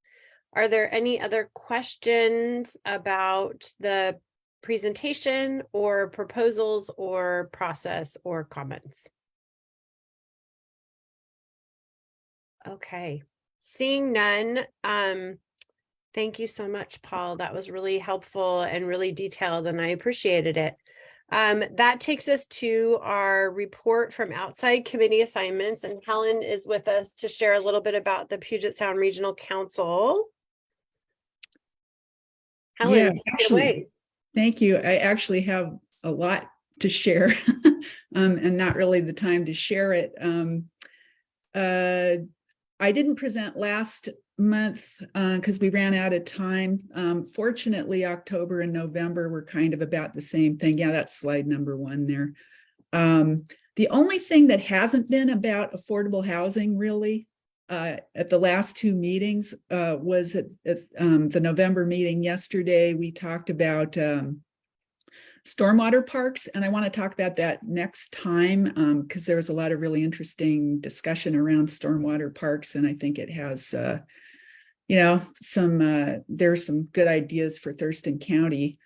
Are there any other questions about the presentation or proposals or process or comments? Okay, seeing none. Thank you so much, Paul. That was really helpful and really detailed, and I appreciated it. That takes us to our report from outside committee assignments, and Helen is with us to share a little bit about the Puget Sound Regional Council. Helen, Yeah, take it actually, away. thank you. I actually have a lot to share and not really the time to share it. I didn't present last month because we ran out of time. Fortunately, October and November were kind of about the same thing. Yeah, that's slide number 1 there. The only thing that hasn't been about affordable housing really at the last 2 meetings was at the November meeting yesterday. We talked about stormwater parks, and I want to talk about that next time because there was a lot of really interesting discussion around stormwater parks, and I think it has there's some good ideas for Thurston County.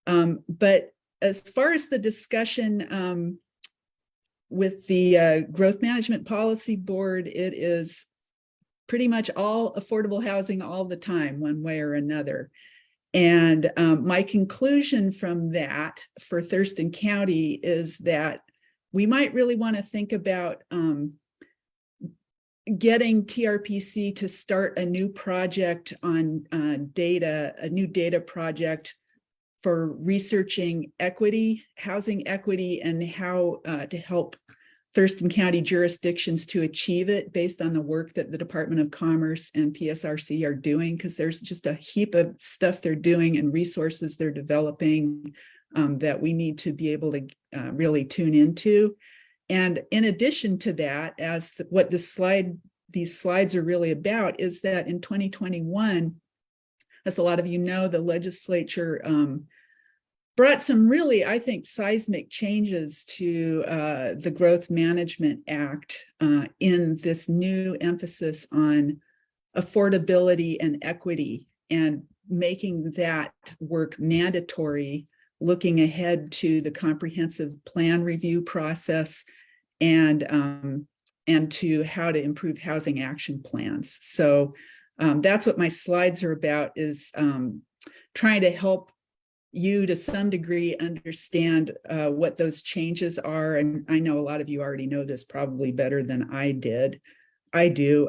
But as far as the discussion with the Growth Management Policy Board, it is pretty much all affordable housing all the time, one way or another. And my conclusion from that for Thurston County is that we might really want to think about getting TRPC to start a new project on data, a new data project for researching equity, housing equity, and how to help Thurston County jurisdictions to achieve it based on the work that the Department of Commerce and PSRC are doing, because there's just a heap of stuff they're doing and resources they're developing that we need to be able to really tune into. And in addition to that, what these slides are really about is that in 2021, as a lot of you know, the legislature brought some really, I think, seismic changes to the Growth Management Act in this new emphasis on affordability and equity, and making that work mandatory, looking ahead to the comprehensive plan review process and to how to improve housing action plans. So that's what my slides are about, is trying to help you to some degree understand what those changes are. And I know a lot of you already know this probably better than I do.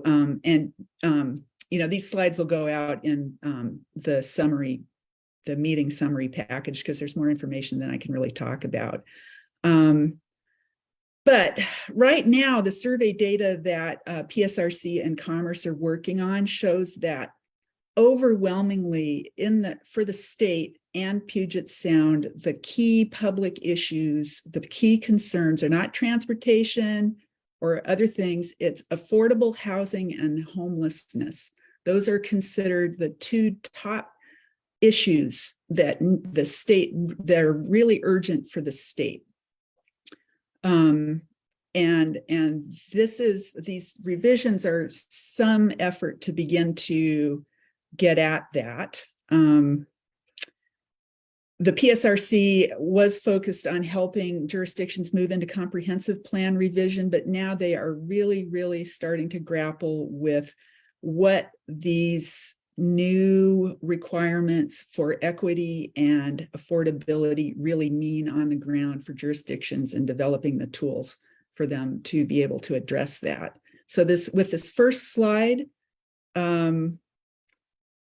These slides will go out in the meeting summary package, because there's more information than I can really talk about. But right now, the survey data that PSRC and Commerce are working on shows that overwhelmingly for the state and Puget Sound, the key public issues, the key concerns are not transportation or other things, it's affordable housing and homelessness. Those are considered the 2 top issues that that are really urgent for the state. And these revisions are some effort to begin to get at that. The PSRC was focused on helping jurisdictions move into comprehensive plan revision, but now they are really, really starting to grapple with what these new requirements for equity and affordability really mean on the ground for jurisdictions, and developing the tools for them to be able to address that. So with this first slide,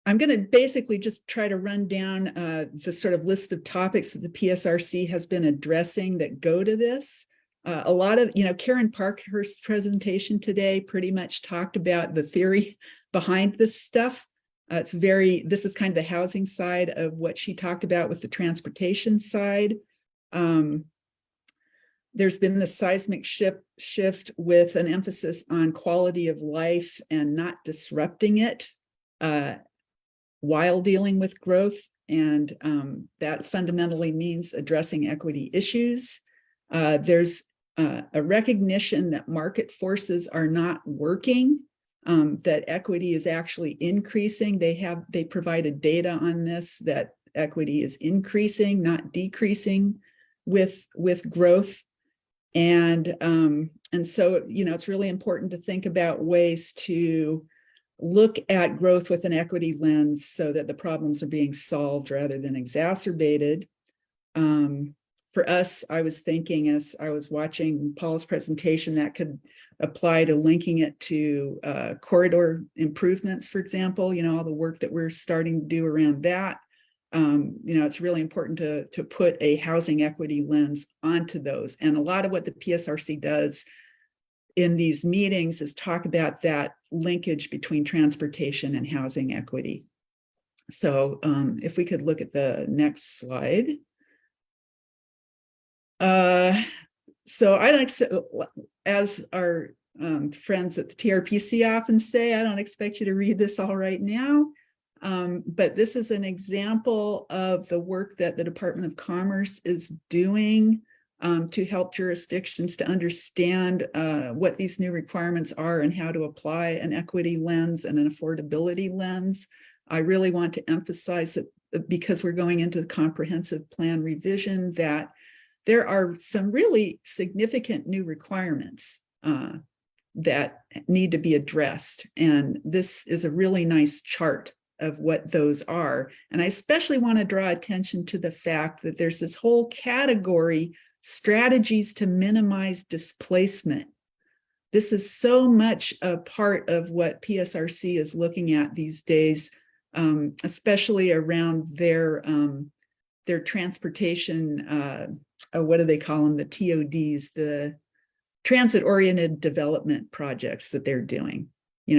I'm going to basically just try to run down the sort of list of topics that the PSRC has been addressing that go to this. A lot of, Karen Parkhurst's presentation today pretty much talked about the theory behind this stuff. This is kind of the housing side of what she talked about with the transportation side. There's been the seismic shift with an emphasis on quality of life and not disrupting it while dealing with growth. And that fundamentally means addressing equity issues. There's a recognition that market forces are not working, that equity is actually increasing. They provided data on this, that equity is increasing, not decreasing with growth. And so, it's really important to think about ways to look at growth with an equity lens so that the problems are being solved rather than exacerbated. For us, I was thinking as I was watching Paul's presentation, that could apply to linking it to corridor improvements, for example, all the work that we're starting to do around that. It's really important to put a housing equity lens onto those. And a lot of what the PSRC does in these meetings is talk about that linkage between transportation and housing equity. So if we could look at the next slide. So I like, as our friends at the TRPC often say, I don't expect you to read this all right now. But this is an example of the work that the Department of Commerce is doing to help jurisdictions to understand what these new requirements are and how to apply an equity lens and an affordability lens. I really want to emphasize that because we're going into the comprehensive plan revision, that there are some really significant new requirements that need to be addressed. And this is a really nice chart of what those are. And I especially want to draw attention to the fact that there's this whole category, strategies to minimize displacement. This is so much a part of what PSRC is looking at these days, especially around their transportation, what do they call them? The TODs, the transit-oriented development projects that they're doing.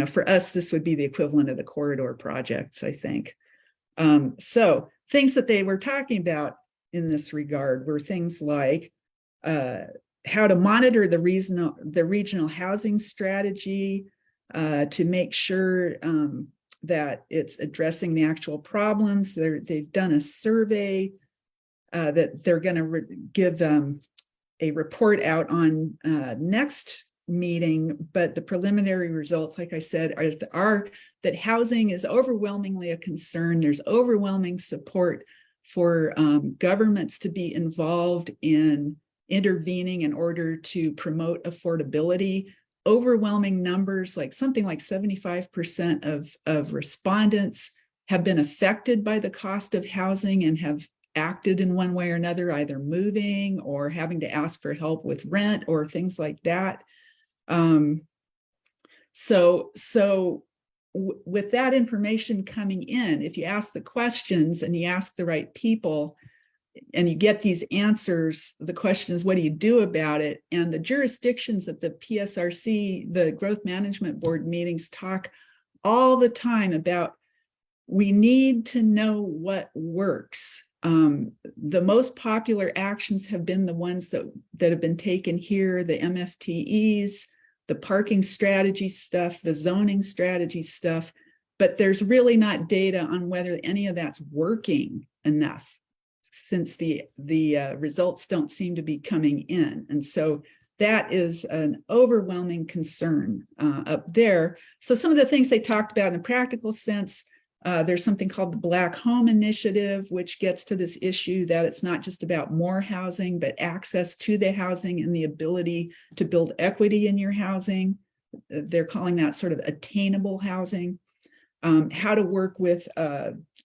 For us, this would be the equivalent of the corridor projects, I think. So things that they were talking about in this regard were things like how to monitor the regional housing strategy to make sure that it's addressing the actual problems. They've done a survey that they're going to give a report out on next meeting, but the preliminary results, like I said, are that housing is overwhelmingly a concern. There's overwhelming support for governments to be involved in intervening in order to promote affordability. Overwhelming numbers, like something like 75% of respondents have been affected by the cost of housing and have acted in one way or another, either moving or having to ask for help with rent or things like that. With that information coming in, if you ask the questions and you ask the right people and you get these answers, the question is, what do you do about it? And the jurisdictions at the PSRC, the Growth Management Board meetings, talk all the time about, we need to know what works. The most popular actions have been the ones that have been taken here, the MFTEs, the parking strategy stuff, the zoning strategy stuff, but there's really not data on whether any of that's working enough, since the results don't seem to be coming in. And so that is an overwhelming concern up there. So some of the things they talked about in a practical sense, there's something called the Black Home Initiative, which gets to this issue that it's not just about more housing, but access to the housing and the ability to build equity in your housing. They're calling that sort of attainable housing. How to work with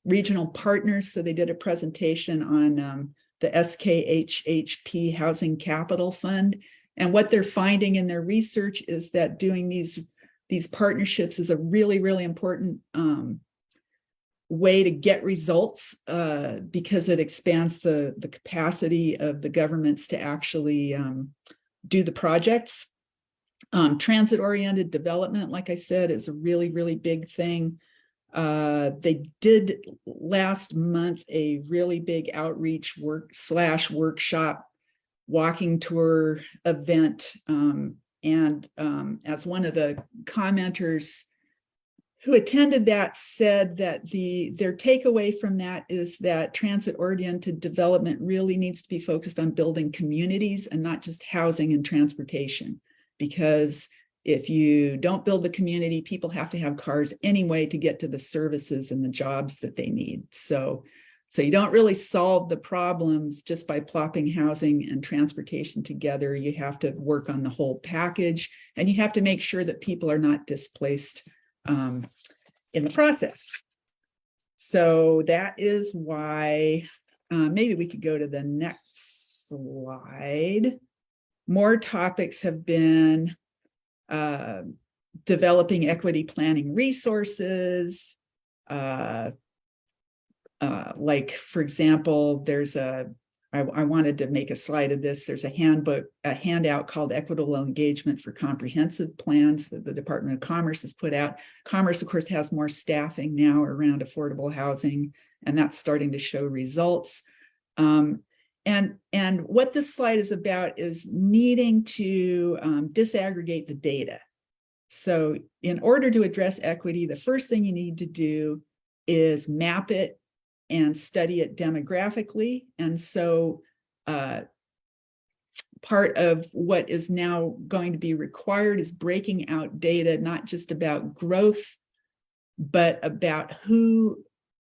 regional partners. So they did a presentation on the SKHHP Housing Capital Fund. And what they're finding in their research is that doing these partnerships is a really, really important way to get results because it expands the capacity of the governments to actually do the projects. Transit-oriented development, like I said, is a really, really big thing. They did last month a really big outreach workshop walking tour event. As one of the commenters who attended that said that their takeaway from that is that transit-oriented development really needs to be focused on building communities and not just housing and transportation. Because if you don't build the community, people have to have cars anyway to get to the services and the jobs that they need. So you don't really solve the problems just by plopping housing and transportation together. You have to work on the whole package, and you have to make sure that people are not displaced in the process. So that is why, maybe we could go to the next slide. More topics have been developing equity planning resources. Like, for example, I wanted to make a slide of this. There's a handout called Equitable Engagement for Comprehensive Plans that the Department of Commerce has put out. Commerce, of course, has more staffing now around affordable housing, and that's starting to show results. And what this slide is about is needing to disaggregate the data. So in order to address equity, the first thing you need to do is map it and study it demographically. And so part of what is now going to be required is breaking out data, not just about growth, but about who,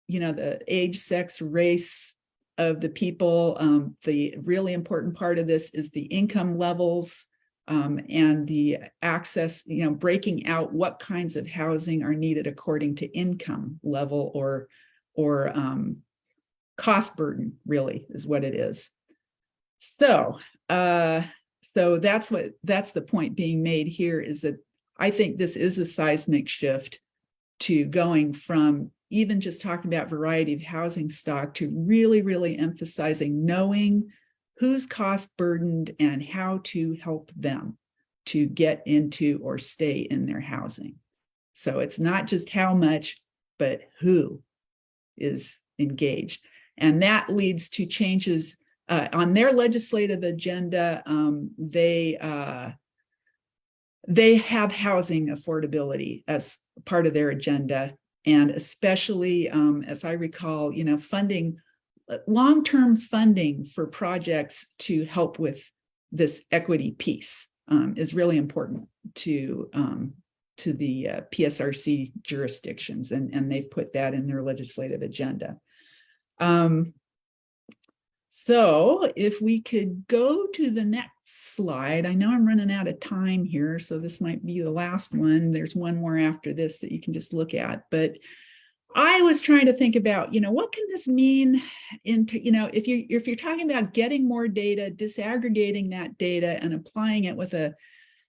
the age, sex, race of the people. The really important part of this is the income levels and the access, breaking out what kinds of housing are needed according to income level or cost burden, really, is what it is. So that's the point being made here, is that I think this is a seismic shift to going from even just talking about variety of housing stock to really, really emphasizing knowing who's cost burdened and how to help them to get into or stay in their housing. So it's not just how much, but who is engaged. And that leads to changes on their legislative agenda. They have housing affordability as part of their agenda. And especially, as I recall, funding, long-term funding for projects to help with this equity piece is really important to the PSRC jurisdictions, and they've put that in their legislative agenda. So if we could go to the next slide. I know I'm running out of time here, so this might be the last one. There's one more after this that you can just look at, but I was trying to think about, what can this mean into, if you're talking about getting more data, disaggregating that data and applying it with a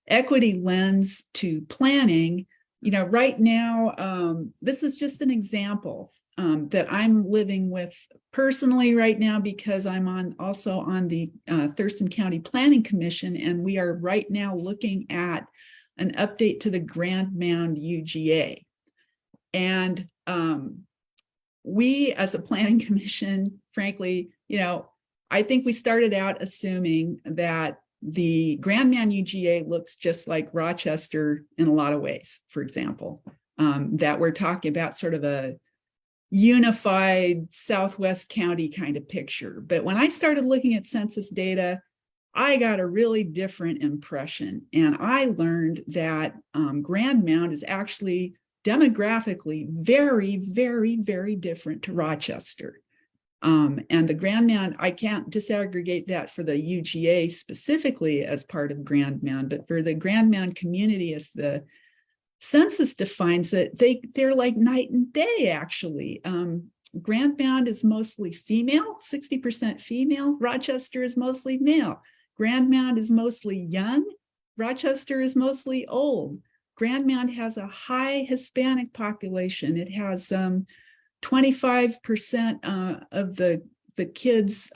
equity lens to planning, right now, this is just an example that I'm living with personally right now, because I'm also on the Thurston County Planning Commission, and we are right now looking at an update to the Grand Mound UGA. And we, as a planning commission, frankly, I think we started out assuming that the Grand Mound UGA looks just like Rochester in a lot of ways, for example, that we're talking about sort of a unified Southwest County kind of picture. But when I started looking at census data, I got a really different impression. And I learned that Grand Mound is actually demographically very, very, very different to Rochester. And the Grand Mound, I can't disaggregate that for the UGA specifically as part of Grand Mound, but for the Grand Mound community, as the census defines it, they're like night and day, actually. Grand Mound is mostly female, 60% female. Rochester is mostly male. Grand Mound is mostly young. Rochester is mostly old. Grand Mound has a high Hispanic population. It has 25% of the kids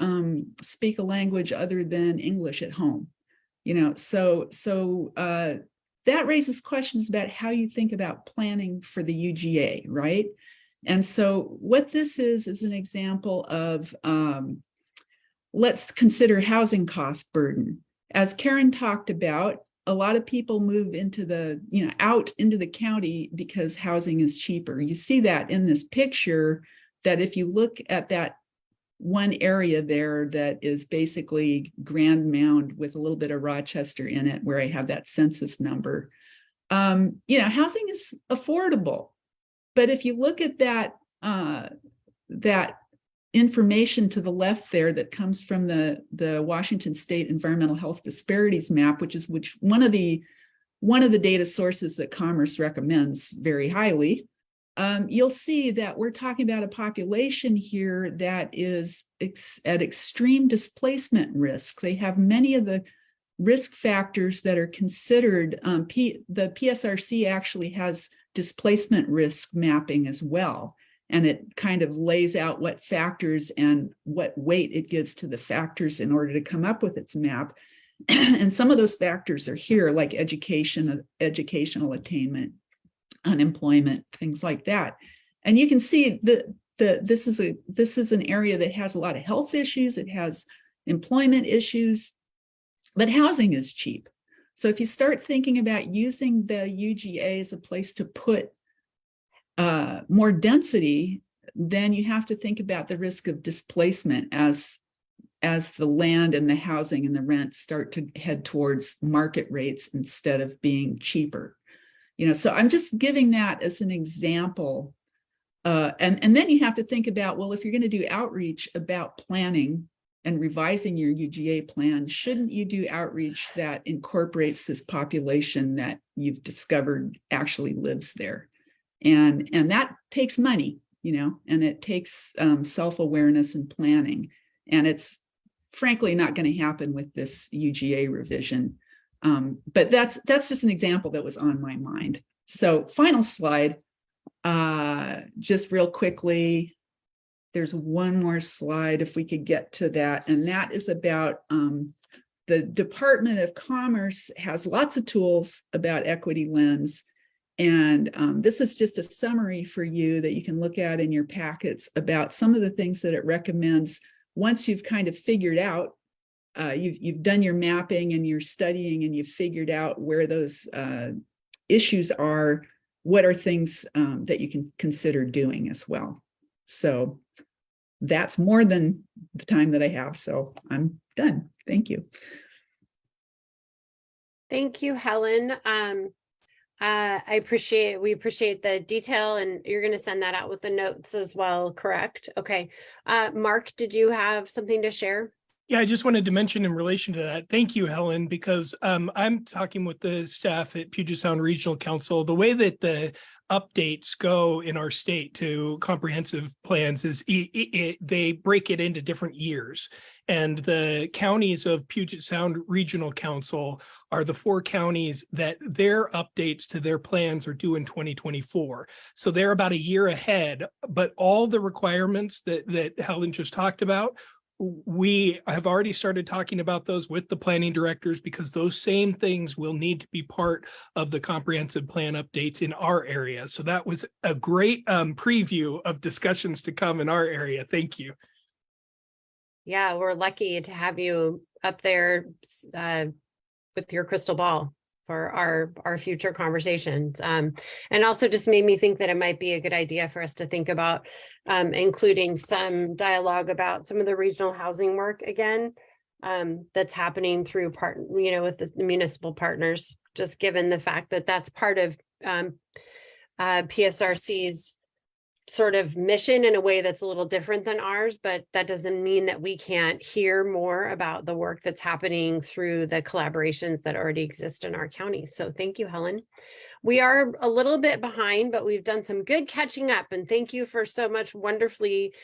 speak a language other than English at home. So that raises questions about how you think about planning for the UGA, right? And so what this is an example of, let's consider housing cost burden. As Karen talked about, a lot of people move into the, out into the county because housing is cheaper. You see that in this picture, that if you look at that one area there that is basically Grand Mound with a little bit of Rochester in it, where I have that census number, housing is affordable. But if you look at that, that information to the left there that comes from the Washington State Environmental Health Disparities Map, which is one of the data sources that Commerce recommends very highly, you'll see that we're talking about a population here that is at extreme displacement risk. They have many of the risk factors that are considered. The PSRC actually has displacement risk mapping as well. And it kind of lays out what factors and what weight it gives to the factors in order to come up with its map. And some of those factors are here, like education, educational attainment, unemployment, things like that. And you can see that this is an area that has a lot of health issues. It has employment issues, but housing is cheap. So if you start thinking about using the UGA as a place to put more density, then you have to think about the risk of displacement as the land and the housing and the rent start to head towards market rates instead of being cheaper. So I'm just giving that as an example. And then you have to think about, well, if you're going to do outreach about planning and revising your UGA plan, shouldn't you do outreach that incorporates this population that you've discovered actually lives there? And that takes money, and it takes self-awareness and planning. And it's frankly not going to happen with this UGA revision. But that's just an example that was on my mind. So final slide, just real quickly, there's one more slide if we could get to that. And that is about the Department of Commerce has lots of tools about Equity Lens. And this is just a summary for you that you can look at in your packets about some of the things that it recommends once you've kind of figured out, you've done your mapping and you're studying and you've figured out where those issues are, what are things that you can consider doing as well. So that's more than the time that I have. So I'm done. Thank you. Thank you, Helen. We appreciate the detail, and you're going to send that out with the notes as well, correct? Okay. Mark, did you have something to share? Yeah, I just wanted to mention in relation to that, thank you, Helen, because I'm talking with the staff at Puget Sound Regional Council. The way that the updates go in our state to comprehensive plans is they break it into different years. And the counties of Puget Sound Regional Council are the 4 counties that their updates to their plans are due in 2024. So they're about a year ahead, but all the requirements that Helen just talked about, we have already started talking about those with the planning directors, because those same things will need to be part of the comprehensive plan updates in our area. So that was a great preview of discussions to come in our area. Thank you. Yeah, we're lucky to have you up there with your crystal ball for our future conversations. And also just made me think that it might be a good idea for us to think about including some dialogue about some of the regional housing work again that's happening through with the municipal partners, just given the fact that that's part of PSRC's sort of mission in a way that's a little different than ours, but that doesn't mean that we can't hear more about the work that's happening through the collaborations that already exist in our county. So thank you, Helen. We are a little bit behind, but we've done some good catching up, and thank you for so much wonderfully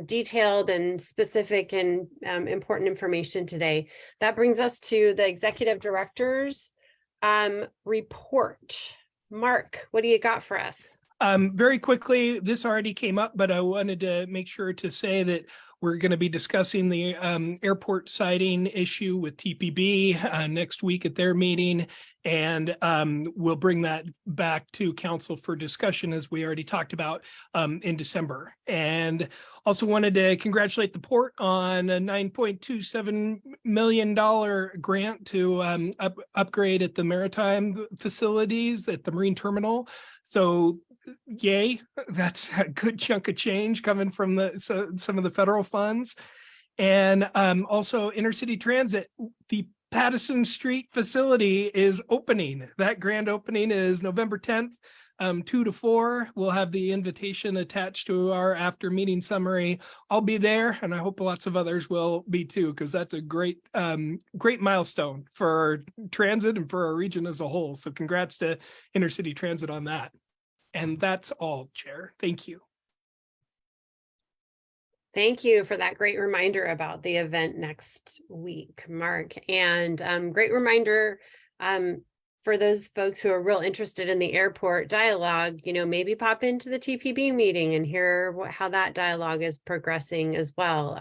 detailed and specific and important information today. That brings us to the executive director's report. Mark, what do you got for us? Very quickly, this already came up, but I wanted to make sure to say that we're going to be discussing the airport siding issue with TPB next week at their meeting. And we'll bring that back to council for discussion, as we already talked about in December. And also wanted to congratulate the port on a $9.27 million grant to upgrade at the maritime facilities at the marine terminal. So yay, that's a good chunk of change coming from some of the federal funds. And also intercity transit, the Pattison Street facility is opening. That grand opening is November 10th, 2 to 4. We'll have the invitation attached to our after meeting summary. I'll be there, and I hope lots of others will be too, because that's a great milestone for transit and for our region as a whole. So congrats to intercity transit on that. And that's all, Chair. Thank you. Thank you for that great reminder about the event next week, Mark. And great reminder for those folks who are real interested in the airport dialogue, maybe pop into the TPB meeting and hear how that dialogue is progressing as well.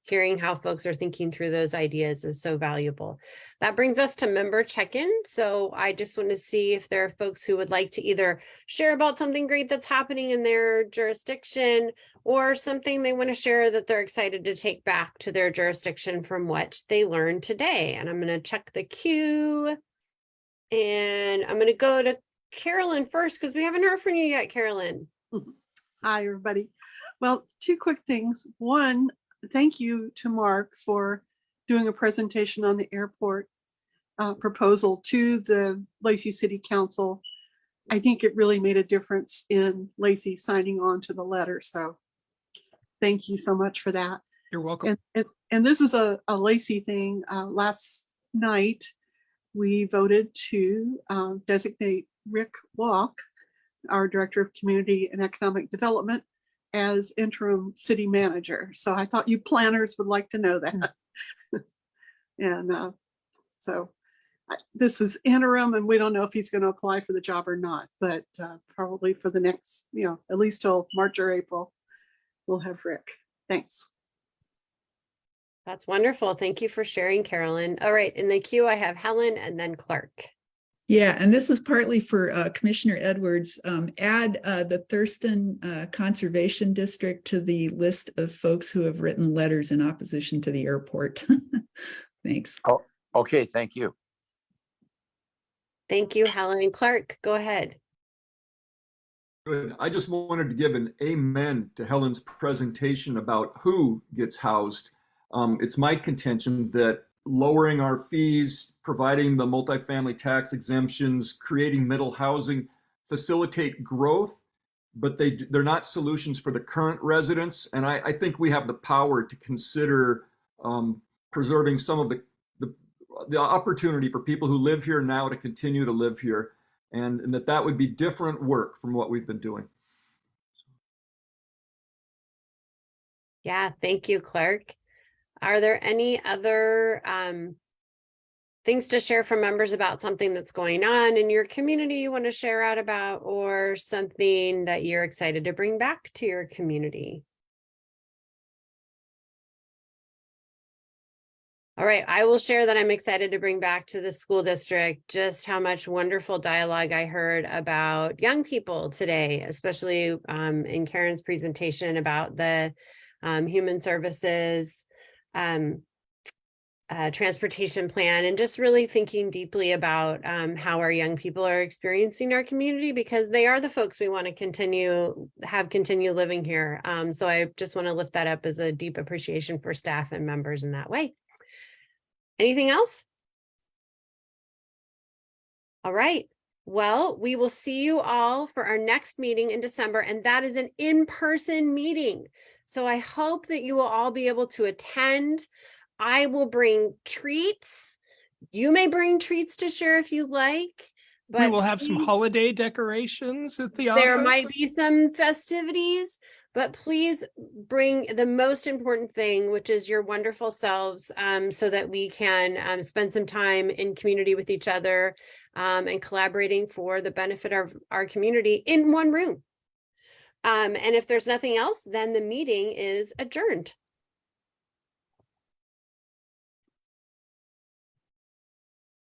Hearing how folks are thinking through those ideas is so valuable. That brings us to member check-in. So I just want to see if there are folks who would like to either share about something great that's happening in their jurisdiction, or something they want to share that they're excited to take back to their jurisdiction from what they learned today. And I'm going to check the queue. And I'm going to go to Carolyn first, because we haven't heard from you yet, Carolyn. Hi, everybody. Well, two quick things. One, thank you to Mark for doing a presentation on the airport proposal to the Lacey City Council. I think it really made a difference in Lacey signing on to the letter. So thank you so much for that. You're welcome. And this is a Lacey thing. Last night, we voted to designate Rick Walk, our Director of Community and Economic Development, as interim city manager. So I thought you planners would like to know that. And so this is interim, and we don't know if he's going to apply for the job or not, but probably for the next, at least till March or April, we'll have Rick. Thanks. That's wonderful. Thank you for sharing, Carolyn. All right, in the queue, I have Helen and then Clark. Yeah, and this is partly for Commissioner Edwards. Add the Thurston Conservation District to the list of folks who have written letters in opposition to the airport. Thanks. Oh, okay, thank you. Thank you, Helen. And Clark, go ahead. Good. I just wanted to give an amen to Helen's presentation about who gets housed. It's my contention that lowering our fees, providing the multifamily tax exemptions, creating middle housing facilitate growth, but they're not solutions for the current residents. And I think we have the power to consider preserving some of the opportunity for people who live here now to continue to live here, and that would be different work from what we've been doing. Yeah, thank you, Clark. Are there any other things to share from members about something that's going on in your community you want to share out about, or something that you're excited to bring back to your community? All right, I will share that I'm excited to bring back to the school district just how much wonderful dialogue I heard about young people today, especially in Karen's presentation about the human services transportation plan, and just really thinking deeply about how our young people are experiencing our community, because they are the folks we want to continue living here. So I just want to lift that up as a deep appreciation for staff and members in that way. Anything else? All right. Well, we will see you all for our next meeting in December, and that is an in-person meeting. So I hope that you will all be able to attend. I will bring treats. You may bring treats to share if you like. But we will have some holiday decorations at the office. There might be some festivities, But please bring the most important thing, which is your wonderful selves, so that we can spend some time in community with each other and collaborating for the benefit of our community in one room. And if there's nothing else, then the meeting is adjourned.